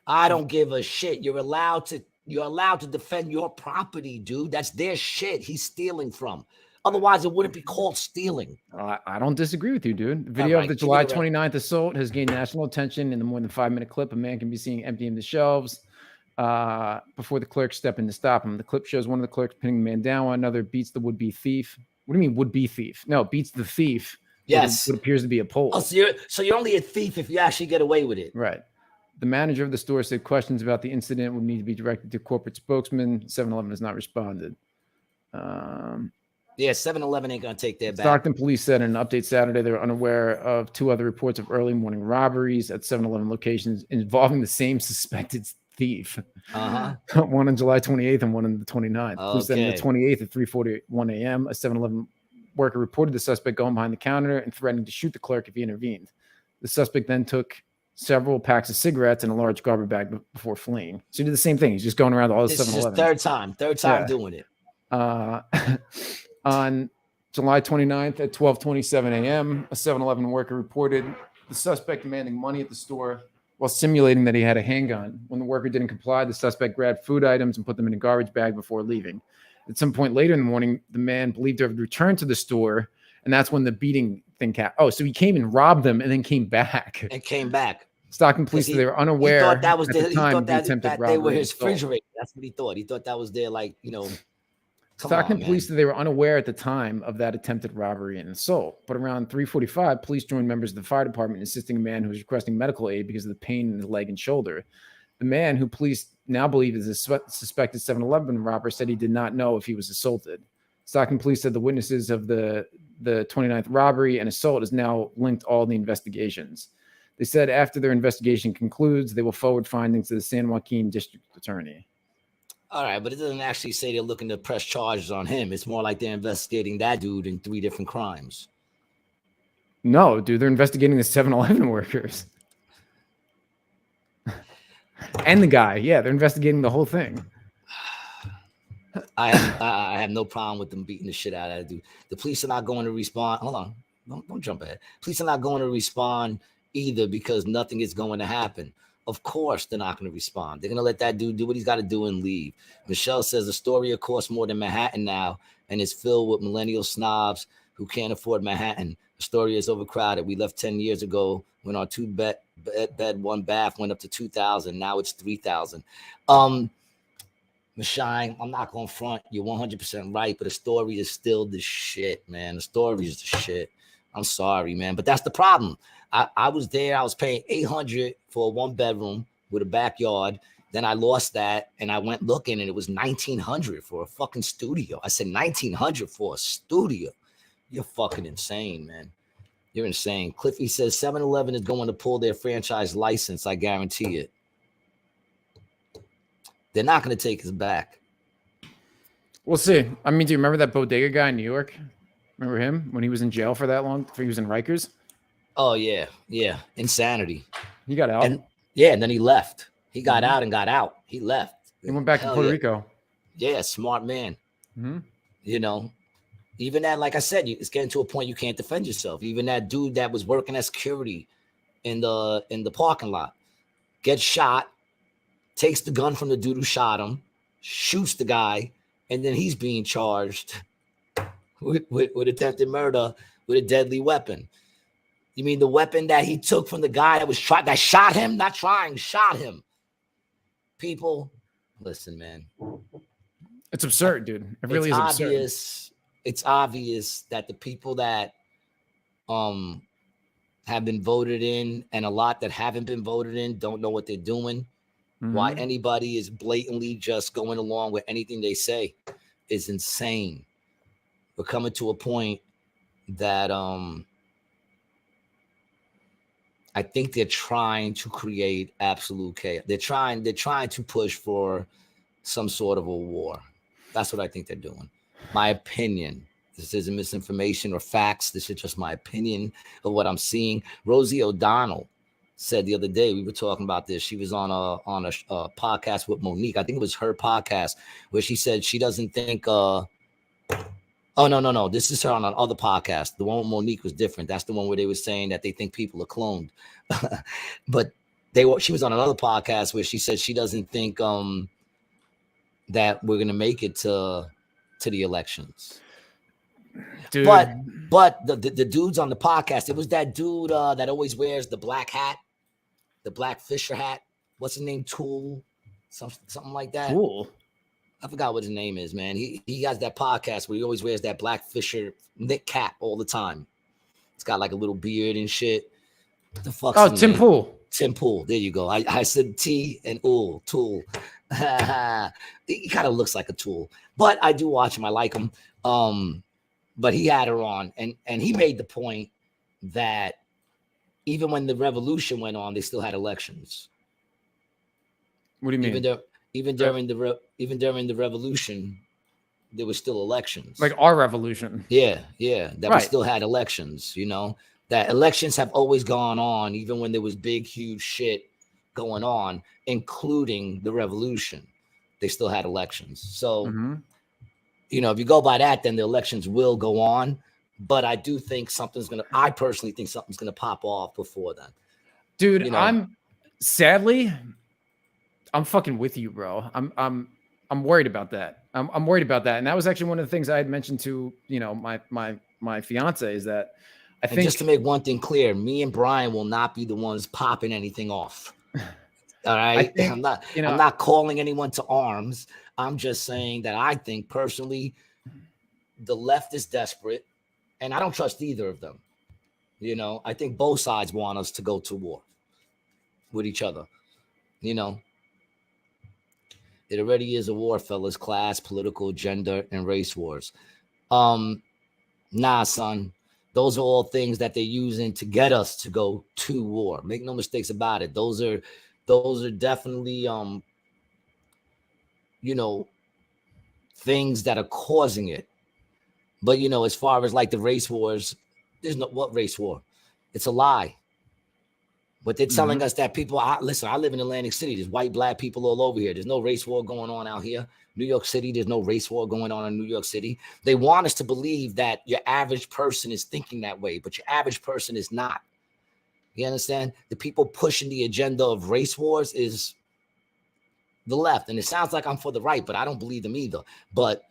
I don't give a shit. You're allowed to defend your property, dude. That's their shit he's stealing from. Otherwise, it wouldn't be called stealing. I don't disagree with you, dude. The video of the July 29th assault has gained national attention. In the more than 5-minute clip, a man can be seen emptying the shelves before the clerks step in to stop him. The clip shows one of the clerks pinning the man down while another beats the would-be thief. What do you mean would-be thief? No, beats the thief. Yes. What appears to be a pole. Oh, so you're only a thief if you actually get away with it. Right. The manager of the store said questions about the incident would need to be directed to corporate spokesman. 7-Eleven has not responded. Yeah, 7-Eleven ain't going to take their back. Stockton police said in an update Saturday they were unaware of 2 other reports of early morning robberies at 7-Eleven locations involving the same suspected thief. One on July 28th and one on the 29th. Police said on the 28th at 3:41 a.m., a 7-Eleven worker reported the suspect going behind the counter and threatening to shoot the clerk if he intervened. The suspect then took several packs of cigarettes in a large garbage bag before fleeing. So he did the same thing. He's just going around to all the 7-Elevens. Third time doing it. On July 29th at 12:27 a.m., a 7-Eleven worker reported the suspect demanding money at the store while simulating that he had a handgun. When the worker didn't comply, the suspect grabbed food items and put them in a garbage bag before leaving. At some point later in the morning, the man believed to have returned to the store, and that's when the beating thing so he came and robbed them and then came back. Stockton police said they were unaware he thought that was at the time of the attempted that robbery. they were his refrigerator. That's what he thought. He thought that was their, Stockton police said they were unaware at the time of that attempted robbery and assault. But around 3:45, police joined members of the fire department in assisting a man who was requesting medical aid because of the pain in his leg and shoulder. The man, who police now believe is a suspected 7-Eleven robber, said he did not know if he was assaulted. Stockton police said the witnesses of the 29th robbery and assault is now linked all the investigations. They said after their investigation concludes, they will forward findings to the San Joaquin District Attorney. All right, but it doesn't actually say they're looking to press charges on him. It's more like they're investigating that dude in 3 different crimes. No, dude, they're investigating the 7-Eleven workers. And the guy. Yeah, they're investigating the whole thing. I have no problem with them beating the shit out of that dude. The police are not going to respond. Hold on. Don't jump ahead. Police are not going to respond either because nothing is going to happen. Of course, they're not going to respond. They're going to let that dude do what he's got to do and leave. Michelle says Astoria costs more than Manhattan now and is filled with millennial snobs who can't afford Manhattan. Astoria is overcrowded. We left 10 years ago when our 2-bed, 1-bath went up to $2,000. Now it's $3,000. Mashine, I'm not going to front. You're 100% right, but Astoria is still the shit, man. Astoria is the shit. I'm sorry, man, but that's the problem. I was there. I was paying $800 for a 1-bedroom with a backyard. Then I lost that, and I went looking, and it was $1,900 for a fucking studio. I said $1,900 for a studio. You're fucking insane, man. You're insane. Cliffy says 7-Eleven is going to pull their franchise license. I guarantee it. They're not going to take us back. We'll see. I mean, do you remember that bodega guy in New York? Remember him when he was in jail for that long? He was in Rikers. Oh yeah, yeah. Insanity. He got out. And then he left. He got out and got out. He left. He went back to Puerto Rico. Yeah, smart man. Mm-hmm. You know, even that, like I said, it's getting to a point you can't defend yourself. Even that dude that was working as security in the parking lot gets shot, takes the gun from the dude who shot him, shoots the guy, and then he's being charged with attempted murder with a deadly weapon. You mean the weapon that he took from the guy that shot him? Not trying, shot him. People, listen, man. It's absurd, dude. It really is absurd. It's obvious that the people that have been voted in and a lot that haven't been voted in don't know what they're doing. Mm-hmm. Why anybody is blatantly just going along with anything they say is insane. We're coming to a point that I think they're trying to create absolute chaos. They're trying to push for some sort of a war. That's what I think they're doing. My opinion. This isn't misinformation or facts. This is just my opinion of what I'm seeing. Rosie O'Donnell said the other day, we were talking about this. She was on a podcast with Monique. I think it was her podcast where she said she doesn't think. Oh no. This is her on another podcast. The one with Monique was different. That's the one where they were saying that they think people are cloned. But she was on another podcast where she said she doesn't think that we're gonna make it to the elections. Dude. But the dudes on the podcast, it was that dude that always wears the black hat, the black Fisher hat. What's his name? Tool, something like that. Tool. I forgot what his name is, man. He has that podcast where he always wears that black Fisher knit cap all the time. It's got like a little beard and shit. What the fuck? Oh, Tim Pool. Tim Pool. There you go. I said T and Tool. He kind of looks like a tool, but I do watch him. I like him. But he had her on, and he made the point that even when the revolution went on, they still had elections. What do you mean? Even during the revolution, there was still elections. Like our revolution. Yeah. That we still had elections. You know, that elections have always gone on, even when there was big, huge shit going on, including the revolution. They still had elections. So, you know, if you go by that, then the elections will go on. But I do think I personally think something's gonna pop off before then. Dude, you know? I'm fucking with you, bro. I'm worried about that. I'm worried about that. And that was actually one of the things I had mentioned to, you know, my fiance is that I think, just to make one thing clear, me and Brian will not be the ones popping anything off. All right. I'm not calling anyone to arms. I'm just saying that I think personally the left is desperate and I don't trust either of them. You know, I think both sides want us to go to war with each other. You know, it already is a war, fellas. Class, political, gender, and race wars. Nah, son. Those are all things that they're using to get us to go to war. Make no mistakes about it. Those are definitely you know, things that are causing it. But you know, as far as like the race wars, there's no what race war? It's a lie. But they're telling us that people, listen, I live in Atlantic City. There's white, black people all over here. There's no race war going on out here. New York City, there's no race war going on in New York City. They want us to believe that your average person is thinking that way, but your average person is not. You understand? The people pushing the agenda of race wars is the left. And it sounds like I'm for the right, but I don't believe them either. But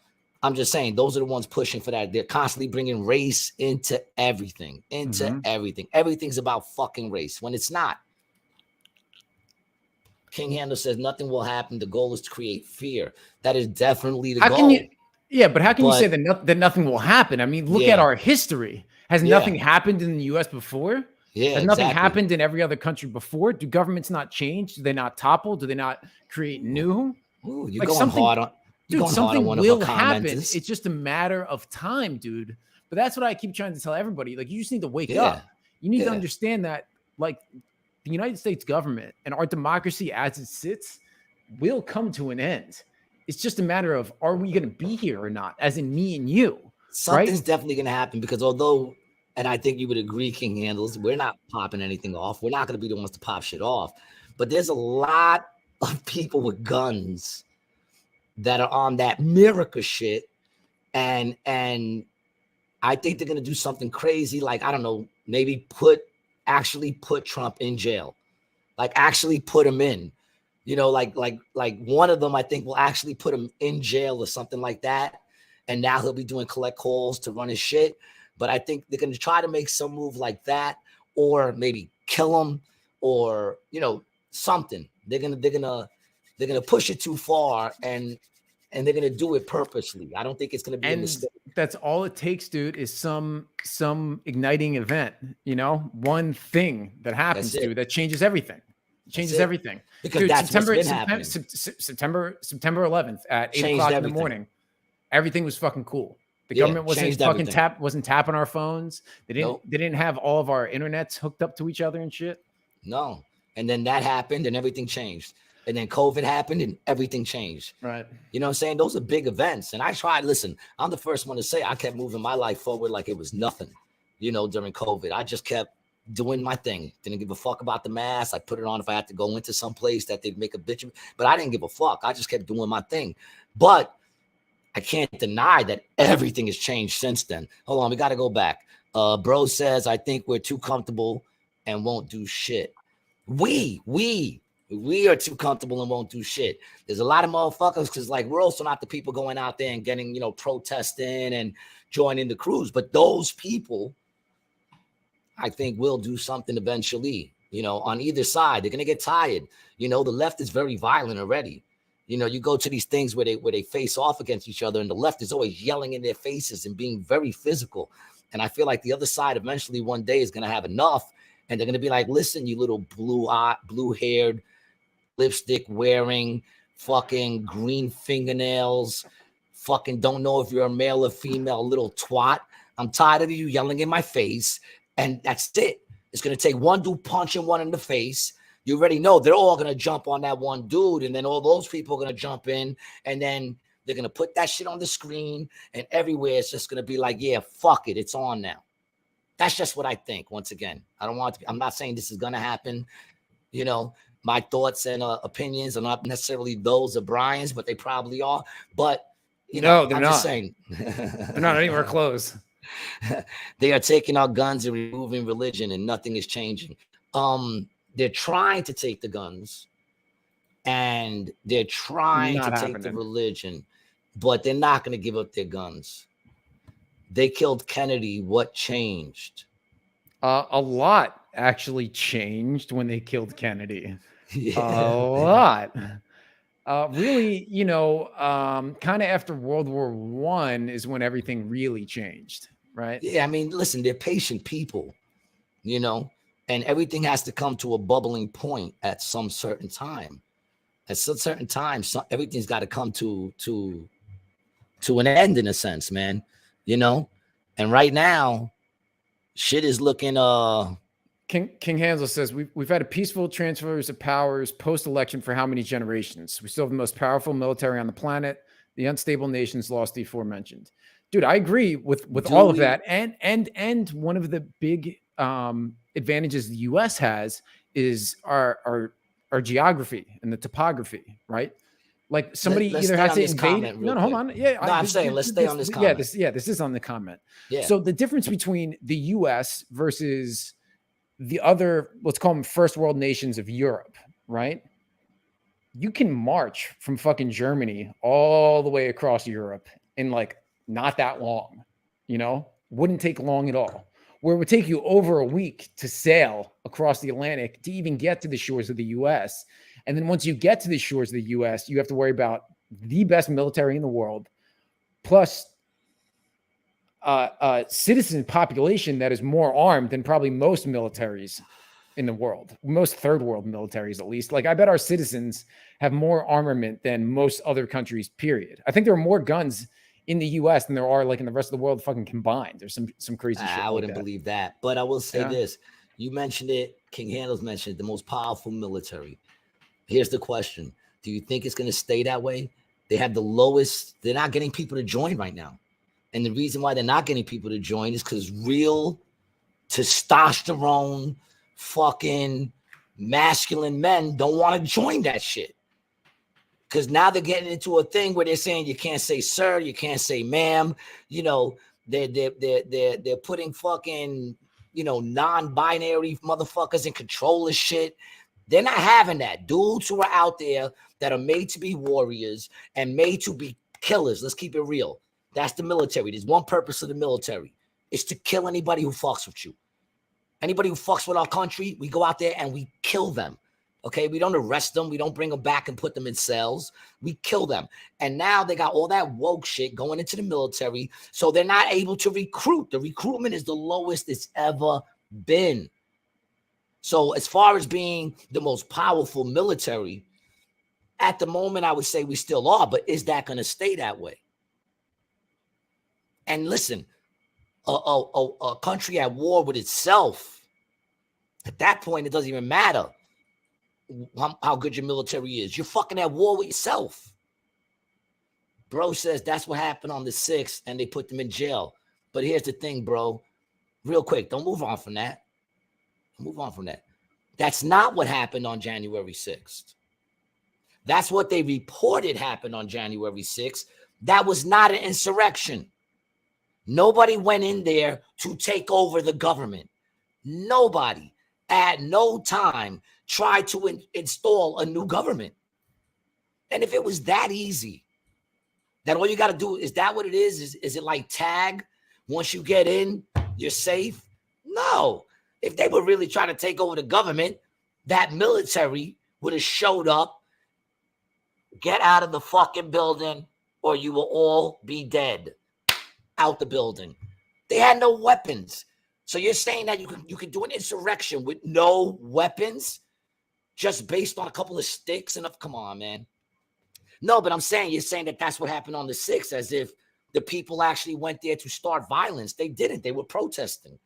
I'm just saying, those are the ones pushing for that. They're constantly bringing race into everything, everything. Everything's about fucking race when it's not. King Handel says nothing will happen. The goal is to create fear. That is definitely the goal. Yeah, but how can you say But- that nothing will happen? I mean, look at Yeah. our history. Has Yeah. nothing happened in the U.S. before? Yeah, Has nothing exactly. happened in every other country before? Do governments not change? Do they not topple? Do they not create new? Ooh, you're Like going something- hard on. You're Dude, going hard on something one of our will happen. commenters. It's just a matter of time, dude. But that's what I keep trying to tell everybody. Like, you just need to wake Yeah. up. You need to Yeah. understand that, like, the United States government and our democracy as it sits will come to an end. It's just a matter of, are we going to be here or not? As in me and you. Something's definitely going to happen because although, and I think you would agree, King Handles, we're not popping anything off. We're not going to be the ones to pop shit off. But there's a lot of people with guns that are on that miracle shit. And I think they're going to do something crazy. Like, I don't know, maybe actually put Trump in jail. Like actually put him in, you know, like one of them, I think will actually put him in jail or something like that. And now he'll be doing collect calls to run his shit. But I think they're going to try to make some move like that, or maybe kill him, or, you know, something. They're going to push it too far, and they're going to do it purposely. I don't think it's going to be a mistake. That's all it takes, dude, is some igniting event, you know, one thing that happens, dude, that changes everything. Changes everything. Because dude, that's what's been happening. September 11th at 8 o'clock in the morning, everything was fucking cool. The government wasn't tapping our phones. They didn't have all of our internets hooked up to each other and shit. No. And then that happened and everything changed. And then COVID happened and everything changed. Right. You know what I'm saying? Those are big events. And I tried, listen, I'm the first one to say I kept moving my life forward like it was nothing, you know, during COVID. I just kept doing my thing. Didn't give a fuck about the mask. I put it on if I had to go into some place that they'd make a bitch of, but I didn't give a fuck. I just kept doing my thing. But I can't deny that everything has changed since then. Hold on, we got to go back. Bro says, I think we're too comfortable and won't do shit. We are too comfortable and won't do shit. There's a lot of motherfuckers because, like, we're also not the people going out there and getting, you know, protesting and joining the crews. But those people, I think, will do something eventually, you know, on either side. They're going to get tired. You know, the left is very violent already. You know, you go to these things where they face off against each other, and the left is always yelling in their faces and being very physical. And I feel like the other side eventually one day is going to have enough, and they're going to be like, listen, you little blue-haired, lipstick wearing, fucking green fingernails, fucking don't know if you're a male or female, little twat. I'm tired of you yelling in my face, and that's it. It's going to take one dude punching one in the face. You already know they're all going to jump on that one dude, and then all those people are going to jump in, and then they're going to put that shit on the screen, and everywhere it's just going to be like, yeah, fuck it, it's on now. That's just what I think. Once again, I'm not saying this is going to happen. You know, my thoughts and opinions are not necessarily those of Brian's, but they probably are. But, you know, they're I'm not. just saying. They're not anywhere close. They are taking our guns and removing religion, and nothing is changing. They're trying to take the guns, and they're trying to take the religion, but they're not going to give up their guns. They killed Kennedy. What changed? A lot actually changed when they killed Kennedy. Yeah. A lot. Really, you know, kind of after World War I is when everything really changed, right? Yeah, I mean, listen, they're patient people, you know, and everything has to come to a bubbling point at some certain time. At some certain time, everything's got to come to an end, in a sense, man, you know. And right now, shit is looking King Hansel says we've had a peaceful transfers of powers post-election for how many generations? We still have the most powerful military on the planet. The unstable nations lost the aforementioned. Dude, I agree with all of that. And one of the big advantages the U.S. has is our geography and the topography, right? Like somebody let's either has to invade. No, hold on. Yeah, no, I'm saying let's stay on this comment. This is on the comment. Yeah. So the difference between the U.S. versus the other, let's call them first world nations of Europe, right? You can march from fucking Germany all the way across Europe in like not that long, you know, wouldn't take long at all. Where it would take you over a week to sail across the Atlantic to even get to the shores of the U.S. And then once you get to the shores of the U.S., you have to worry about the best military in the world, plus citizen population that is more armed than probably most militaries in the world, most third world militaries, at least. Like, I bet our citizens have more armament than most other countries, period. I think there are more guns in the US than there are like in the rest of the world fucking combined. There's some crazy shit. I wouldn't believe that. But I will say this. You mentioned it. King Handles mentioned it, the most powerful military. Here's the question. Do you think it's going to stay that way? They have the lowest. They're not getting people to join right now. And the reason why they're not getting people to join is because real testosterone, fucking masculine men don't want to join that shit. Because now they're getting into a thing where they're saying you can't say sir, you can't say ma'am. You know, they're putting fucking, you know, non-binary motherfuckers in control of shit. They're not having that. Dudes who are out there that are made to be warriors and made to be killers. Let's keep it real. That's the military. There's one purpose of the military. It's to kill anybody who fucks with you. Anybody who fucks with our country, we go out there and we kill them. Okay, we don't arrest them. We don't bring them back and put them in cells. We kill them. And now they got all that woke shit going into the military. So they're not able to recruit. The recruitment is the lowest it's ever been. So as far as being the most powerful military, at the moment, I would say we still are. But is that going to stay that way? And listen, a country at war with itself, at that point, it doesn't even matter how good your military is. You're fucking at war with yourself. Bro says that's what happened on the 6th, and they put them in jail. But here's the thing, bro. Real quick, don't move on from that. Move on from that. That's not what happened on January 6th. That's what they reported happened on January 6th. That was not an insurrection. Nobody went in there to take over the government. Nobody at no time tried to install a new government. And if it was that easy, that all you got to do, is that what it is? Is it like tag? Once you get in, you're safe? No. If they were really trying to take over the government, that military would have showed up, get out of the fucking building, or you will all be dead. Out the building. They had no weapons. So you're saying that you can do an insurrection with no weapons just based on a couple of sticks and come on, man. No, but I'm saying you're saying that that's what happened on the 6th, as if the people actually went there to start violence. They didn't. They were protesting.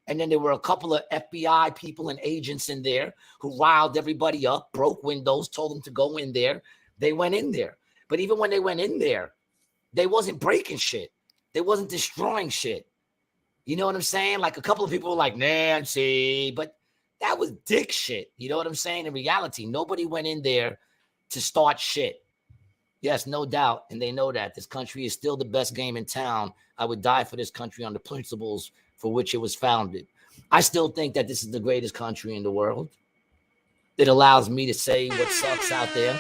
And then there were a couple of FBI people and agents in there who riled everybody up, broke windows, told them to go in there. They went in there. But even when they went in there, they wasn't breaking shit. They wasn't destroying shit. You know what I'm saying? Like, a couple of people were like, Nancy, but that was dick shit. You know what I'm saying? In reality, nobody went in there to start shit. Yes, no doubt. And they know that this country is still the best game in town. I would die for this country on the principles for which it was founded. I still think that this is the greatest country in the world. It allows me to say what sucks out there.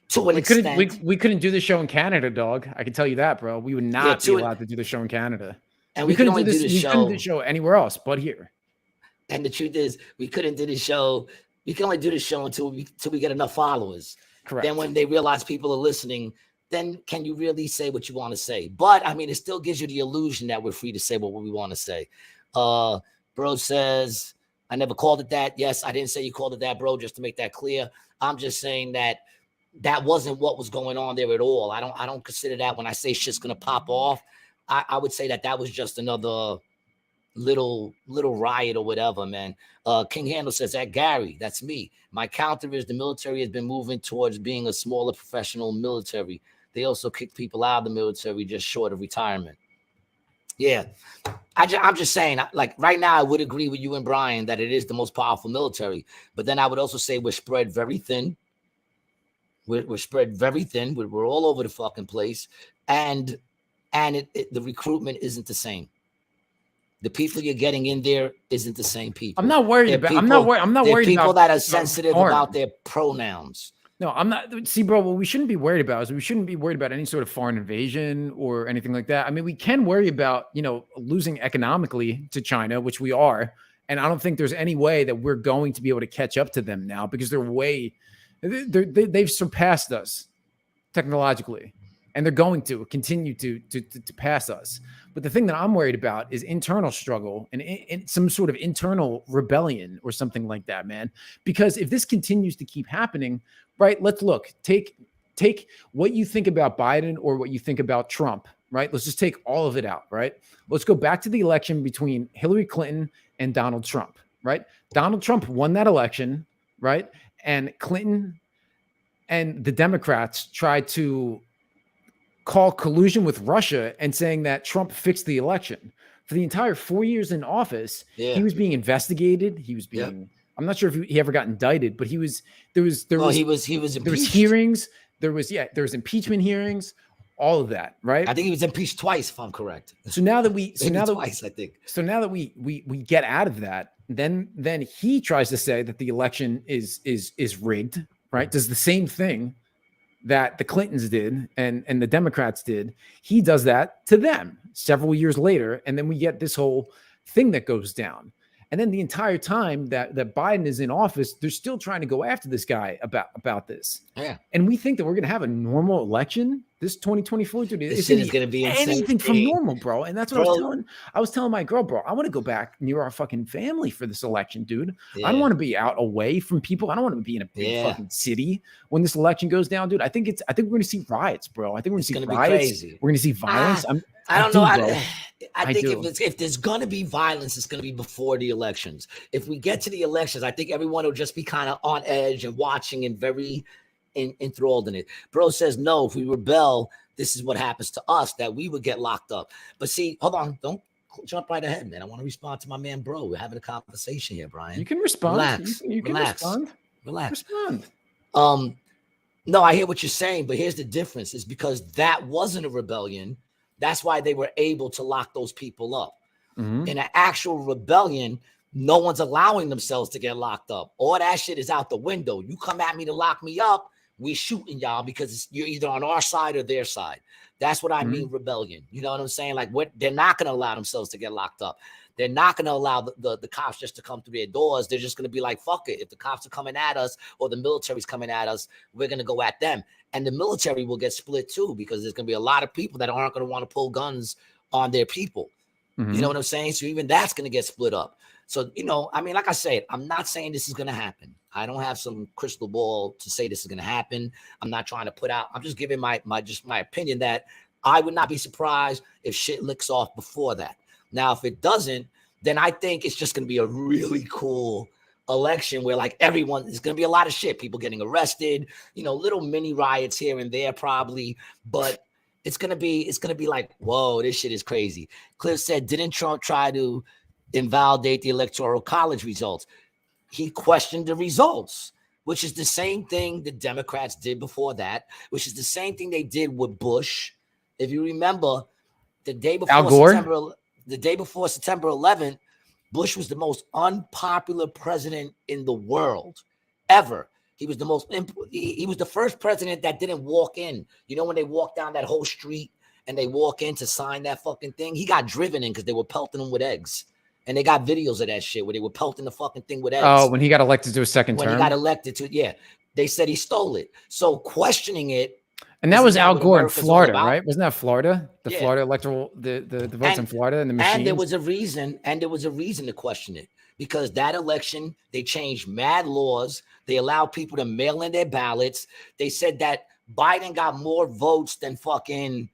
To an extent. We couldn't do the show in Canada, dog. I can tell you that, bro. We would not be allowed to do the show in Canada. And we couldn't do the show anywhere else but here. And the truth is, we couldn't do the show. We can only do the show until we get enough followers. Correct. Then when they realize people are listening, then can you really say what you want to say? But I mean, it still gives you the illusion that we're free to say what we want to say. Bro says, I never called it that. Yes, I didn't say you called it that, bro, just to make that clear. I'm just saying that wasn't what was going on there at all. I don't consider that when I say shit's gonna pop off. I would say that was just another little riot or whatever, man. King Handle says that Gary, that's me. My counter is the military has been moving towards being a smaller professional military. They also kick people out of the military just short of retirement. Yeah, I'm just saying, like, right now I would agree with you and Brian that it is the most powerful military, but then I would also say we're spread very thin. We're spread very thin. We're all over the fucking place, and the recruitment isn't the same. The people you're getting in there isn't the same people. I'm not worried about. I'm not worried people about that are sensitive about their pronouns. No, I'm not. See, bro, what we shouldn't be worried about is we shouldn't be worried about any sort of foreign invasion or anything like that. I mean, we can worry about, losing economically to China, which we are. And I don't think there's any way that we're going to be able to catch up to them now because they've surpassed us technologically. and they're going to continue to pass us. But the thing that I'm worried about is internal struggle and in some sort of internal rebellion or something like that, man. Because if this continues to keep happening, right? Let's look. Take what you think about Biden or what you think about Trump, right? Let's just take all of it out, right? Let's go back to the election between Hillary Clinton and Donald Trump, right? Donald Trump won that election, right? And Clinton and the Democrats tried to call collusion with Russia and saying that Trump fixed the election. For the entire 4 years in office, he was being investigated. He was being, I'm not sure if he ever got indicted, but he was impeached. There was hearings. There was impeachment hearings, all of that, right? I think he was impeached twice, if I'm correct. So now that we get out of that, then he tries to say that the election is rigged, right? Does the same thing that the Clintons did and the Democrats did. He does that to them several years later. And then we get this whole thing that goes down. And then the entire time that Biden is in office, they're still trying to go after this guy about this. Yeah. And we think that we're going to have a normal election this 2024, dude. This shit is going to be anything from normal, bro. And that's what I was telling my girl, bro. I want to go back near our fucking family for this election, dude. Yeah. I don't want to be out away from people. I don't want to be in a big fucking city when this election goes down, dude. I think we're going to see riots, bro. I think we're going to see riots. We're going to see violence. I don't know. I think if there's going to be violence, it's going to be before the elections. If we get to the elections, I think everyone will just be kind of on edge and watching and very enthralled in it. Bro says, no, if we rebel, this is what happens to us, that we would get locked up. But see, hold on. Don't jump right ahead, man. I want to respond to my man, bro. We're having a conversation here, Brian. You can respond. Relax. You can respond. Relax. Respond. No, I hear what you're saying, but here's the difference. Is because that wasn't a rebellion. That's why they were able to lock those people up. Mm-hmm. In an actual rebellion, no one's allowing themselves to get locked up. All that shit is out the window. You come at me to lock me up, we shooting y'all because you're either on our side or their side. That's what I mean, rebellion. You know what I'm saying? Like, they're not going to allow themselves to get locked up. They're not going to allow the cops just to come through their doors. They're just going to be like, fuck it. If the cops are coming at us or the military's coming at us, we're going to go at them. And the military will get split too, because there's going to be a lot of people that aren't going to want to pull guns on their people. Mm-hmm. You know what I'm saying? So even that's going to get split up. So, I mean, like I said, I'm not saying this is going to happen. I don't have some crystal ball to say this is going to happen. I'm not trying to put out, I'm just giving my opinion that I would not be surprised if shit licks off before that. Now, if it doesn't, then I think it's just going to be a really cool election where like everyone, there's going to be a lot of shit, people getting arrested, little mini riots here and there probably, but it's going to be like, whoa, this shit is crazy. Cliff said, didn't Trump try to invalidate the electoral college results? He questioned the results, which is the same thing the Democrats did before that, which is the same thing they did with Bush. If you remember, the day before September 11th, Bush was the most unpopular president in the world ever. He was he was the first president that didn't walk in. When they walk down that whole street and they walk in to sign that fucking thing, he got driven in because they were pelting him with eggs. And they got videos of that shit where they were pelting the fucking thing with eggs. Oh, when he got elected to a second term? When he got elected to, they said he stole it. So questioning it. And that was Al Gore in Florida, right? Wasn't that Florida? Florida electoral, the votes in Florida and the machines? And there was a reason to question it. Because that election, they changed mad laws. They allowed people to mail in their ballots. They said that Biden got more votes than Obama.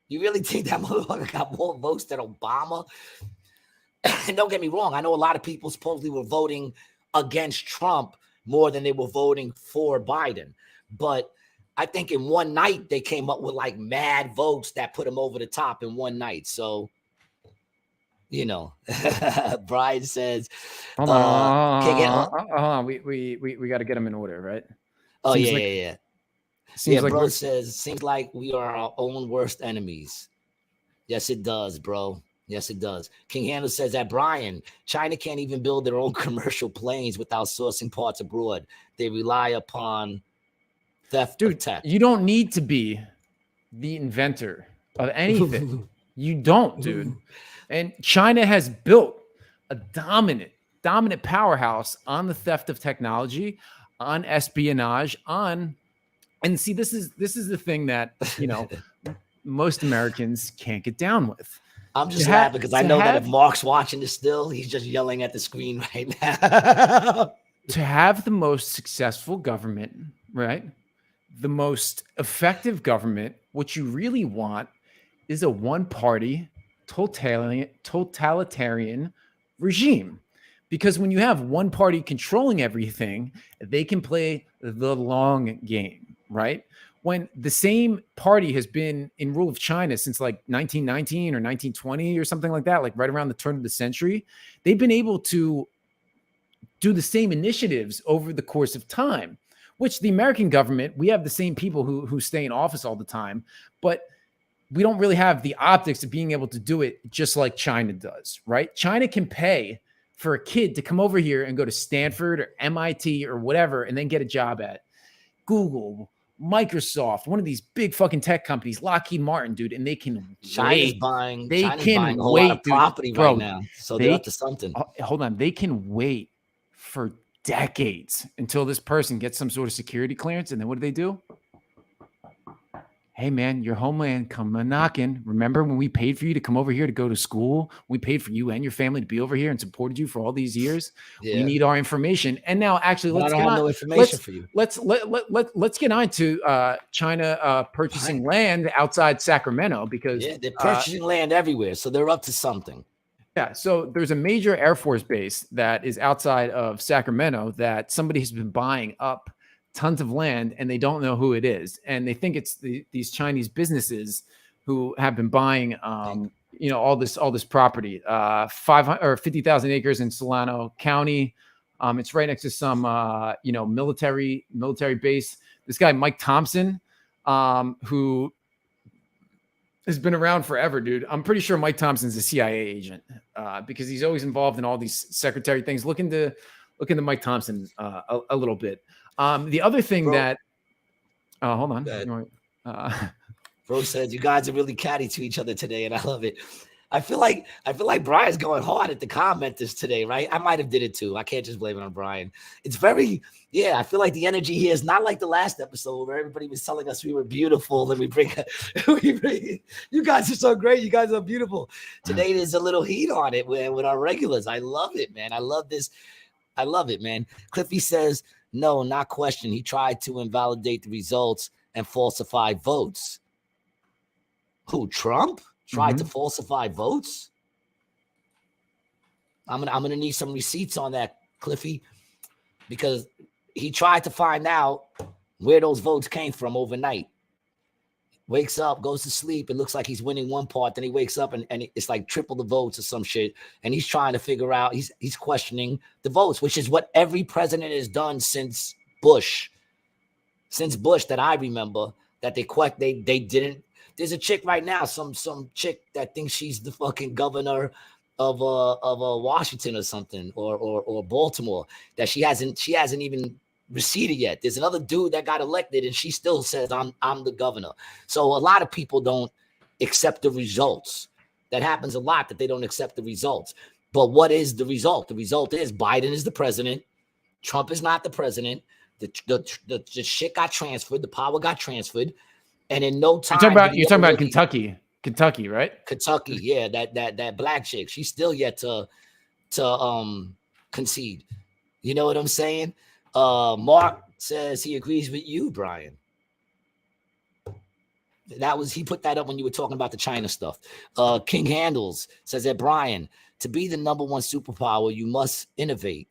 You really think that motherfucker got more votes than Obama? And don't get me wrong. I know a lot of people supposedly were voting against Trump more than they were voting for Biden. But I think in one night, they came up with like mad votes that put him over the top in one night. So, Brian says, hold on. We got to get him in order, right? Oh, yeah. Seems like bro says, seems like we are our own worst enemies. Yes, it does, bro. Yes, it does. King Handler says that, Brian, China can't even build their own commercial planes without sourcing parts abroad. They rely upon theft of tech. You don't need to be the inventor of anything. You don't, dude. And China has built a dominant powerhouse on the theft of technology, on espionage, on And see, this is the thing that, most Americans can't get down with. I'm just laughing because I know that if Mark's watching this still, he's just yelling at the screen right now. To have the most successful government, right? The most effective government, what you really want is a one-party totalitarian regime. Because when you have one party controlling everything, they can play the long game, right? When the same party has been in rule of China since like 1919 or 1920 or something like that, like right around the turn of the century, they've been able to do the same initiatives over the course of time, which the American government, we have the same people who stay in office all the time, but we don't really have the optics of being able to do it just like China does, right? China can pay for a kid to come over here and go to Stanford or MIT or whatever, and then get a job at Google, Microsoft, one of these big fucking tech companies, Lockheed Martin, dude, and they can China's wait. buying They China's can buying a whole wait, lot of dude. property Bro, right now. So they're up to something. Hold on. They can wait for decades until this person gets some sort of security clearance. And then what do? Hey, man, your homeland come a knocking. Remember when we paid for you to come over here to go to school? We paid for you and your family to be over here and supported you for all these years. Yeah. We need our information. And now, actually, let's I don't get have on. no information for you. Let's get on to China purchasing land outside Sacramento because they're purchasing land everywhere, so they're up to something. Yeah, so there's a major Air Force base that is outside of Sacramento that somebody has been buying up tons of land, and they don't know who it is, and they think it's these Chinese businesses who have been buying, all this property, 500 or 50,000 acres in Solano County. It's right next to some, military base. This guy Mike Thompson, who has been around forever, dude. I'm pretty sure Mike Thompson's a CIA agent because he's always involved in all these secretary things. Look into Mike Thompson a little bit. The other thing hold on. Bro says you guys are really catty to each other today, and I love it. I feel like Brian's going hard at the commenters today, right? I might have did it too. I can't just blame it on Brian. It's very, I feel like the energy here is not like the last episode where everybody was telling us we were beautiful and we bring you guys are so great. You guys are beautiful. Today there's a little heat on it with our regulars. I love it, man. I love this. I love it, man. Cliffy says, no, not question. He tried to invalidate the results and falsify votes. Who, Trump? Tried to falsify votes? I'm gonna need some receipts on that, Cliffy, because he tried to find out where those votes came from overnight. Wakes up, goes to sleep. It looks like he's winning one part. Then he wakes up and it's like triple the votes or some shit. And he's trying to figure out, he's questioning the votes, which is what every president has done since Bush. Since Bush that I remember, that they didn't. There's a chick right now, some chick that thinks she's the fucking governor of Washington or something, or Baltimore, that she hasn't even receded yet. There's another dude that got elected and she still says I'm the governor. So a lot of people don't accept the results. That happens a lot, that they don't accept the results. But what is the result? The result is Biden is the president. Trump is not the president. The shit got transferred. The power got transferred. And in no time, you're talking about Kentucky, right? Kentucky, yeah, that black chick, she's still yet to concede. You know what I'm saying? Mark says he agrees with you, Brian. He put that up when you were talking about the China stuff. King Handles says that Brian, to be the number one superpower, you must innovate.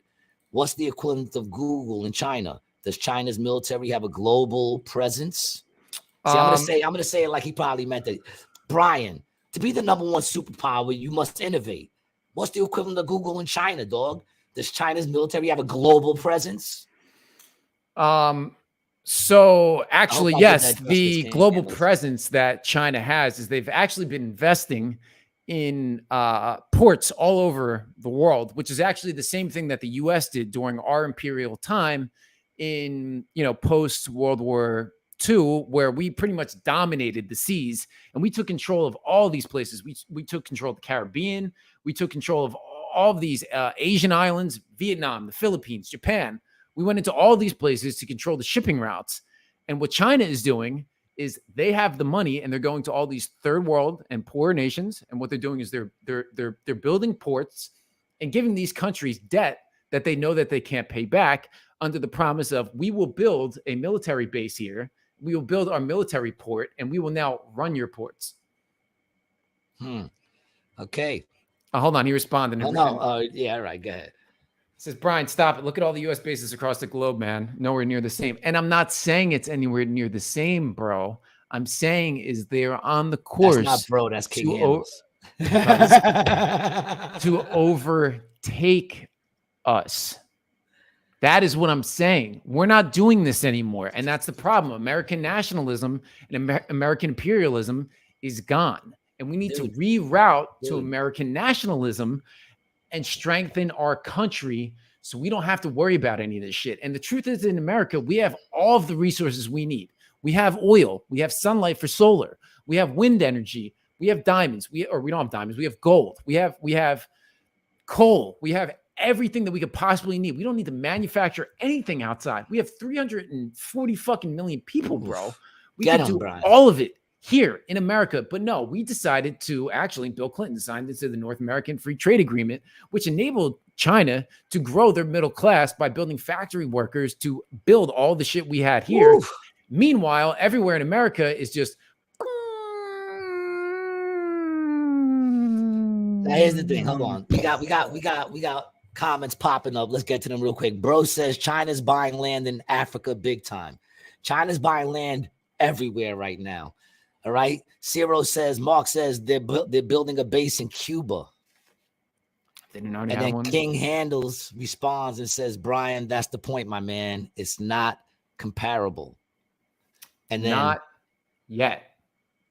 What's the equivalent of Google in China? Does China's military have a global presence? See, I'm gonna say it like he probably meant it. Brian, to be the number one superpower, you must innovate. What's the equivalent of Google in China, dog? Does China's military have a global presence? So actually, yes, the global presence that China has is they've actually been investing in ports all over the world, which is actually the same thing that the U.S. did during our imperial time in, post World War II, where we pretty much dominated the seas and we took control of all these places. We took control of the Caribbean. We took control of all of these Asian islands, Vietnam, the Philippines, Japan. We went into all these places to control the shipping routes. And what China is doing is they have the money and they're going to all these third world and poor nations. And what they're doing is they're building ports and giving these countries debt that they know that they can't pay back under the promise of, we will build a military base here. We will build our military port and we will now run your ports. Okay. Hold on. He responded. Oh, no. Yeah. All right. Go ahead. Says, Brian, stop it. Look at all the U.S. bases across the globe, man. Nowhere near the same. And I'm not saying it's anywhere near the same, bro. I'm saying is they're on the course. That's not bro. That's King Handles. To overtake us. That is what I'm saying. We're not doing this anymore. And that's the problem. American nationalism and American imperialism is gone. And we need to reroute to American nationalism and strengthen our country so we don't have to worry about any of this shit. And the truth is, in America, we have all of the resources we need. We have oil. We have sunlight for solar. We have wind energy. We have diamonds. We don't have diamonds. We have gold. We have coal. We have everything that we could possibly need. We don't need to manufacture anything outside. We have 340 fucking million people, bro. We can do all of it here in America. But no, we decided to actually, Bill Clinton signed into the North American Free Trade Agreement, which enabled China to grow their middle class by building factory workers to build all the shit we had here. Oof. Meanwhile, everywhere in America is just. Now here's the thing. Hold on. We got comments popping up. Let's get to them real quick. Bro says China's buying land in Africa big time. China's buying land everywhere right now. All right. Mark says they're building a base in Cuba. They didn't already and have then one. King Handles responds and says, Brian, that's the point, my man. It's not comparable. And then not yet.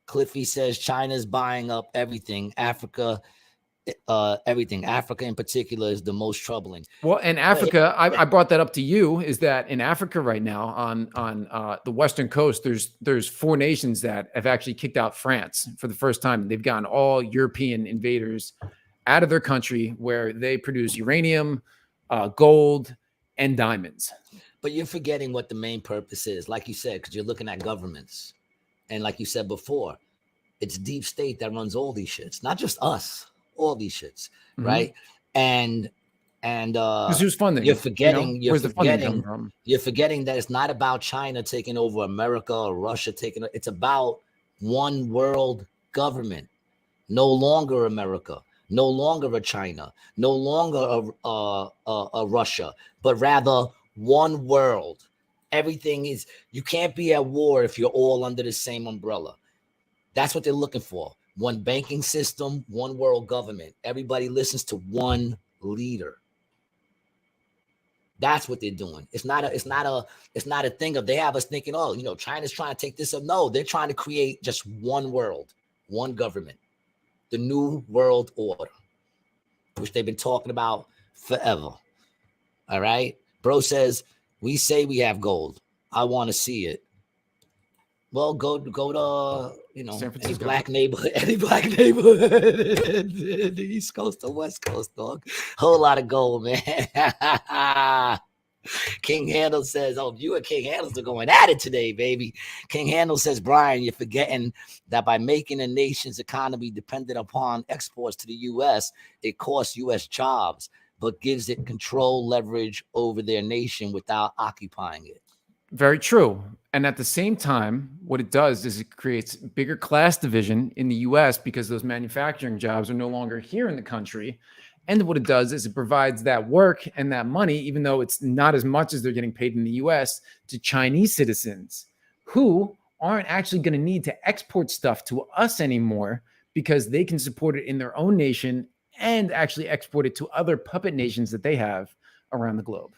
Cliffy says China's buying up everything. Africa in particular is the most troubling. Well, in Africa, I brought that up to you, is that in Africa right now on the Western coast, there's 4 nations that have actually kicked out France for the first time. They've gotten all European invaders out of their country where they produce uranium, gold, and diamonds. But you're forgetting what the main purpose is, like you said, because you're looking at governments. And like you said before, it's deep state that runs all these shits, not just us. All these shits, right? And who's funding? You're forgetting. Where's the funding coming from? You're forgetting that it's not about China taking over America or Russia taking. It's about one world government. No longer America. No longer a China. No longer a Russia. But rather one world. Everything is. You can't be at war if you're all under the same umbrella. That's what they're looking for. One banking system, one world government. Everybody listens to one leader. That's what they're doing. It's not a thing of they have us thinking, oh, China's trying to take this up. No, they're trying to create just one world, one government, the new world order, which they've been talking about forever. All right. Bro says, we say we have gold. I want to see it. Well, go to any black neighborhood, in the East Coast or West Coast, dog. Whole lot of gold, man. King Handle says, you and King Handles are going at it today, baby. King Handle says, Brian, you're forgetting that by making a nation's economy dependent upon exports to the U.S., it costs U.S. jobs, but gives it control, leverage over their nation without occupying it. Very true. And at the same time, what it does is it creates bigger class division in the U.S. because those manufacturing jobs are no longer here in the country. And what it does is it provides that work and that money, even though it's not as much as they're getting paid in the U.S., to Chinese citizens who aren't actually going to need to export stuff to us anymore because they can support it in their own nation and actually export it to other puppet nations that they have around the globe.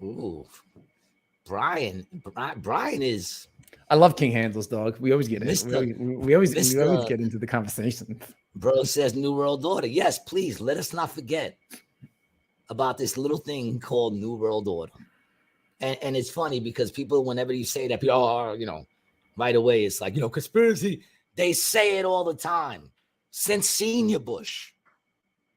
Ooh. Brian is. I love King Handles, dog. We always get it. We always get into the conversation. Bro says New World Order. Yes, please let us not forget about this little thing called New World Order. And it's funny because people, whenever you say that, people right away it's like conspiracy. They say it all the time since Senior Bush.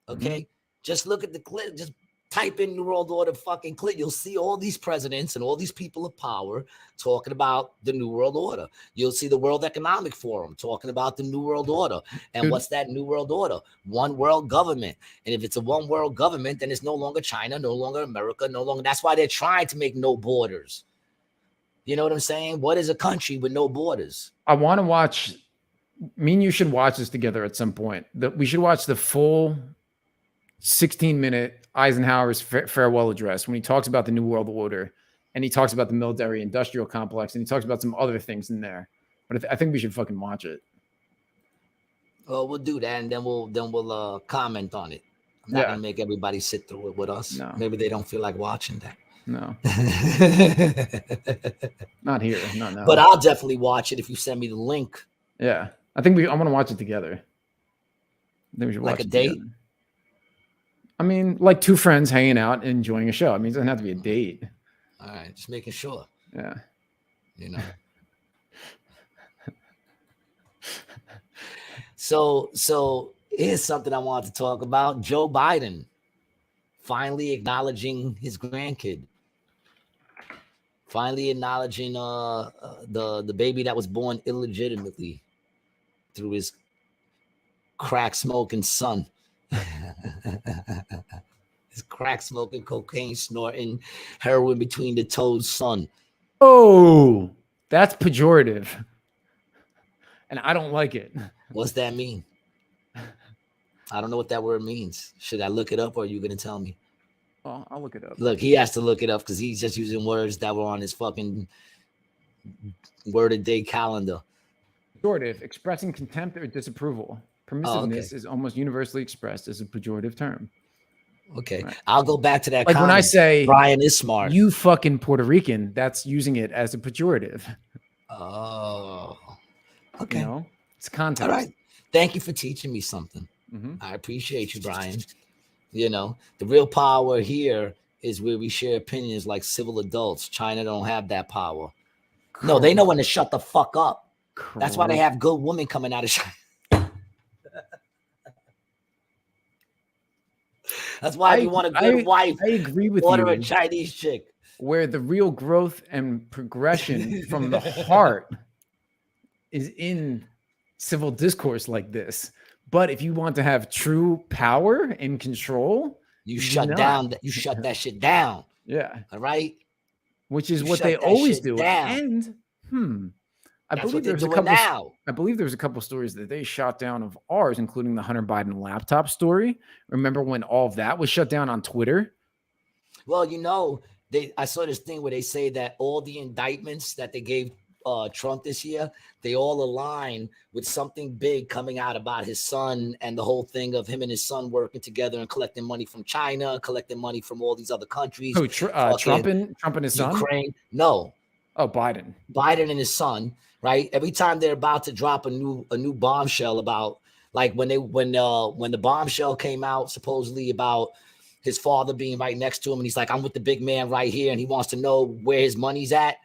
Okay, just look at the clip. Just Type in New World Order fucking click. You'll see all these presidents and all these people of power talking about the New World Order. You'll see the World Economic Forum talking about the New World Order. And what's that New World Order? One world government. And if it's a one world government, then it's no longer China, no longer America, no longer. That's why they're trying to make no borders. You know what I'm saying? What is a country with no borders? I want to watch. Me and you should watch this together at some point. We should watch the full 16-minute Eisenhower's farewell address when he talks about the New World Order, and he talks about the military industrial complex, and he talks about some other things in there. But I think we should fucking watch it. Well, we'll do that, and then we'll comment on it. I'm not gonna make everybody sit through it with us. No. Maybe they don't feel like watching that. No. Not here. No. But I'll definitely watch it if you send me the link. Yeah. I think I'm gonna watch it together. I think we should watch like a date. Together. I mean, like two friends hanging out and enjoying a show. I mean, it doesn't have to be a date. All right, just making sure. Yeah. You know. So here's something I want to talk about. Joe Biden finally acknowledging his grandkid. Finally acknowledging the baby that was born illegitimately through his crack smoking son. His crack smoking, cocaine snorting, heroin between the toes son. Oh, that's pejorative. And I don't like it. What's that mean? I don't know what that word means. Should I look it up or are you going to tell me? Oh, I'll look it up. Look, he has to look it up because he's just using words that were on his fucking word a day calendar. Pejorative, expressing contempt or disapproval. Permissiveness is almost universally expressed as a pejorative term. Okay. Right. I'll go back to that. Like when I say Brian is smart. You fucking Puerto Rican, that's using it as a pejorative. Oh. Okay. You know, it's context. All right. Thank you for teaching me something. Mm-hmm. I appreciate you, Brian. You know, the real power here is where we share opinions like civil adults. China don't have that power. Correct. No, they know when to shut the fuck up. Correct. That's why they have good women coming out of China. That's why we want a good wife. I agree with order you. A Chinese chick. Where the real growth and progression from the heart is in civil discourse like this. But if you want to have true power and control, you shut down. You shut that shit down. Yeah. All right. Which is what they always do. Down. And I believe there's a couple stories that they shot down of ours, including the Hunter Biden laptop story. Remember when all of that was shut down on Twitter? Well, you know, I saw this thing where they say that all the indictments that they gave Trump this year, they all align with something big coming out about his son and the whole thing of him and his son working together and collecting money from China, collecting money from all these other countries. Oh, Trump and his son? Ukraine? No. Oh, Biden and his son. Right. Every time they're about to drop a new bombshell about like when the bombshell came out supposedly about his father being right next to him and he's like, I'm with the big man right here and he wants to know where his money's at.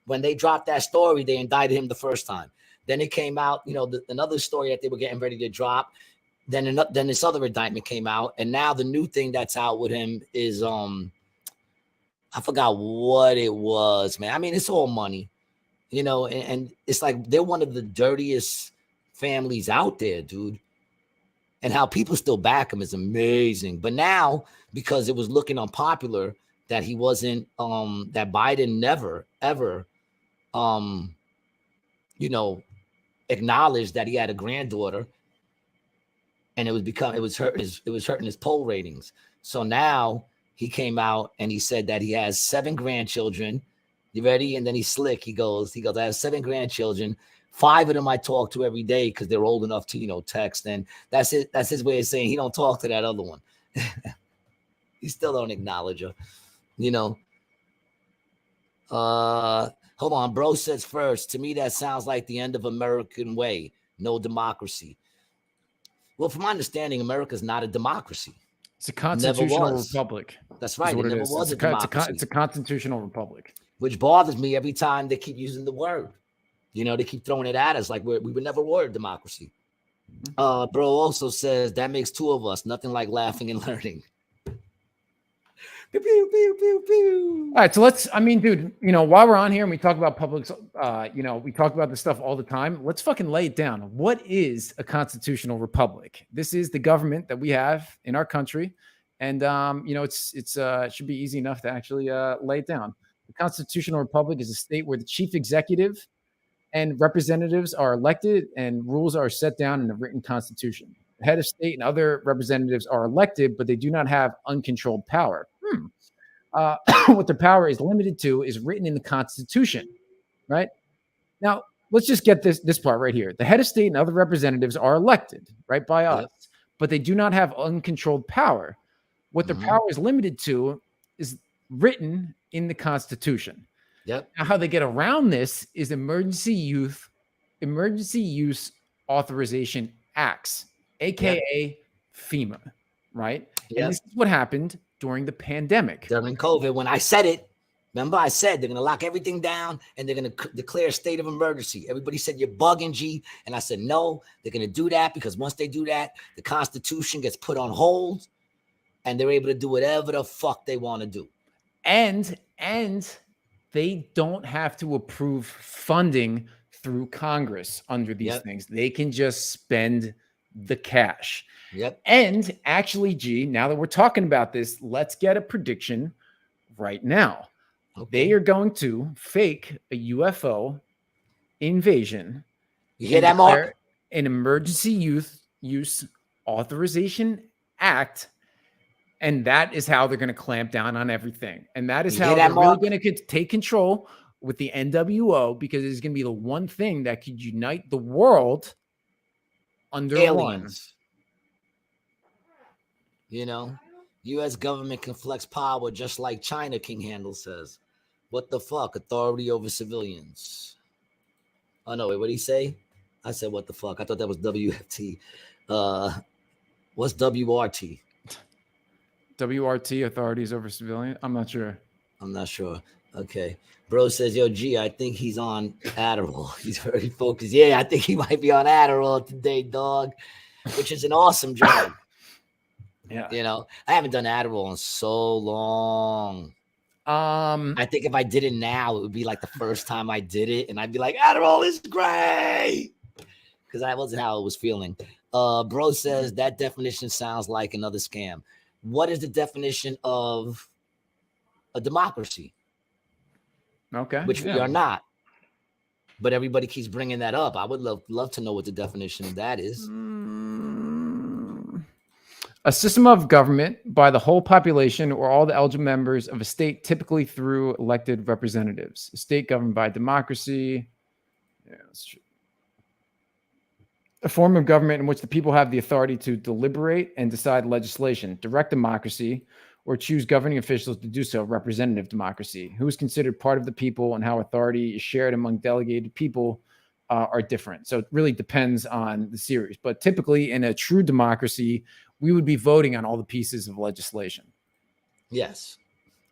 When they dropped that story, they indicted him the first time. Then it came out, you know, another story that they were getting ready to drop. Then this other indictment came out, and now the new thing that's out with him is I forgot what it was, man. I mean, it's all money. You know, and it's like they're one of the dirtiest families out there, dude. And how people still back him is amazing. But now, because it was looking unpopular that he wasn't, that Biden never, ever, you know, acknowledged that he had a granddaughter, and it was hurting his poll ratings. So now he came out and he said that he has 7 grandchildren. You ready? And then he's slick. He goes, I have 7 grandchildren. 5 of them I talk to every day because they're old enough to, you know, text. And that's it. That's his way of saying he don't talk to that other one. He still don't acknowledge her, you know. Hold on. Bro says first, to me, that sounds like the end of American way. No democracy. Well, from my understanding, America's not a democracy. It's a constitutional republic. That's right. It never was a democracy. It's a constitutional republic. Which bothers me every time they keep using the word. You know, they keep throwing it at us like we were never a democracy. Bro also says that makes 2 of us. Nothing like laughing and learning. Pew, pew, pew, pew, pew. All right, so let's, I mean, dude, you know, while we're on here and we talk about public, you know, we talk about this stuff all the time. Let's fucking lay it down. What is a constitutional republic? This is the government that we have in our country. And, you know, it should be easy enough to actually lay it down. The constitutional republic is a state where the chief executive and representatives are elected and rules are set down in a written constitution. The head of state and other representatives are elected, but they do not have uncontrolled power. What their power is limited to is written in the Constitution, right? Now, let's just get this part right here. The head of state and other representatives are elected, right, by us, but they do not have uncontrolled power. What their power is limited to is written in the Constitution. Yep. Now, how they get around this is emergency use authorization acts, aka FEMA, right? Yep. And this is what happened during the pandemic. During COVID, when I said it, remember I said they're going to lock everything down and they're going to declare a state of emergency. Everybody said you're bugging, G. And I said, no, they're going to do that because once they do that, the Constitution gets put on hold and they're able to do whatever the fuck they want to do. And they don't have to approve funding through Congress under these things. They can just spend the cash. Yep. And actually, G, now that we're talking about this, let's get a prediction right now. Okay. They are going to fake a UFO invasion. You hear that, Mark? An emergency use authorization act. And that is how they're going to clamp down on everything. And that is how they're really going to take control with the NWO, because it's going to be the one thing that could unite the world under one. You know, U.S. government can flex power just like China, King Handel says. What the fuck? Authority over civilians. Oh, no, wait, what did he say? I said, what the fuck? I thought that was WFT. What's WRT? WRT, authorities over civilians? I'm not sure. Okay. Bro says, yo, G, I think he's on Adderall. He's very focused. Yeah, I think he might be on Adderall today, dog, which is an awesome drug. Yeah. You know, I haven't done Adderall in so long. I think if I did it now, it would be like the first time I did it. And I'd be like, Adderall is great. Because that wasn't how I was feeling. Bro says that definition sounds like another scam. What is the definition of a democracy? Okay. Which we are not. But everybody keeps bringing that up. I would love to know what the definition of that is. A system of government by the whole population or all the eligible members of a state, typically through elected representatives. A state governed by democracy. Yeah, that's true. A form of government in which the people have the authority to deliberate and decide legislation. Direct democracy, or choose governing officials to do so. Representative democracy. Who is considered part of the people and how authority is shared among delegated people are different. So it really depends on the series. But typically in a true democracy, we would be voting on all the pieces of legislation. Yes.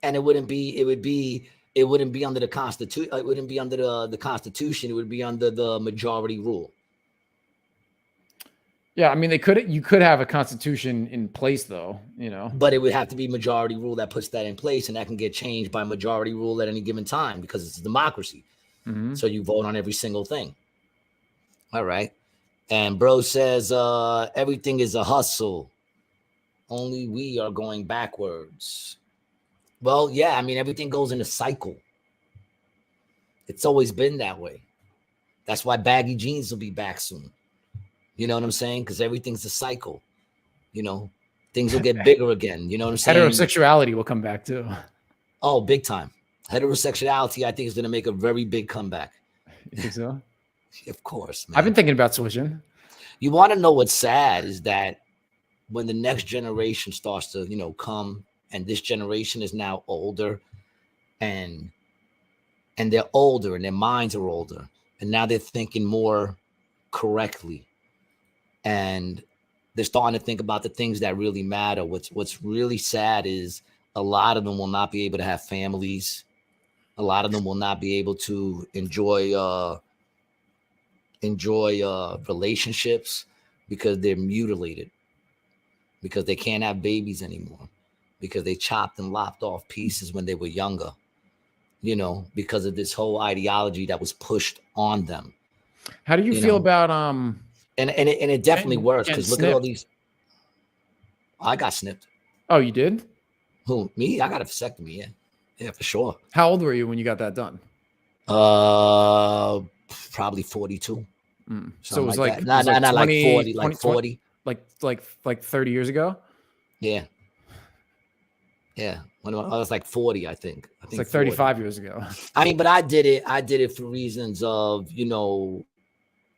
And it wouldn't be under the Constitution. It wouldn't be under the Constitution. It would be under the majority rule. Yeah, I mean, you could have a constitution in place, though, you know. But it would have to be majority rule that puts that in place, and that can get changed by majority rule at any given time because it's a democracy. Mm-hmm. So you vote on every single thing. All right. And bro says everything is a hustle. Only we are going backwards. Well, yeah, I mean, everything goes in a cycle. It's always been that way. That's why baggy jeans will be back soon. You know what I'm saying? Because everything's a cycle. You know, things will get bigger again. You know what I'm saying? Heterosexuality will come back too. Oh, big time. Heterosexuality, I think, is going to make a very big comeback. You think so? Of course, man. I've been thinking about switching. You want to know what's sad is that when the next generation starts to, come, and this generation is now older, and they're older, and their minds are older, and now they're thinking more correctly. And they're starting to think about the things that really matter. What's really sad is a lot of them will not be able to have families. A lot of them will not be able to enjoy relationships because they're mutilated, because they can't have babies anymore, because they chopped and lopped off pieces when they were younger, you know, because of this whole ideology that was pushed on them. How do you feel about and it definitely works, because look at all these. I got snipped. Oh, you did? Who, me? I got a vasectomy, yeah, for sure. How old were you when you got that done? Probably 42. So it was like like, that. Not 20, like 40, 20, like 40. Like 30 years ago? Yeah. When I was like 40, I think. It's like 35 years ago. I mean, but I did it for reasons of, you know,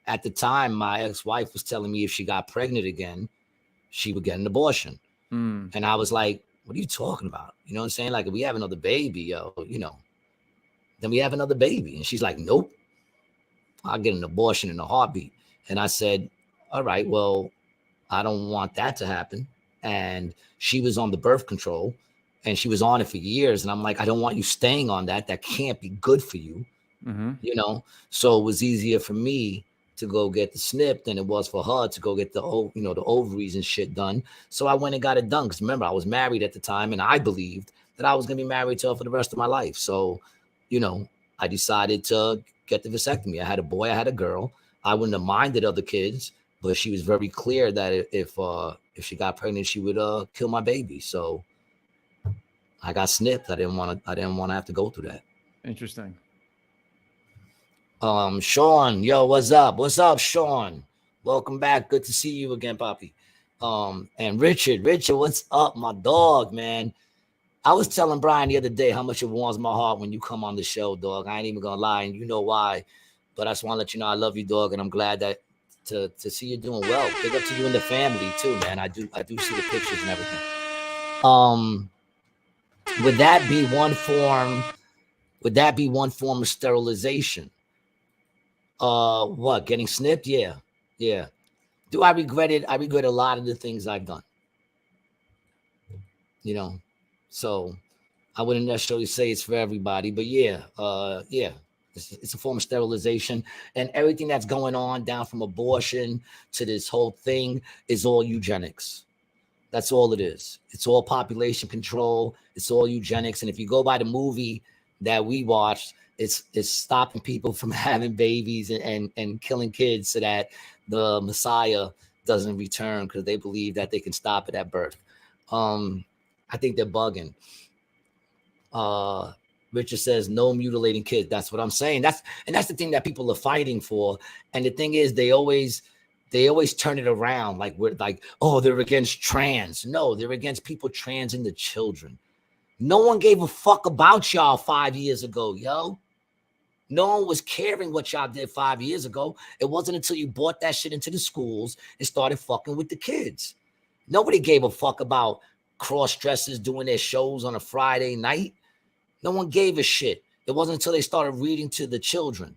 at the time, my ex-wife was telling me if she got pregnant again, she would get an abortion. And I was like, what are you talking about? You know what I'm saying? Like, if we have another baby, you know, then we have another baby. And she's like, nope, I'll get an abortion in a heartbeat. And I said, all right, well, I don't want that to happen. And she was on the birth control, and she was on it for years. And I'm like, I don't want you staying on that. That can't be good for you. You know? So it was easier for me to go get the snip than it was for her to go get the ovaries and shit done. So I went and got it done. Because remember, I was married at the time, and I believed that I was going to be married to her for the rest of my life. So, you know, I decided to get the vasectomy. I had a boy, I had a girl. I wouldn't have minded other kids, but she was very clear that if she got pregnant, she would kill my baby. So I got snipped. I didn't want to have to go through that. Interesting. Sean, yo, what's up? What's up, Sean? Welcome back. Good to see you again, Poppy. And Richard, what's up, my dog, man? I was telling Brian the other day how much it warms my heart when you come on the show, dog. I ain't even gonna lie, and you know why. But I just want to let you know I love you, dog, and I'm glad that to see you doing well. Big up to you and the family too, man. I do see the pictures and everything. Would that be one form of sterilization? What, getting snipped? Yeah. Do I regret it? I regret a lot of the things I've done. You know, so I wouldn't necessarily say it's for everybody, but yeah, it's a form of sterilization, and everything that's going on, down from abortion to this whole thing, is all eugenics. That's all it is. It's all population control. It's all eugenics. And if you go by the movie that we watched, it's stopping people from having babies and killing kids so that the Messiah doesn't return, because they believe that they can stop it at birth. I think they're bugging. Richard says no mutilating kids. That's what I'm saying. That's the thing that people are fighting for. And the thing is, they always turn it around. Like, we're like, oh, they're against trans. No, they're against people transing the children. No one gave a fuck about y'all 5 years ago, yo. No one was caring what y'all did 5 years ago. It wasn't until you brought that shit into the schools and started fucking with the kids. Nobody gave a fuck about cross-dressers doing their shows on a Friday night. No one gave a shit. It wasn't until they started reading to the children.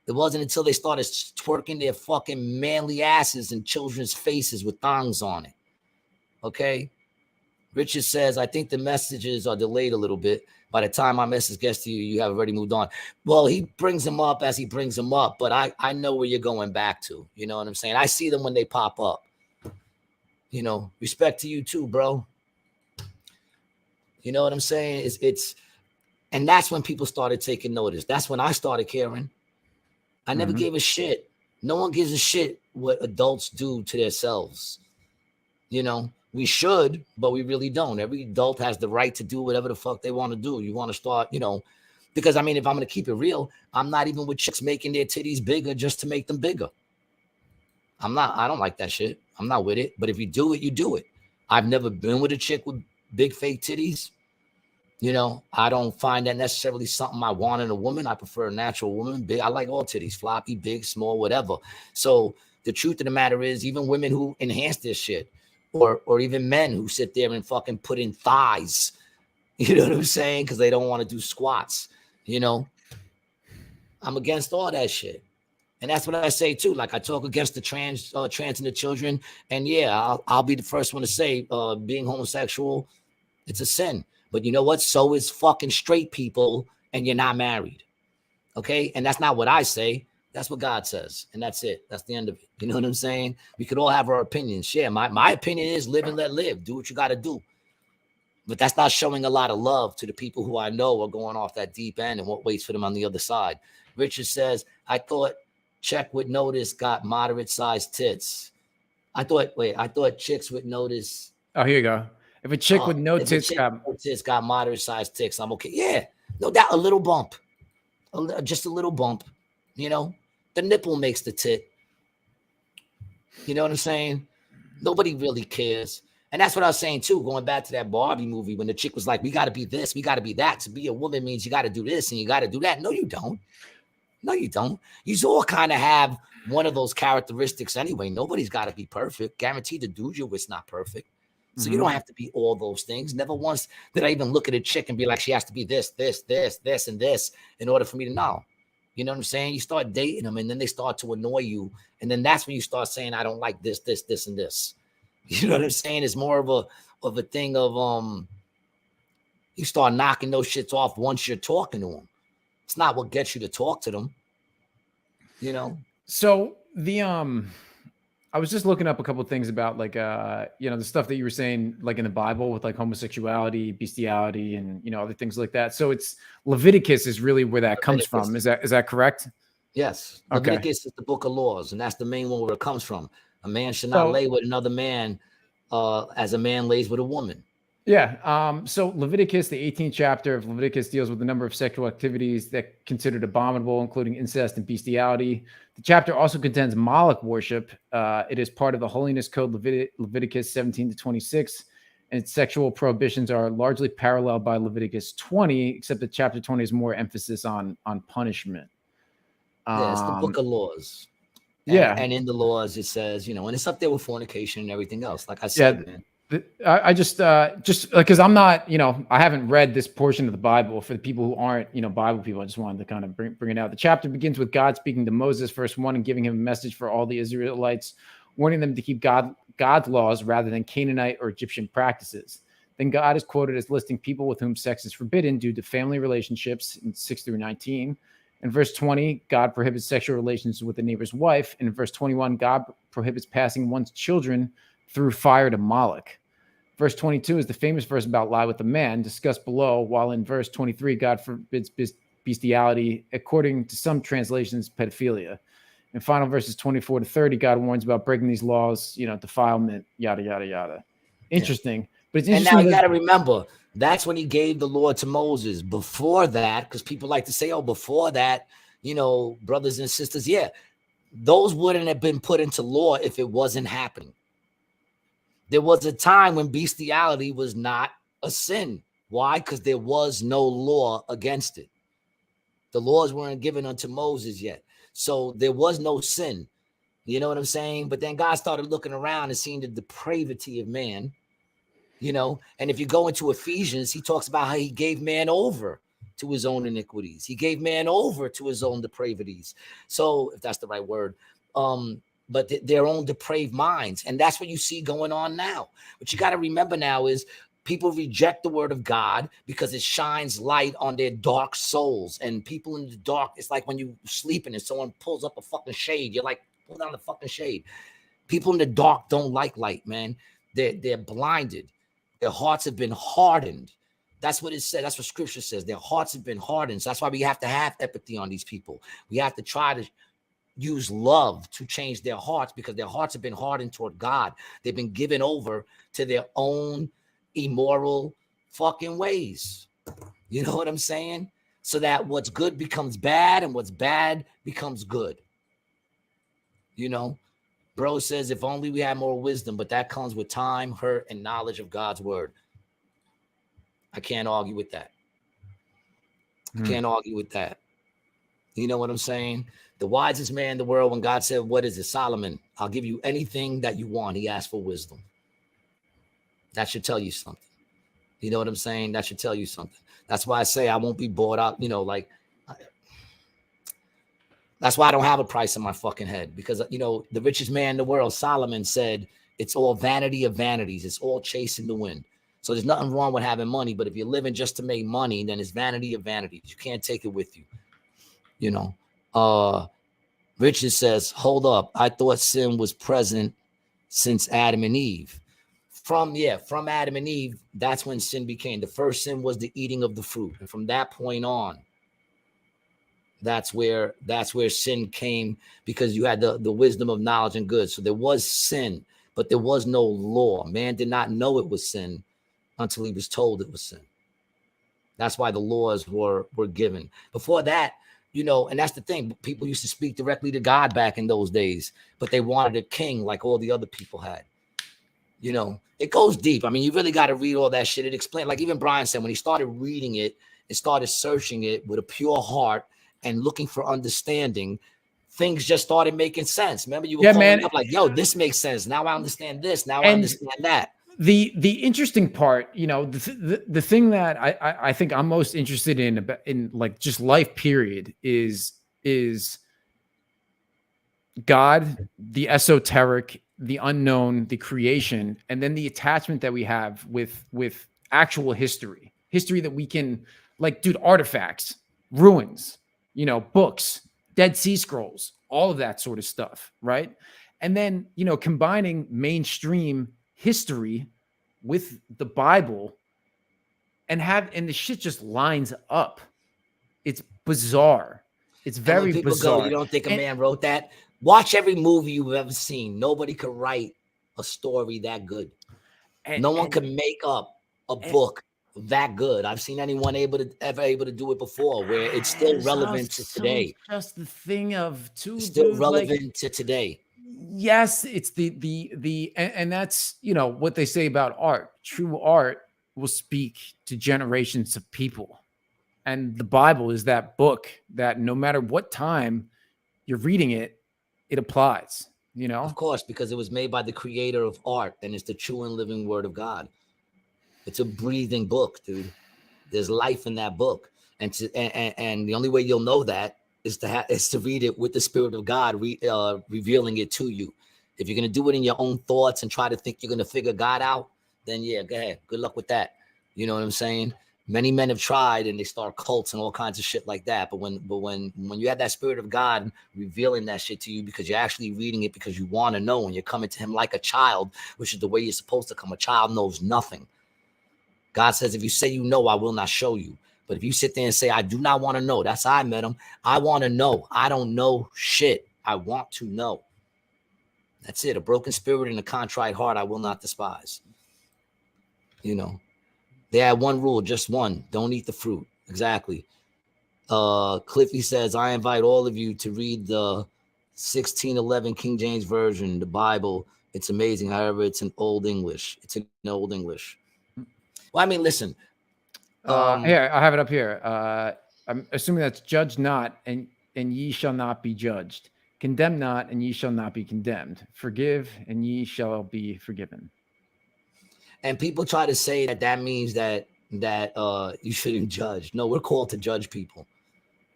It wasn't until they started twerking their fucking manly asses in children's faces with thongs on it. Okay? Richard says, I think the messages are delayed a little bit. By the time my message gets to you, you have already moved on. Well, he brings them up as he brings them up, but I know where you're going back to. You know what I'm saying? I see them when they pop up. You know, respect to you too, bro. You know what I'm saying? And that's when people started taking notice. That's when I started caring. I never gave a shit. No one gives a shit what adults do to themselves. You know, we should, but we really don't. Every adult has the right to do whatever the fuck they want to do. You want to start, you know, because I mean, if I'm going to keep it real, I'm not even with chicks making their titties bigger just to make them bigger. I don't like that shit. I'm not with it. But if you do it, you do it. I've never been with a chick with big fake titties. You know, I don't find that necessarily something I want in a woman. I prefer a natural woman. Big. I like all titties, floppy, big, small, whatever. So the truth of the matter is, even women who enhance this shit, or even men who sit there and fucking put in thighs, you know what I'm saying? Because they don't want to do squats, you know? I'm against all that shit. And that's what I say too. Like, I talk against the trans and the children. And yeah, I'll be the first one to say being homosexual, it's a sin. But you know what? So is fucking straight people, and you're not married. Okay? And that's not what I say. That's what God says. And that's it. That's the end of it. You know what I'm saying? We could all have our opinions. Yeah, my opinion is live and let live. Do what you got to do. But that's not showing a lot of love to the people who I know are going off that deep end and what waits for them on the other side. Richard says, I thought check with notice got moderate sized tits. I thought chicks would notice. Oh, here you go. If a chick with no tits got moderate sized tits, I'm okay. Yeah, no doubt. A little bump, just a little bump. You know, the nipple makes the tit. You know what I'm saying? Nobody really cares. And that's what I was saying too, going back to that Barbie movie when the chick was like, we got to be this, we got to be that. To be a woman means you got to do this and you got to do that. No, you don't. No, you don't. You all kind of have one of those characteristics anyway. Nobody's got to be perfect. Guaranteed the dude you're with's not perfect. So you don't have to be all those things. Never once did I even look at a chick and be like, she has to be this, this, this, this, and this in order for me to know. You know what I'm saying? You start dating them and then they start to annoy you. And then that's when you start saying, I don't like this, this, this, and this. You know what I'm saying? It's more of a thing of you start knocking those shits off once you're talking to them. It's not what gets you to talk to them. You know? So the I was just looking up a couple of things about like you know, the stuff that you were saying like in the Bible with like homosexuality, bestiality, and you know, other things like that. So it's Leviticus is really where that comes from. Is that correct? Yes. Okay. Leviticus is the book of laws, and that's the main one where it comes from. A man should not lay with another man as a man lays with a woman. Yeah. So Leviticus, the 18th chapter of Leviticus, deals with a number of sexual activities that considered abominable, including incest and bestiality. The chapter also contains Moloch worship. It is part of the Holiness Code, Leviticus 17 to 26, and its sexual prohibitions are largely paralleled by Leviticus 20, except that chapter 20 is more emphasis on punishment. Yeah, it's the book of laws. And in the laws, it says, you know, and it's up there with fornication and everything else. Like I said, man. I just because I'm not, you know, I haven't read this portion of the Bible. For the people who aren't, you know, Bible people, I just wanted to kind of bring it out. The chapter begins with God speaking to Moses, verse 1, and giving him a message for all the Israelites, warning them to keep God's laws rather than Canaanite or Egyptian practices. Then God is quoted as listing people with whom sex is forbidden due to family relationships in 6 through 19. In verse 20, God prohibits sexual relations with a neighbor's wife. And in verse 21, God prohibits passing one's children through fire to Moloch. Verse 22 is the famous verse about lie with a man discussed below, while in verse 23, God forbids bestiality, according to some translations, pedophilia. In final verses 24 to 30, God warns about breaking these laws, you know, defilement, yada, yada, yada. Interesting. But it's interesting. And now you got to remember, that's when he gave the law to Moses. Before that, because people like to say, oh, before that, you know, brothers and sisters, yeah, those wouldn't have been put into law if it wasn't happening. There was a time when bestiality was not a sin. Why? Because there was no law against it. The laws weren't given unto Moses yet. So there was no sin. You know what I'm saying? But then God started looking around and seeing the depravity of man. You know, and if you go into Ephesians, he talks about how he gave man over to his own iniquities. He gave man over to his own depravities. So if that's the right word, but their own depraved minds. And that's what you see going on now. What you got to remember now is people reject the word of God because it shines light on their dark souls. And people in the dark, it's like when you sleeping and someone pulls up a fucking shade. You're like, pull down the fucking shade. People in the dark don't like light, man. They're blinded. Their hearts have been hardened. That's what it said. That's what scripture says. Their hearts have been hardened. So that's why we have to have empathy on these people. We have to try to use love to change their hearts because their hearts have been hardened toward God. They've been given over to their own immoral fucking ways. You know what I'm saying? So that what's good becomes bad and what's bad becomes good. You know? Bro says, if only we had more wisdom, but that comes with time, hurt, and knowledge of God's word. I can't argue with that. I can't argue with that. You know what I'm saying? The wisest man in the world, when God said, what is it? Solomon, I'll give you anything that you want. He asked for wisdom. That should tell you something. You know what I'm saying? That should tell you something. That's why I say I won't be bought out, you know, like, that's why I don't have a price in my fucking head because, you know, the richest man in the world, Solomon, said it's all vanity of vanities. It's all chasing the wind. So there's nothing wrong with having money. But if you're living just to make money, then it's vanity of vanities. You can't take it with you. You know, Richard says, hold up. I thought sin was present since Adam and Eve. from Adam and Eve, that's when sin became. The first sin was the eating of the fruit. And from that point on, that's where sin came, because you had the wisdom of knowledge and good. So there was sin, but there was no law. Man did not know it was sin until he was told it was sin. That's why the laws were given. Before that, and that's the thing. People used to speak directly to God back in those days, but they wanted a king like all the other people had. It goes deep. I mean, you really got to read all that shit. It explained, like even Brian said, when he started reading it and started searching it with a pure heart and looking for understanding, things just started making sense. Remember, you were calling up like, yo, this makes sense. Now I understand this. Now I understand that. The interesting part, the thing that I think I'm most interested in like just life period is God, the esoteric, the unknown, the creation, and then the attachment that we have with actual history that we can, like, dude, artifacts, ruins, books, Dead Sea Scrolls, all of that sort of stuff, right? And then, combining mainstream history with the Bible and the shit just lines up. It's bizarre. It's very bizarre. Go, you don't think a man wrote that? Watch every movie you've ever seen. Nobody could write a story that good. No one can make up a book that good. I've seen anyone able to do it before, where it's still relevant to today. Just the thing of it's still relevant to today. Yes, it's and that's what they say about art. True art will speak to generations of people, and the Bible is that book that no matter what time you're reading it, it applies. Of course, because it was made by the creator of art, and it's the true and living word of God. It's a breathing book, dude. There's life in that book, and the only way you'll know that is to read it with the Spirit of God revealing it to you. If you're gonna do it in your own thoughts and try to think you're gonna figure God out, then yeah, go ahead. Good luck with that. You know what I'm saying? Many men have tried and they start cults and all kinds of shit like that. But when you have that Spirit of God revealing that shit to you, because you're actually reading it because you want to know, and you're coming to him like a child, which is the way you're supposed to come. A child knows nothing. God says, if you say you know, I will not show you. But if you sit there and say, I do not want to know, that's how I met him. I want to know. I don't know shit. I want to know. That's it. A broken spirit and a contrite heart I will not despise. They had one rule, just one. Don't eat the fruit. Exactly. Cliffy says, I invite all of you to read the 1611 King James Version, the Bible. It's amazing. However, it's in Old English. Well, I mean, listen. Here, I have it up here. I'm assuming that's judge not, and ye shall not be judged. Condemn not, and ye shall not be condemned. Forgive, and ye shall be forgiven. And people try to say that means that you shouldn't judge. No, we're called to judge people,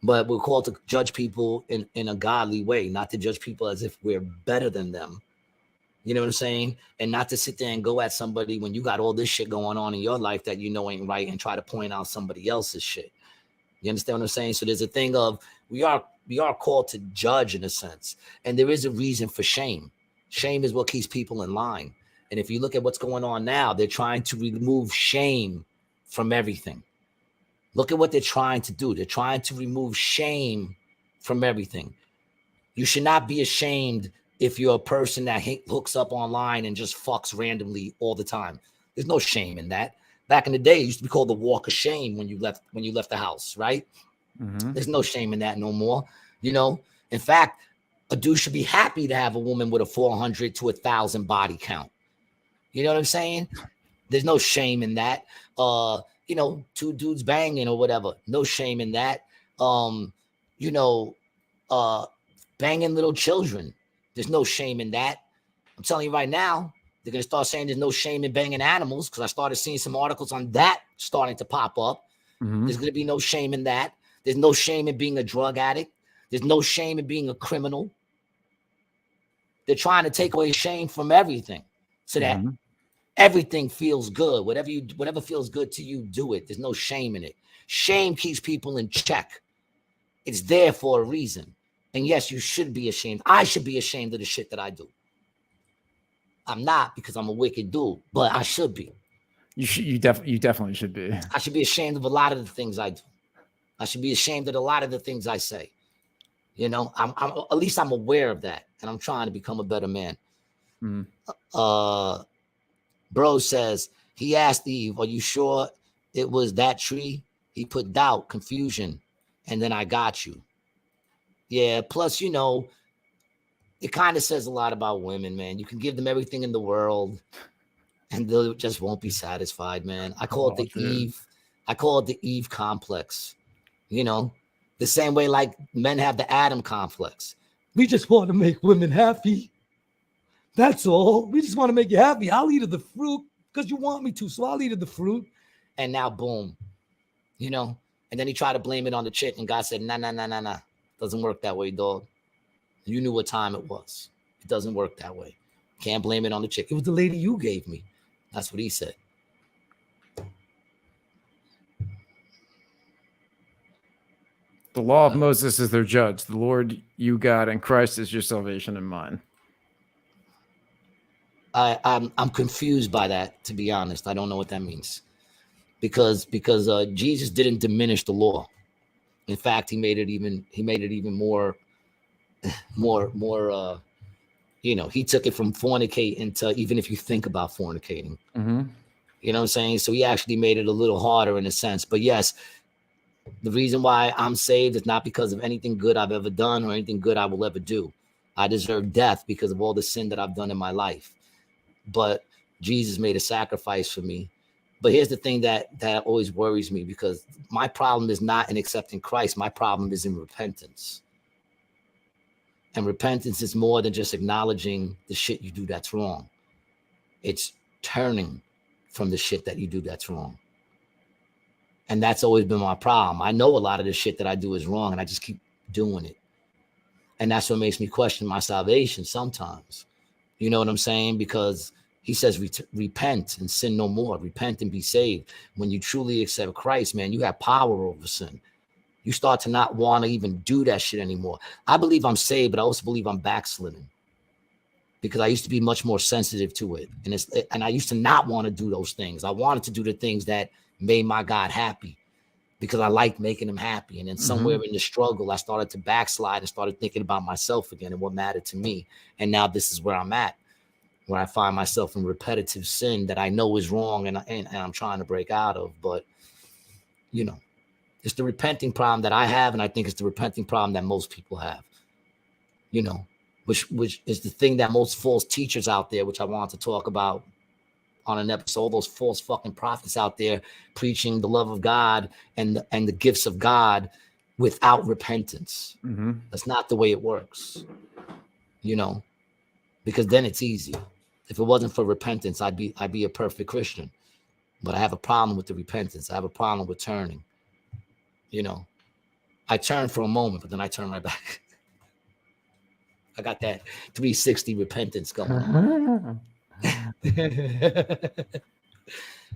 but we're called to judge people in a godly way, not to judge people as if we're better than them. You know what I'm saying? And not to sit there and go at somebody when you got all this shit going on in your life that ain't right, and try to point out somebody else's shit. You understand what I'm saying? So there's a thing of we are called to judge in a sense, and there is a reason for shame. Shame is what keeps people in line. And if you look at what's going on now, they're trying to remove shame from everything. Look at what they're trying to do. They're trying to remove shame from everything. You should not be ashamed if you're a person that hooks up online and just fucks randomly all the time. There's no shame in that. Back in the day, it used to be called the walk of shame when you left the house, right? Mm-hmm. There's no shame in that no more. In fact, a dude should be happy to have a woman with a 400 to 1,000 body count. You know what I'm saying? There's no shame in that. Two dudes banging or whatever. No shame in that. Banging little children. There's no shame in that. I'm telling you right now, they're going to start saying there's no shame in banging animals, because I started seeing some articles on that starting to pop up. Mm-hmm. There's going to be no shame in that. There's no shame in being a drug addict. There's no shame in being a criminal. They're trying to take away shame from everything so that everything feels good. Whatever feels good to you, do it. There's no shame in it. Shame keeps people in check. It's there for a reason. And yes, you should be ashamed. I should be ashamed of the shit that I do. I'm not because I'm a wicked dude, but I should be. You definitely should be. I should be ashamed of a lot of the things I do. I should be ashamed of a lot of the things I say. You know, I'm at least I'm aware of that, and I'm trying to become a better man. Bro says he asked Eve, "Are you sure it was that tree?" He put doubt, confusion, and then I got you. Yeah. Plus, you know, it kind of says a lot about women, man. You can give them everything in the world, and they just won't be satisfied, man. I call it the Eve. I call it the Eve complex. You know, the same way like men have the Adam complex. We just want to make women happy. That's all. We just want to make you happy. I'll eat of the fruit because you want me to, so I'll eat of the fruit. And now, boom, you know. And then he tried to blame it on the chick, and God said, nah. Doesn't work that way, dog. You knew what time it was. It doesn't work that way. Can't blame it on the chick. It was the lady you gave me. That's what he said. The law of Moses is their judge. The Lord, you God, and Christ is your salvation and mine. I'm confused by that, to be honest. I don't know what that means. Because Jesus didn't diminish the law. In fact, he made it even more, you know, he took it from fornicating to even if you think about fornicating. You know what I'm saying? So he actually made it a little harder in a sense. But yes, the reason why I'm saved is not because of anything good I've ever done or anything good I will ever do. I deserve death because of all the sin that I've done in my life. But Jesus made a sacrifice for me. But here's the thing that always worries me, because my problem is not in accepting Christ. My problem is in repentance. And repentance is more than just acknowledging the shit you do that's wrong. It's turning from the shit that you do that's wrong. And that's always been my problem. I know a lot of the shit that I do is wrong, and I just keep doing it. And that's what makes me question my salvation sometimes. You know what I'm saying? Because he says, repent and sin no more. Repent and be saved. When you truly accept Christ, man, you have power over sin. You start to not want to even do that shit anymore. I believe I'm saved, but I also believe I'm backsliding, because I used to be much more sensitive to it. And I used to not want to do those things. I wanted to do the things that made my God happy, because I liked making him happy. And then somewhere in the struggle, I started to backslide and started thinking about myself again and what mattered to me. And now this is where I'm at, where I find myself in repetitive sin that I know is wrong and I'm trying to break out of. But, you know, it's the repenting problem that I have, and I think it's the repenting problem that most people have, you know, which is the thing that most false teachers out there, which I want to talk about on an episode, those false fucking prophets out there preaching the love of God and the gifts of God without repentance. That's not the way it works, you know, because then it's easy. If it wasn't for repentance, I'd be a perfect Christian. But I have a problem with the repentance. I have a problem with turning. You know, I turn for a moment, but then I turn right back. I got that 360 repentance going on.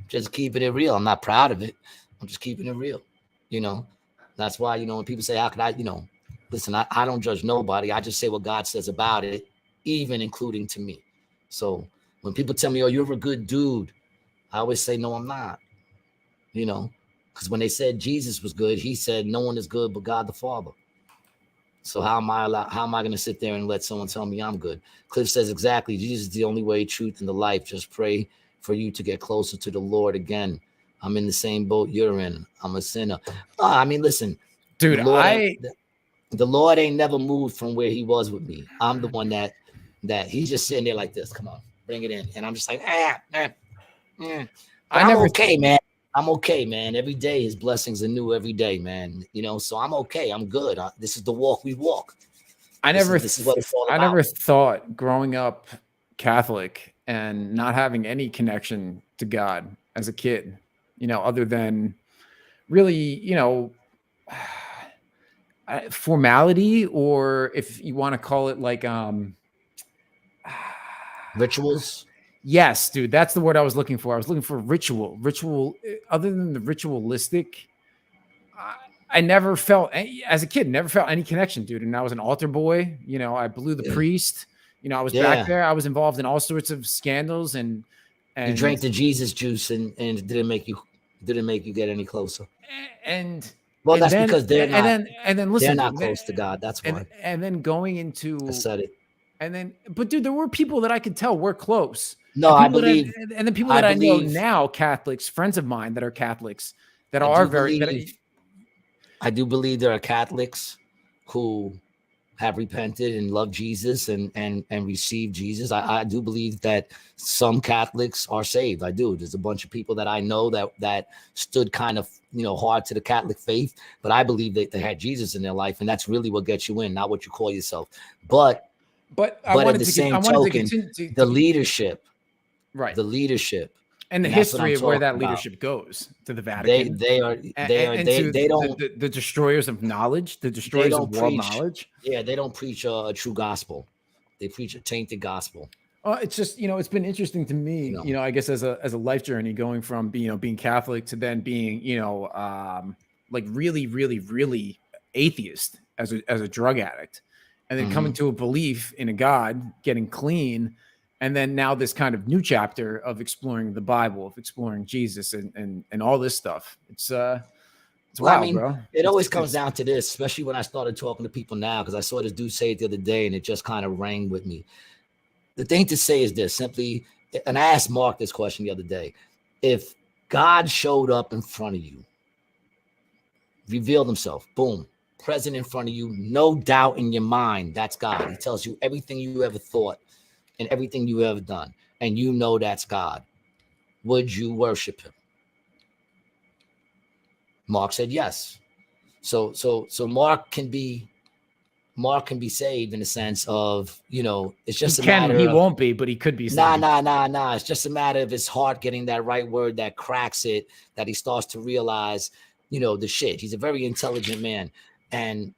Just keeping it real. I'm not proud of it. I'm just keeping it real. You know, that's why, you know, when people say, how could I, you know, listen, I don't judge nobody. I just say what God says about it, even including to me. So when people tell me, oh, you're a good dude, I always say, no, I'm not. You know, because when they said Jesus was good, he said, no one is good but God the Father. So how am I going to sit there and let someone tell me I'm good? Cliff says, exactly. Jesus is the only way, truth, and the life. Just pray for you to get closer to the Lord again. I'm in the same boat you're in. I'm a sinner. I mean, listen, dude, the Lord ain't never moved from where he was with me. I'm the one that he's just sitting there like this. Come on, bring it in. And I'm just like, I'm okay, man. I'm okay, man. Every day his blessings are new every day, man. You know, so I'm okay. I'm good. This is the walk we walk. This is what it's all about. I never thought growing up Catholic and not having any connection to God as a kid, you know, other than really, you know, formality, or if you want to call it like rituals. Yes, dude, that's the word I was looking for. I was looking for ritual. Other than the ritualistic, I never felt, as a kid, never felt any connection, dude. And I was an altar boy. You know, I blew the priest. You know, I was Yeah. back there. I was involved in all sorts of scandals and You drank the Jesus juice and it didn't make you get any closer. and Well, and that's then, because they're not and then listen, they're not dude, close to God. That's why. and then going into I said it. and then, but dude, there were people that I could tell were close. No, and I people believe, and then people that I know now, Catholics, friends of mine that are Catholics, that are very. I do believe there are Catholics who have repented and love Jesus and received Jesus. I do believe that some Catholics are saved. I do. There's a bunch of people that I know that stood kind of, you know, hard to the Catholic faith, but I believe that they had Jesus in their life, and that's really what gets you in, not what you call yourself. But I wanted at the to same I token, to continue the leadership, right? The leadership. And the history of where that leadership goes to the Vatican. They don't the destroyers of knowledge, the destroyers of world knowledge. Yeah, they don't preach a true gospel. They preach a tainted gospel. It's just, you know, it's been interesting to me, you know, I guess as a life journey, going from being Catholic to then being, you know, like really, really, really atheist as a drug addict, and then coming to a belief in a God, getting clean. And then now this kind of new chapter of exploring the Bible, of exploring Jesus and all this stuff. It's wild, I mean, bro. It always comes down to this, especially when I started talking to people now, because I saw this dude say it the other day and it just kind of rang with me. The thing to say is this simply, and I asked Mark this question the other day. If God showed up in front of you, revealed himself, boom, present in front of you, no doubt in your mind, that's God. He tells you everything you ever thought and everything you ever done, and you know that's God. Would you worship him? Mark said yes. So Mark can be saved in the sense of, you know, it's just a matter he won't be, but he could be saved. Nah. It's just a matter of his heart getting that right word that cracks it, that he starts to realize, you know, the shit. He's a very intelligent man. And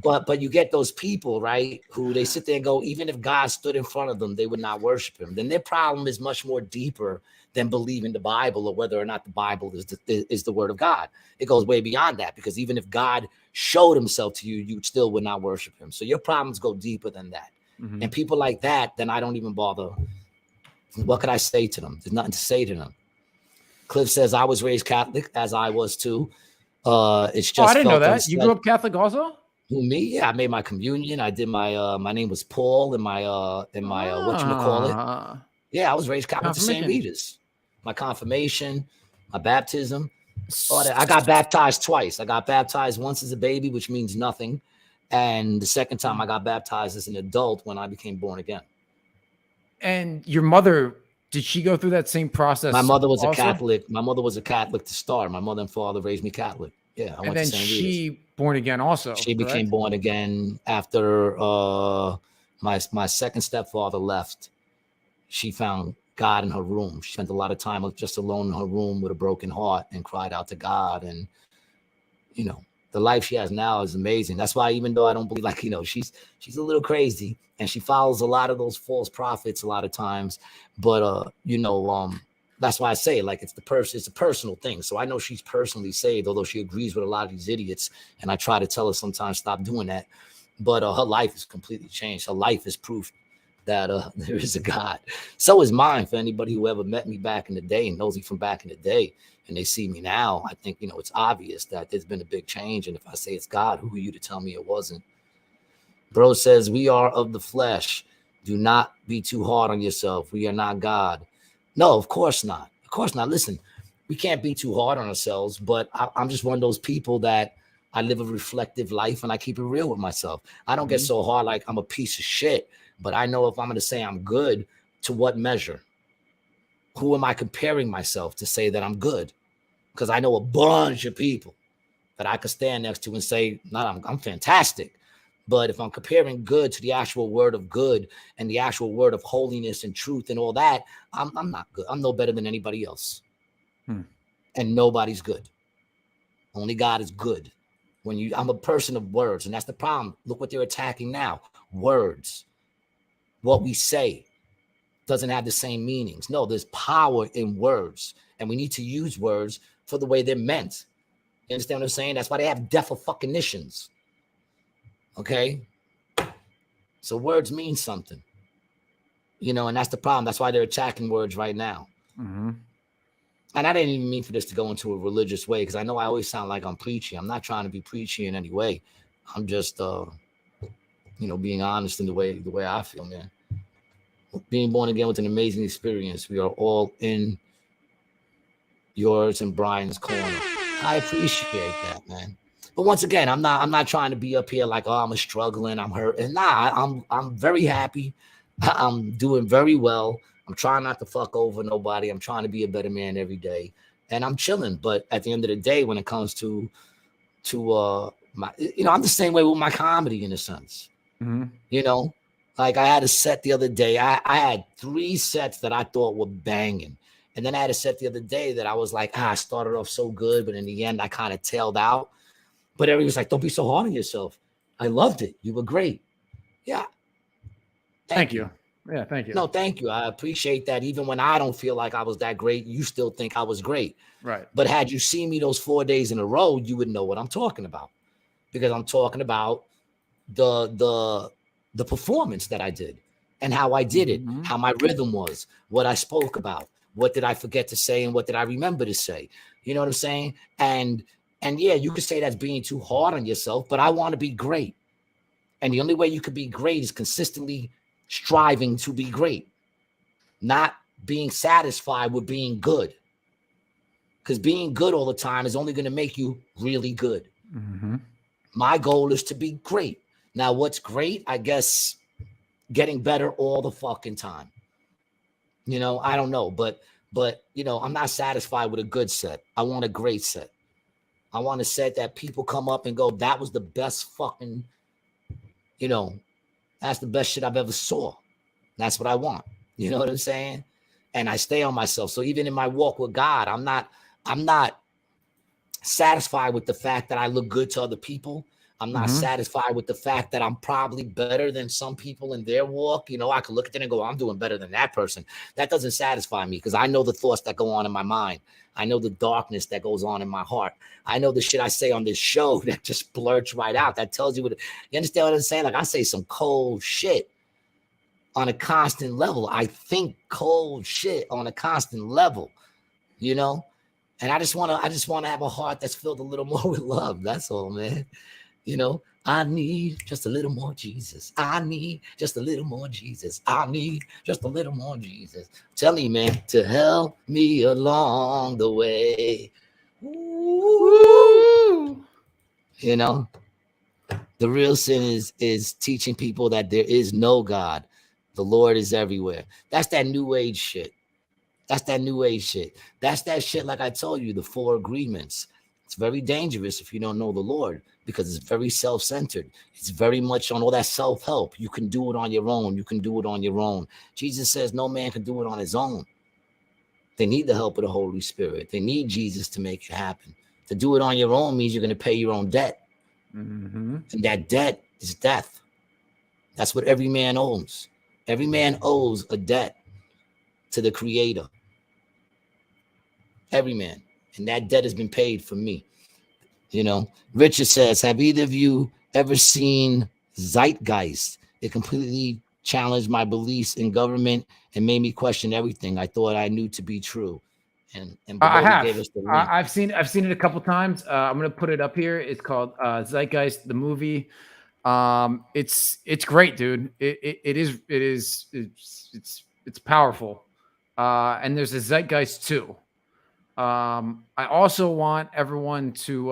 but you get those people, right, who they sit there and go, even if God stood in front of them, they would not worship him. Then their problem is much more deeper than believing the Bible or whether or not the Bible is the word of God. It goes way beyond that, because even if God showed himself to you, you still would not worship him. So your problems go deeper than that. And people like that, then I don't even bother. What could I say to them? There's nothing to say to them. Cliff says, I was raised Catholic, as I was too. It's just I didn't know that. You grew up Catholic also? Who, me? Yeah, I made my communion. I did my my name was Paul in my whatchamacallit. Yeah, I was raised Catholic with the St. Rita's. My confirmation, my baptism. All that. I got baptized twice. I got baptized once as a baby, which means nothing. And the second time I got baptized as an adult when I became born again. And your mother, did she go through that same process? My mother was a Catholic. My mother was a Catholic to start. My mother and father raised me Catholic. Yeah, I went to St. Rita's. She born again also. She became born again after my second stepfather left. She found God in her room. She spent a lot of time just alone in her room with a broken heart and cried out to God. And, you know, the life she has now is amazing. That's why, even though I don't believe, like, you know, she's a little crazy and she follows a lot of those false prophets a lot of times. But, you know, that's why I say, like, it's a personal thing. So I know she's personally saved, although she agrees with a lot of these idiots. And I try to tell her sometimes, stop doing that. But her life is completely changed. Her life is proof that there is a God. So is mine, for anybody who ever met me back in the day and knows me from back in the day and they see me now. I think, you know, it's obvious that there's been a big change. And if I say it's God, who are you to tell me it wasn't? Bro says, we are of the flesh. Do not be too hard on yourself. We are not God. No, of course not. Of course not. Listen, we can't be too hard on ourselves, but I'm just one of those people that I live a reflective life and I keep it real with myself. I don't get so hard like I'm a piece of shit. But I know if I'm going to say I'm good, to what measure? Who am I comparing myself to say that I'm good? Because I know a bunch of people that I could stand next to and say, no, I'm fantastic. But if I'm comparing good to the actual word of good and the actual word of holiness and truth and all that, I'm not good. I'm no better than anybody else. And nobody's good. Only God is good. I'm a person of words, and that's the problem. Look what they're attacking now. Words. What we say doesn't have the same meanings. No, there's power in words, and we need to use words for the way they're meant. You understand what I'm saying? That's why they have definitions. Okay? So words mean something, you know, and that's the problem. That's why they're attacking words right now. Mm-hmm. And I didn't even mean for this to go into a religious way, because I know I always sound like I'm preachy. I'm not trying to be preachy in any way. I'm just, you know, being honest in the way I feel, man. Being born again was an amazing experience. We are all in yours and Brian's corner. I appreciate that, man. But once again, I'm not trying to be up here like, oh, I'm struggling, I'm hurt. And I'm very happy. I'm doing very well. I'm trying not to fuck over nobody. I'm trying to be a better man every day, and I'm chilling. But at the end of the day, when it comes to my, you know, I'm the same way with my comedy in a sense. Mm-hmm. You know, like I had a set the other day. I had 3 sets that I thought were banging. And then I had a set the other day that I was like, I started off so good, but in the end, I kind of tailed out. But everybody was like, don't be so hard on yourself. I loved it. You were great. Yeah. Thank you. Yeah, thank you. No, thank you. I appreciate that. Even when I don't feel like I was that great, you still think I was great. Right. But had you seen me those 4 days in a row, you would know what I'm talking about. Because I'm talking about the performance that I did and how I did it, how my rhythm was, what I spoke about, what did I forget to say and what did I remember to say? You know what I'm saying? And yeah, you could say that's being too hard on yourself, but I want to be great. And the only way you could be great is consistently striving to be great, not being satisfied with being good. Because being good all the time is only going to make you really good. Mm-hmm. My goal is to be great. Now, what's great? I guess getting better all the fucking time. You know, I don't know, but you know, I'm not satisfied with a good set. I want a great set. I want a set that people come up and go, that was the best fucking, you know, that's the best shit I've ever saw. That's what I want. You know what I'm saying? And I stay on myself. So even in my walk with God, I'm not satisfied with the fact that I look good to other people. I'm not satisfied with the fact that I'm probably better than some people in their walk. You know, I can look at them and go, I'm doing better than that person. That doesn't satisfy me because I know the thoughts that go on in my mind. I know the darkness that goes on in my heart. I know the shit I say on this show that just blurts right out. That tells you what, you understand what I'm saying? Like I say some cold shit on a constant level. I think cold shit on a constant level, you know? And I just want to have a heart that's filled a little more with love. That's all, man. You know, I need just a little more Jesus. I need just a little more Jesus. I need just a little more Jesus. I'm telling you, man, to help me along the way. Ooh. You know, the real sin is teaching people that there is no God. The Lord is everywhere. That's that new age shit. That's that new age shit. That's that shit, like I told you, the 4 agreements. It's very dangerous if you don't know the Lord because it's very self-centered. It's very much on all that self-help. You can do it on your own. You can do it on your own. Jesus says no man can do it on his own. They need the help of the Holy Spirit. They need Jesus to make it happen. To do it on your own means you're going to pay your own debt. Mm-hmm. And that debt is death. That's what every man owns. Every man owes a debt to the Creator. Every man. And that debt has been paid for me. You know, Richard says, have either of you ever seen Zeitgeist? It completely challenged my beliefs in government and made me question everything I thought I knew to be true. And I have. gave us the link. I've seen it a couple times. I'm gonna put it up here. It's called Zeitgeist, the movie. It's great, dude. It's powerful. And there's a Zeitgeist too. I also want everyone to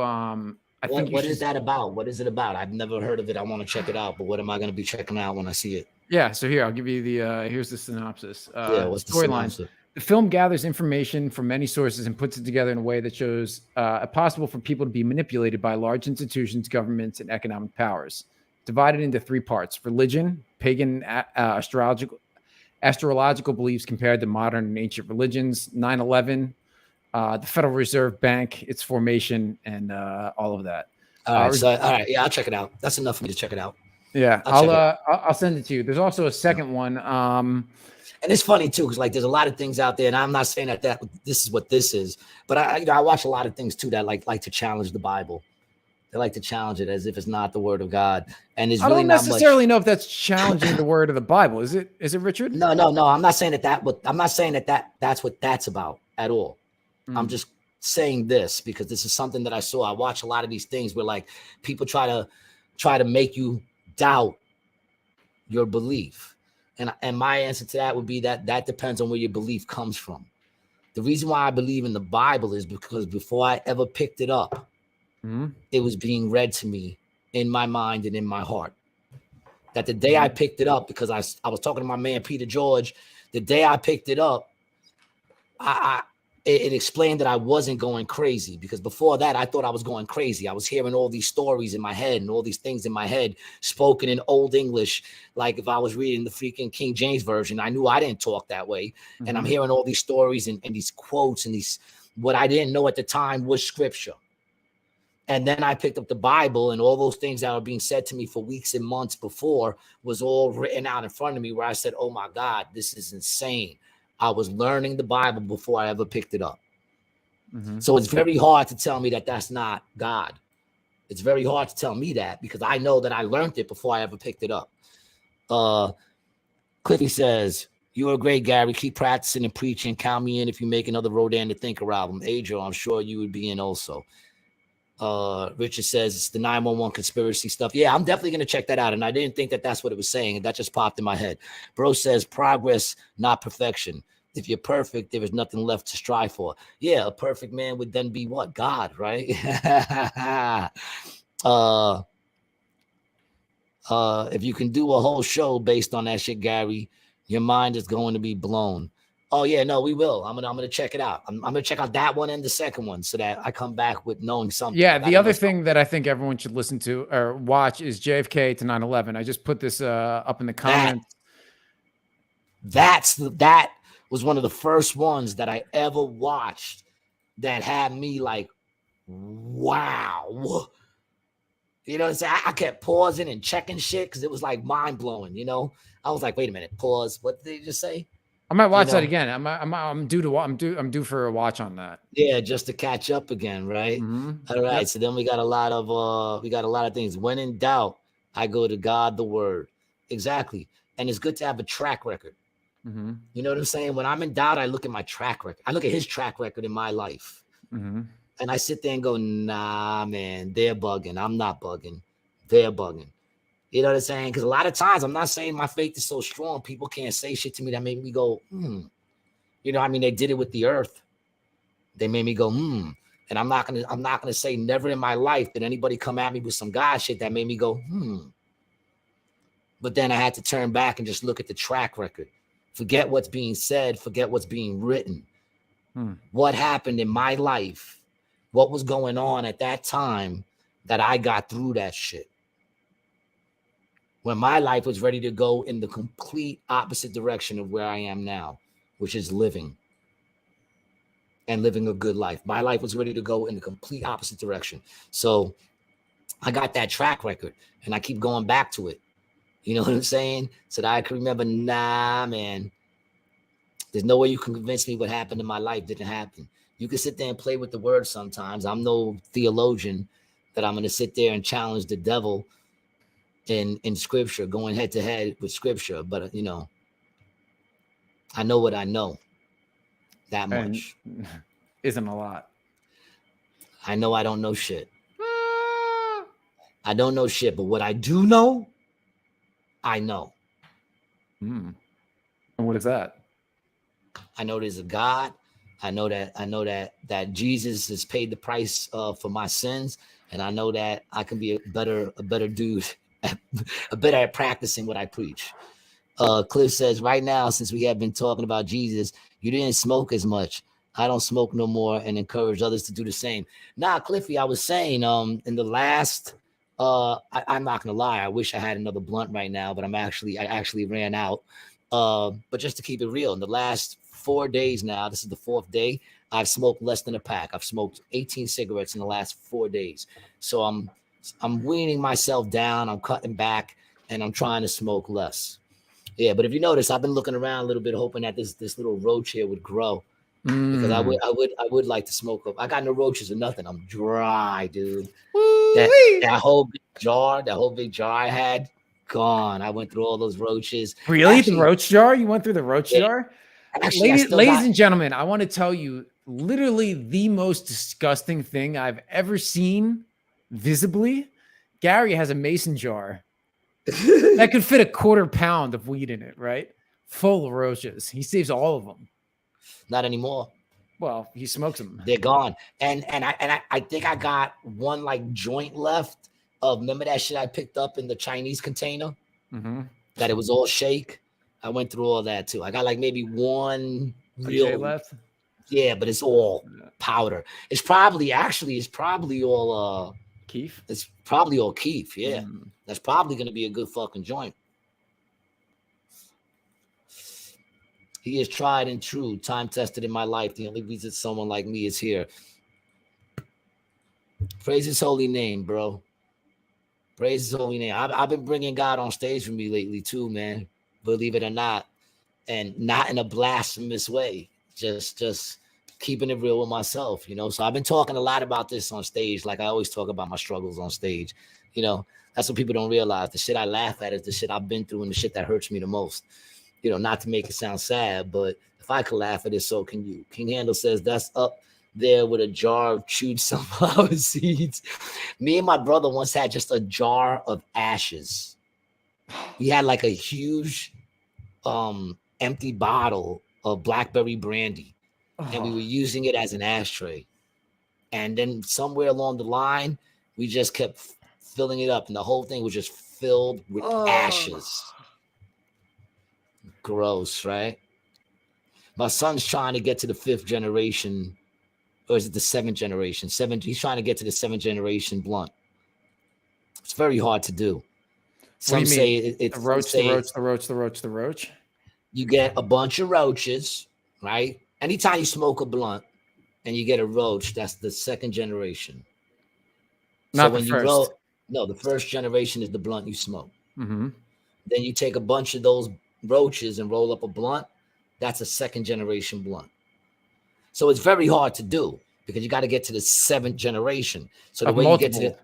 what is that about? What is it about? I've never heard of it. I want to check it out, but what am I going to be checking out when I see it? Yeah, so here I'll give you the here's the synopsis. What's the synopsis? The film gathers information from many sources and puts it together in a way that shows it possible for people to be manipulated by large institutions, governments, and economic powers. Divided into 3 parts: religion, pagan astrological beliefs compared to modern and ancient religions, 9/11, the Federal Reserve Bank, its formation, and all of that. All right, yeah, I'll check it out. That's enough for me to check it out. Yeah, I'll send it to you. There's also a second one. And it's funny too, because like there's a lot of things out there, and I'm not saying that this is what this is, but I watch a lot of things too that like to challenge the Bible. They like to challenge it as if it's not the word of God. And there's I really don't not necessarily much. know if that's challenging the word of the Bible. Is it, Richard? No. I'm not saying I'm not saying that's what that's about at all. I'm just saying this because this is something that I saw. I watch a lot of these things where like people try to make you doubt your belief. And my answer to that would be that depends on where your belief comes from. The reason why I believe in the Bible is because before I ever picked it up, it was being read to me in my mind and in my heart. That the day I picked it up, because I was talking to my man Peter George, the day I picked it up, it explained that I wasn't going crazy, because before that I thought I was going crazy. I was hearing all these stories in my head and all these things in my head spoken in Old English. Like if I was reading the freaking King James version, I knew I didn't talk that way. And I'm hearing all these stories and these quotes and these, what I didn't know at the time was scripture. And then I picked up the Bible, and all those things that were being said to me for weeks and months before was all written out in front of me, where I said, oh my God, this is insane. I was learning the Bible before I ever picked it up. So it's very hard to tell me that that's not God. It's very hard to tell me that, because I know that I learned it before I ever picked it up. Cliffy says, "You are great, Gary. Keep practicing and preaching. Count me in if you make another Rodan the Thinker album. Adriel, I'm sure you would be in also." Richard says it's the 911 conspiracy stuff. Yeah, I'm definitely going to check that out. And I didn't think that that's what it was saying. And that just popped in my head. Bro says progress, not perfection. If you're perfect, there is nothing left to strive for. Yeah, a perfect man would then be what? God, right? If you can do a whole show based on that shit, Gary, your mind is going to be blown. Oh yeah, no, we will. I'm gonna check it out. I'm gonna check out that one and the second one so that I come back with knowing something. Yeah, the other thing that I think everyone should listen to or watch is JFK to 9/11. I just put this up in the comments. That was one of the first ones that I ever watched that had me like, wow. You know what I'm saying? I kept pausing and checking shit because it was like mind blowing. You know, I was like, wait a minute, pause. What did they just say? I might watch that again. I'm due for a watch on that. Yeah, just to catch up again, right? All right. Yep. So then we got a lot of things. When in doubt, I go to God, the Word. Exactly. And it's good to have a track record. You know what I'm saying? When I'm in doubt, I look at my track record. I look at his track record in my life. And I sit there and go, nah, man, they're bugging. I'm not bugging. They're bugging. You know what I'm saying? Because a lot of times, I'm not saying my faith is so strong, people can't say shit to me that make me go, You know, I mean, they did it with the earth. They made me go, And I'm not gonna say never in my life did anybody come at me with some God shit that made me go, But then I had to turn back and just look at the track record. Forget what's being said, forget what's being written. What happened in my life? What was going on at that time that I got through that shit? When my life was ready to go in the complete opposite direction of where I am now, which is living and living a good life. My life was ready to go in the complete opposite direction. So I got that track record and I keep going back to it. You know what I'm saying? So that I can remember, nah, man, there's no way you can convince me what happened in my life didn't happen. You can sit there and play with the word sometimes. I'm no theologian that I'm going to sit there and challenge the devil in scripture, going head to head with scripture. But, you know, I know what I know. That much. Isn't a lot. I know I don't know shit. I don't know shit, but what I do know, I know. And what is that? I know there's a God. I know that Jesus has paid the price for my sins, and I know that I can be a better dude, better at practicing what I preach. Cliff says, right now, since we have been talking about Jesus, you didn't smoke as much. I don't smoke no more, and encourage others to do the same. Nah, Cliffy, I was saying, in the last, I'm not gonna lie, I wish I had another blunt right now, but I actually ran out. But just to keep it real, in the last 4 days now, this is the 4th day, I've smoked less than a pack. I've smoked 18 cigarettes in the last 4 days. So I'm weaning myself down, I'm cutting back, and I'm trying to smoke less. Yeah, but if you notice, I've been looking around a little bit, hoping that this little roach here would grow. because I would like to smoke up. I got no roaches or nothing. I'm dry, dude. That whole big jar I had, gone. I went through all those roaches. Really? Actually, the roach jar? You went through the roach jar? Actually, ladies and gentlemen, I want to tell you literally the most disgusting thing I've ever seen visibly. Gary has a mason jar that could fit a 1/4 pound of weed in it, right? Full of roaches. He saves all of them. Not anymore. Well, he smokes them. They're gone. And I think I got one like joint left of, remember that shit I picked up in the Chinese container? Mm-hmm. That it was all shake. I went through all that too. I got like maybe one real left. Yeah, but it's all powder. It's probably all Keef. It's probably all Keef. Yeah, that's probably gonna be a good fucking joint. He is tried and true, time tested in my life. The only reason someone like me is here. Praise his holy name, bro. Praise his holy name. I've been bringing God on stage for me lately too, man. Believe it or not, and not in a blasphemous way. Just keeping it real with myself, you know. So I've been talking a lot about this on stage, like I always talk about my struggles on stage. You know, that's what people don't realize. The shit I laugh at is the shit I've been through and the shit that hurts me the most. You know, not to make it sound sad, but if I could laugh at it, so can you. King Handel says that's up there with a jar of chewed sunflower seeds. Me and my brother once had just a jar of ashes. We had like a huge empty bottle of blackberry brandy, and we were using it as an ashtray. And then somewhere along the line, we just kept filling it up, and the whole thing was just filled with ashes. Gross, right? My son's trying to get to the 5th generation, or is it the 7th generation? He's trying to get to the 7th generation blunt. It's very hard to do. Some say it's the roach. You get a bunch of roaches, right? Anytime you smoke a blunt and you get a roach, that's the 2nd generation. Not the first. The 1st generation is the blunt you smoke. Mm-hmm. Then you take a bunch of those roaches and roll up a blunt. That's a 2nd generation blunt. So it's very hard to do because you got to get to the 7th generation. So the way you get to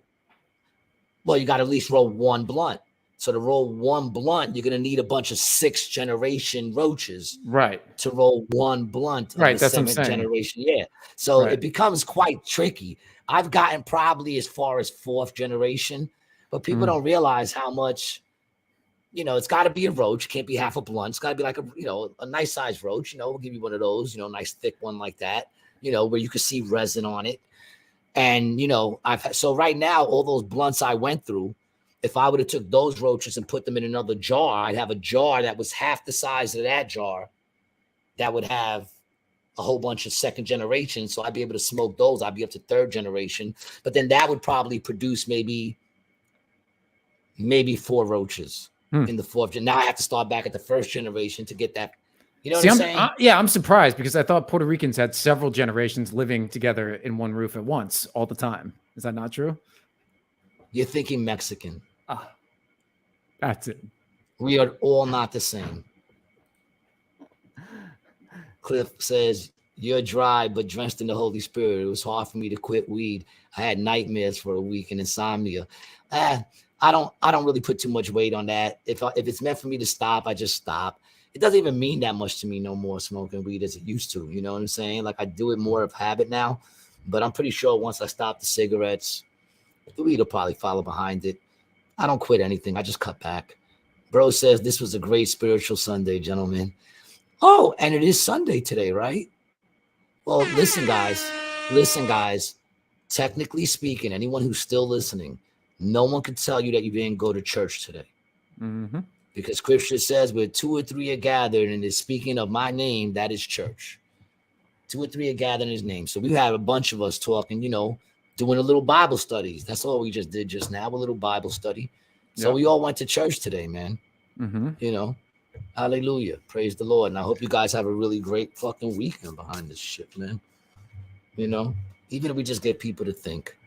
you got to at least roll one blunt. So to roll one blunt, you're going to need a bunch of 6th generation roaches, right, to roll one blunt. Right, that's 7th generation. Yeah. So it becomes quite tricky. I've gotten probably as far as 4th generation, but people don't realize how much, you know, it's got to be a roach. It can't be half a blunt. It's got to be like a nice size roach. You know, we'll give you one of those, nice thick one like that, where you can see resin on it. And, so right now, all those blunts I went through, if I would have took those roaches and put them in another jar, I'd have a jar that was half the size of that jar that would have a whole bunch of 2nd generation. So I'd be able to smoke those. I'd be up to 3rd generation. But then that would probably produce maybe 4 roaches in the 4th. Now I have to start back at the 1st generation to get that. You know what I'm saying? I'm surprised because I thought Puerto Ricans had several generations living together in one roof at once all the time. Is that not true? You're thinking Mexican. That's it. We are all not the same. Cliff says, you're dry, but drenched in the Holy Spirit. It was hard for me to quit weed. I had nightmares for a week and insomnia. I don't really put too much weight on that. If it's meant for me to stop, I just stop. It doesn't even mean that much to me no more smoking weed as it used to. You know what I'm saying? Like I do it more of habit now, but I'm pretty sure once I stop the cigarettes, the weed will probably follow behind it. I don't quit anything. I just cut back. Bro says this was a great spiritual Sunday, gentlemen. Oh, and it is Sunday today, right? Well, listen, guys. Technically speaking, anyone who's still listening, no one can tell you that you didn't go to church today. Mm-hmm. Because scripture says where 2 or 3 are gathered and is speaking of my name, that is church. 2 or 3 are gathered in his name. So we had a bunch of us talking, doing a little Bible studies. That's all we just did just now, a little Bible study. So we all went to church today, man. Mm-hmm. Hallelujah. Praise the Lord. And I hope you guys have a really great fucking weekend behind this shit, man. Even if we just get people to think,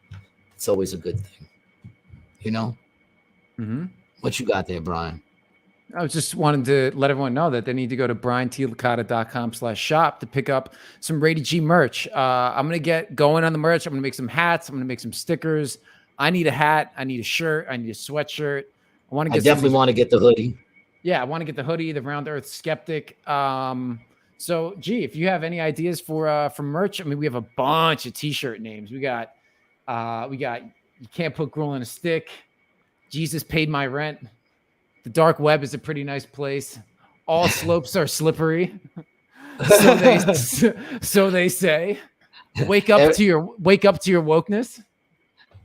it's always a good thing. Mm-hmm. What you got there, Brian? I was just wanting to let everyone know that they need to go to briantlicata.com/shop to pick up some Rated G merch. I'm going to get going on the merch. I'm going to make some hats. I'm going to make some stickers. I need a hat. I need a shirt. I need a sweatshirt. I definitely want to get the hoodie. Yeah, I want to get the hoodie, the Round Earth Skeptic. So, G, if you have any ideas for merch, I mean, we have a bunch of T-shirt names. We got You Can't Put Gruel in a Stick. Jesus Paid My Rent. The dark web is a pretty nice place. All slopes are slippery. So they say. Wake up to your wokeness.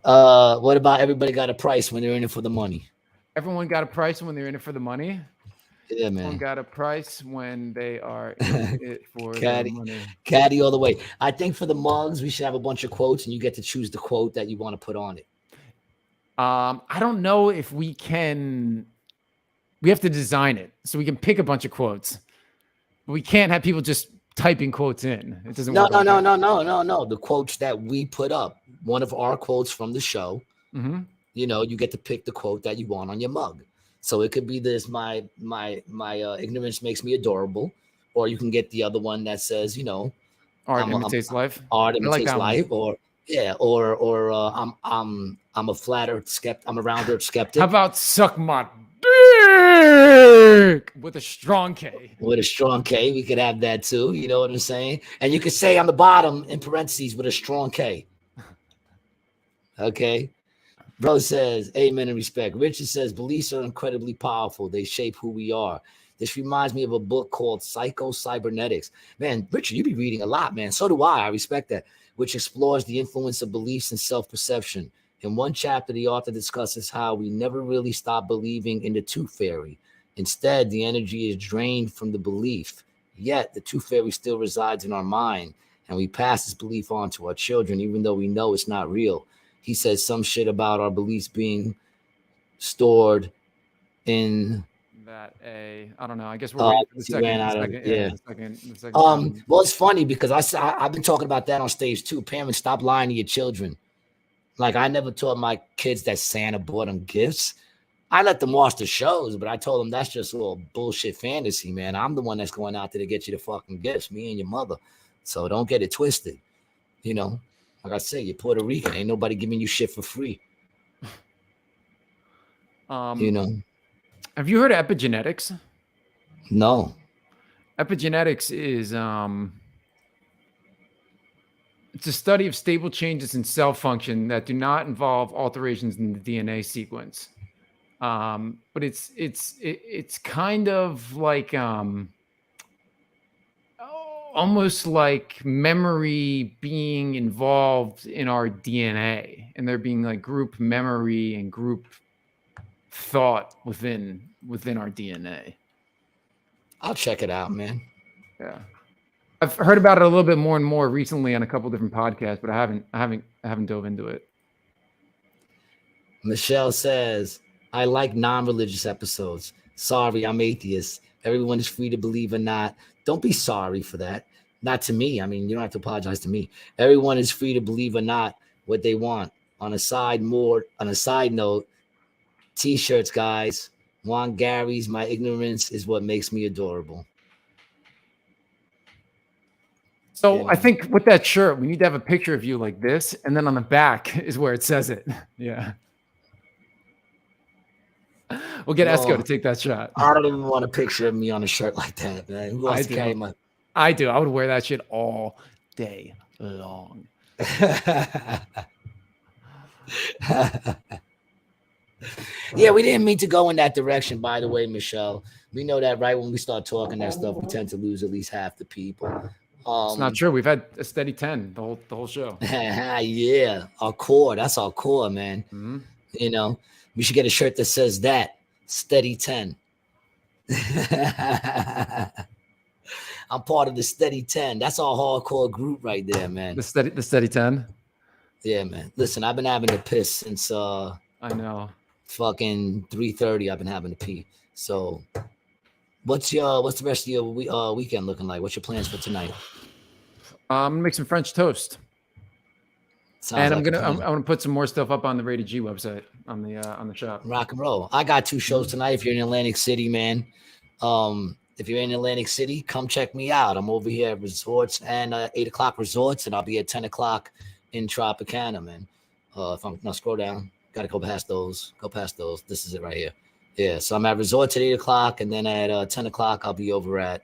What about everybody got a price when they're in it for the money? Everyone got a price when they're in it for the money. Yeah, man. Everyone got a price when they are in it for the money. Caddy all the way. I think for the mugs, we should have a bunch of quotes, and you get to choose the quote that you want to put on it. I don't know if we can. We have to design it so we can pick a bunch of quotes. But we can't have people just typing quotes in. It doesn't work. No. The quotes that we put up, one of our quotes from the show. Mm-hmm. You know, you get to pick the quote that you want on your mug. So it could be this: my ignorance makes me adorable, or you can get the other one that says, you know, art imitates life. Art imitates life, or I'm a flat earth skeptic. I'm a round earth skeptic. How about suck my dick with a strong K? With a strong K, we could have that too. You know what I'm saying? And you could say on the bottom in parentheses with a strong K. Okay. Bro says, amen and respect. Richard says, beliefs are incredibly powerful. They shape who we are. This reminds me of a book called Psycho-Cybernetics. Man, Richard, you be reading a lot, man. So do I. I respect that. Which explores the influence of beliefs and self-perception. In one chapter, the author discusses how we never really stop believing in the tooth fairy. Instead, the energy is drained from the belief. Yet, the tooth fairy still resides in our mind, and we pass this belief on to our children, even though we know it's not real. He says some shit about our beliefs being stored in that I don't know. I guess we're waiting for the second. Well, it's funny because I've been talking about that on stage too. Parents, stop lying to your children. Like, I never taught my kids that Santa bought them gifts. I let them watch the shows, but I told them that's just a little bullshit fantasy, man. I'm the one that's going out there to get you the fucking gifts, me and your mother. So don't get it twisted. You know, like I say, you're Puerto Rican. Ain't nobody giving you shit for free. You know. Have you heard of epigenetics? No. Epigenetics is it's a study of stable changes in cell function that do not involve alterations in the DNA sequence. But it's kind of like almost like memory being involved in our DNA, and there being like group memory and group thought within our DNA. I'll check it out, man. Yeah. I've heard about it a little bit more and more recently on a couple different podcasts, but I haven't dove into it. Michelle says, I like non-religious episodes. Sorry, I'm atheist. Everyone is free to believe or not. Don't be sorry for that. Not to me. I mean, you don't have to apologize to me. Everyone is free to believe or not what they want. On a side note, T-shirts, guys. Want Gary's? My ignorance is what makes me adorable. So I think with that shirt, we need to have a picture of you like this, and then on the back is where it says it. Yeah. We'll get Esco to take that shot. I don't even want a picture of me on a shirt like that, man. Who wants to carry my... I do. I would wear that shit all day long. Yeah, we didn't mean to go in that direction, by the way, Michelle. We know that right when we start talking that stuff, we tend to lose at least half the people. It's not true. We've had a steady 10 the whole show. Yeah, our core. That's our core, man. Mm-hmm. You know, we should get a shirt that says that. Steady 10. I'm part of the Steady 10. That's our hardcore group right there, man. The steady 10. Yeah, man. Listen, I've been having to piss since I know. Fucking 3:30. I've been having to pee. So what's the rest of your weekend looking like? What's your plans for tonight? I'm gonna make some French toast. And I'm gonna put some more stuff up on the Rated G website on the shop. Rock and roll. I got 2 shows tonight. If you're in Atlantic City, man, if you're in Atlantic City, come check me out. I'm over here at Resorts and 8 o'clock Resorts, and I'll be at 10 o'clock in Tropicana, man. If I'm now scroll down, gotta go past those. This is it right here. Yeah, so I'm at Resorts at 8 o'clock, and then at 10 o'clock I'll be over at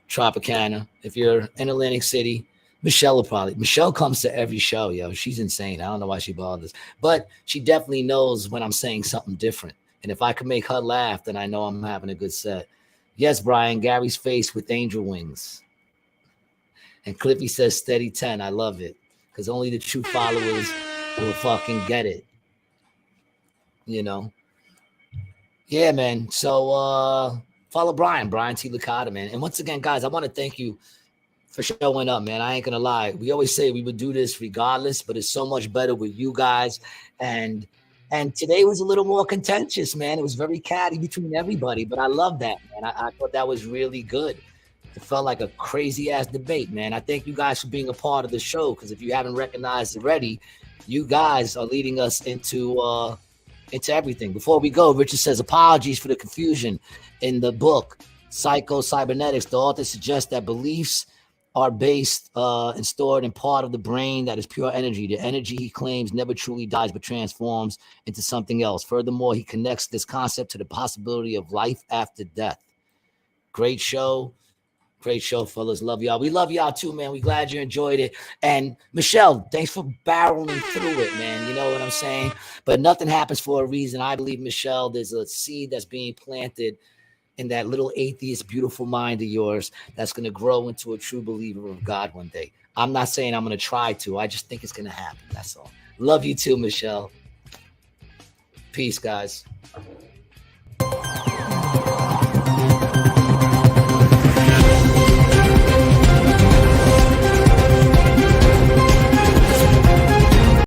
Tropicana. If you're in Atlantic City, Michelle comes to every show, yo. She's insane. I don't know why she bothers, but she definitely knows when I'm saying something different. And if I can make her laugh, then I know I'm having a good set. Yes, Brian, Gary's face with angel wings. And Cliffy says steady 10. I love it. Because only the true followers will fucking get it. You know? Yeah, man. So follow Brian T. Licata, man. And once again, guys, I want to thank you for showing up, man. I ain't gonna lie. We always say we would do this regardless, but it's so much better with you guys. And today was a little more contentious, man. It was very catty between everybody, but I love that, man. I thought that was really good. It felt like a crazy ass debate, man. I thank you guys for being a part of the show, because if you haven't recognized already, you guys are leading us into everything. Before we go, Richard says apologies for the confusion in the book Psycho-Cybernetics. The author suggests that beliefs are based and stored in part of the brain that is pure energy. The energy, he claims, never truly dies but transforms into something else. Furthermore, he connects this concept to the possibility of life after death. Great show, fellas. Love y'all. We love y'all too, man. We glad you enjoyed it. And Michelle, thanks for barreling through it, man. You know what I'm saying? But nothing happens for a reason. I believe, Michelle, there's a seed that's being planted in that little atheist, beautiful mind of yours that's going to grow into a true believer of God one day. I'm not saying I'm going to try to. I just think it's going to happen. That's all. Love you too, Michelle. Peace, guys.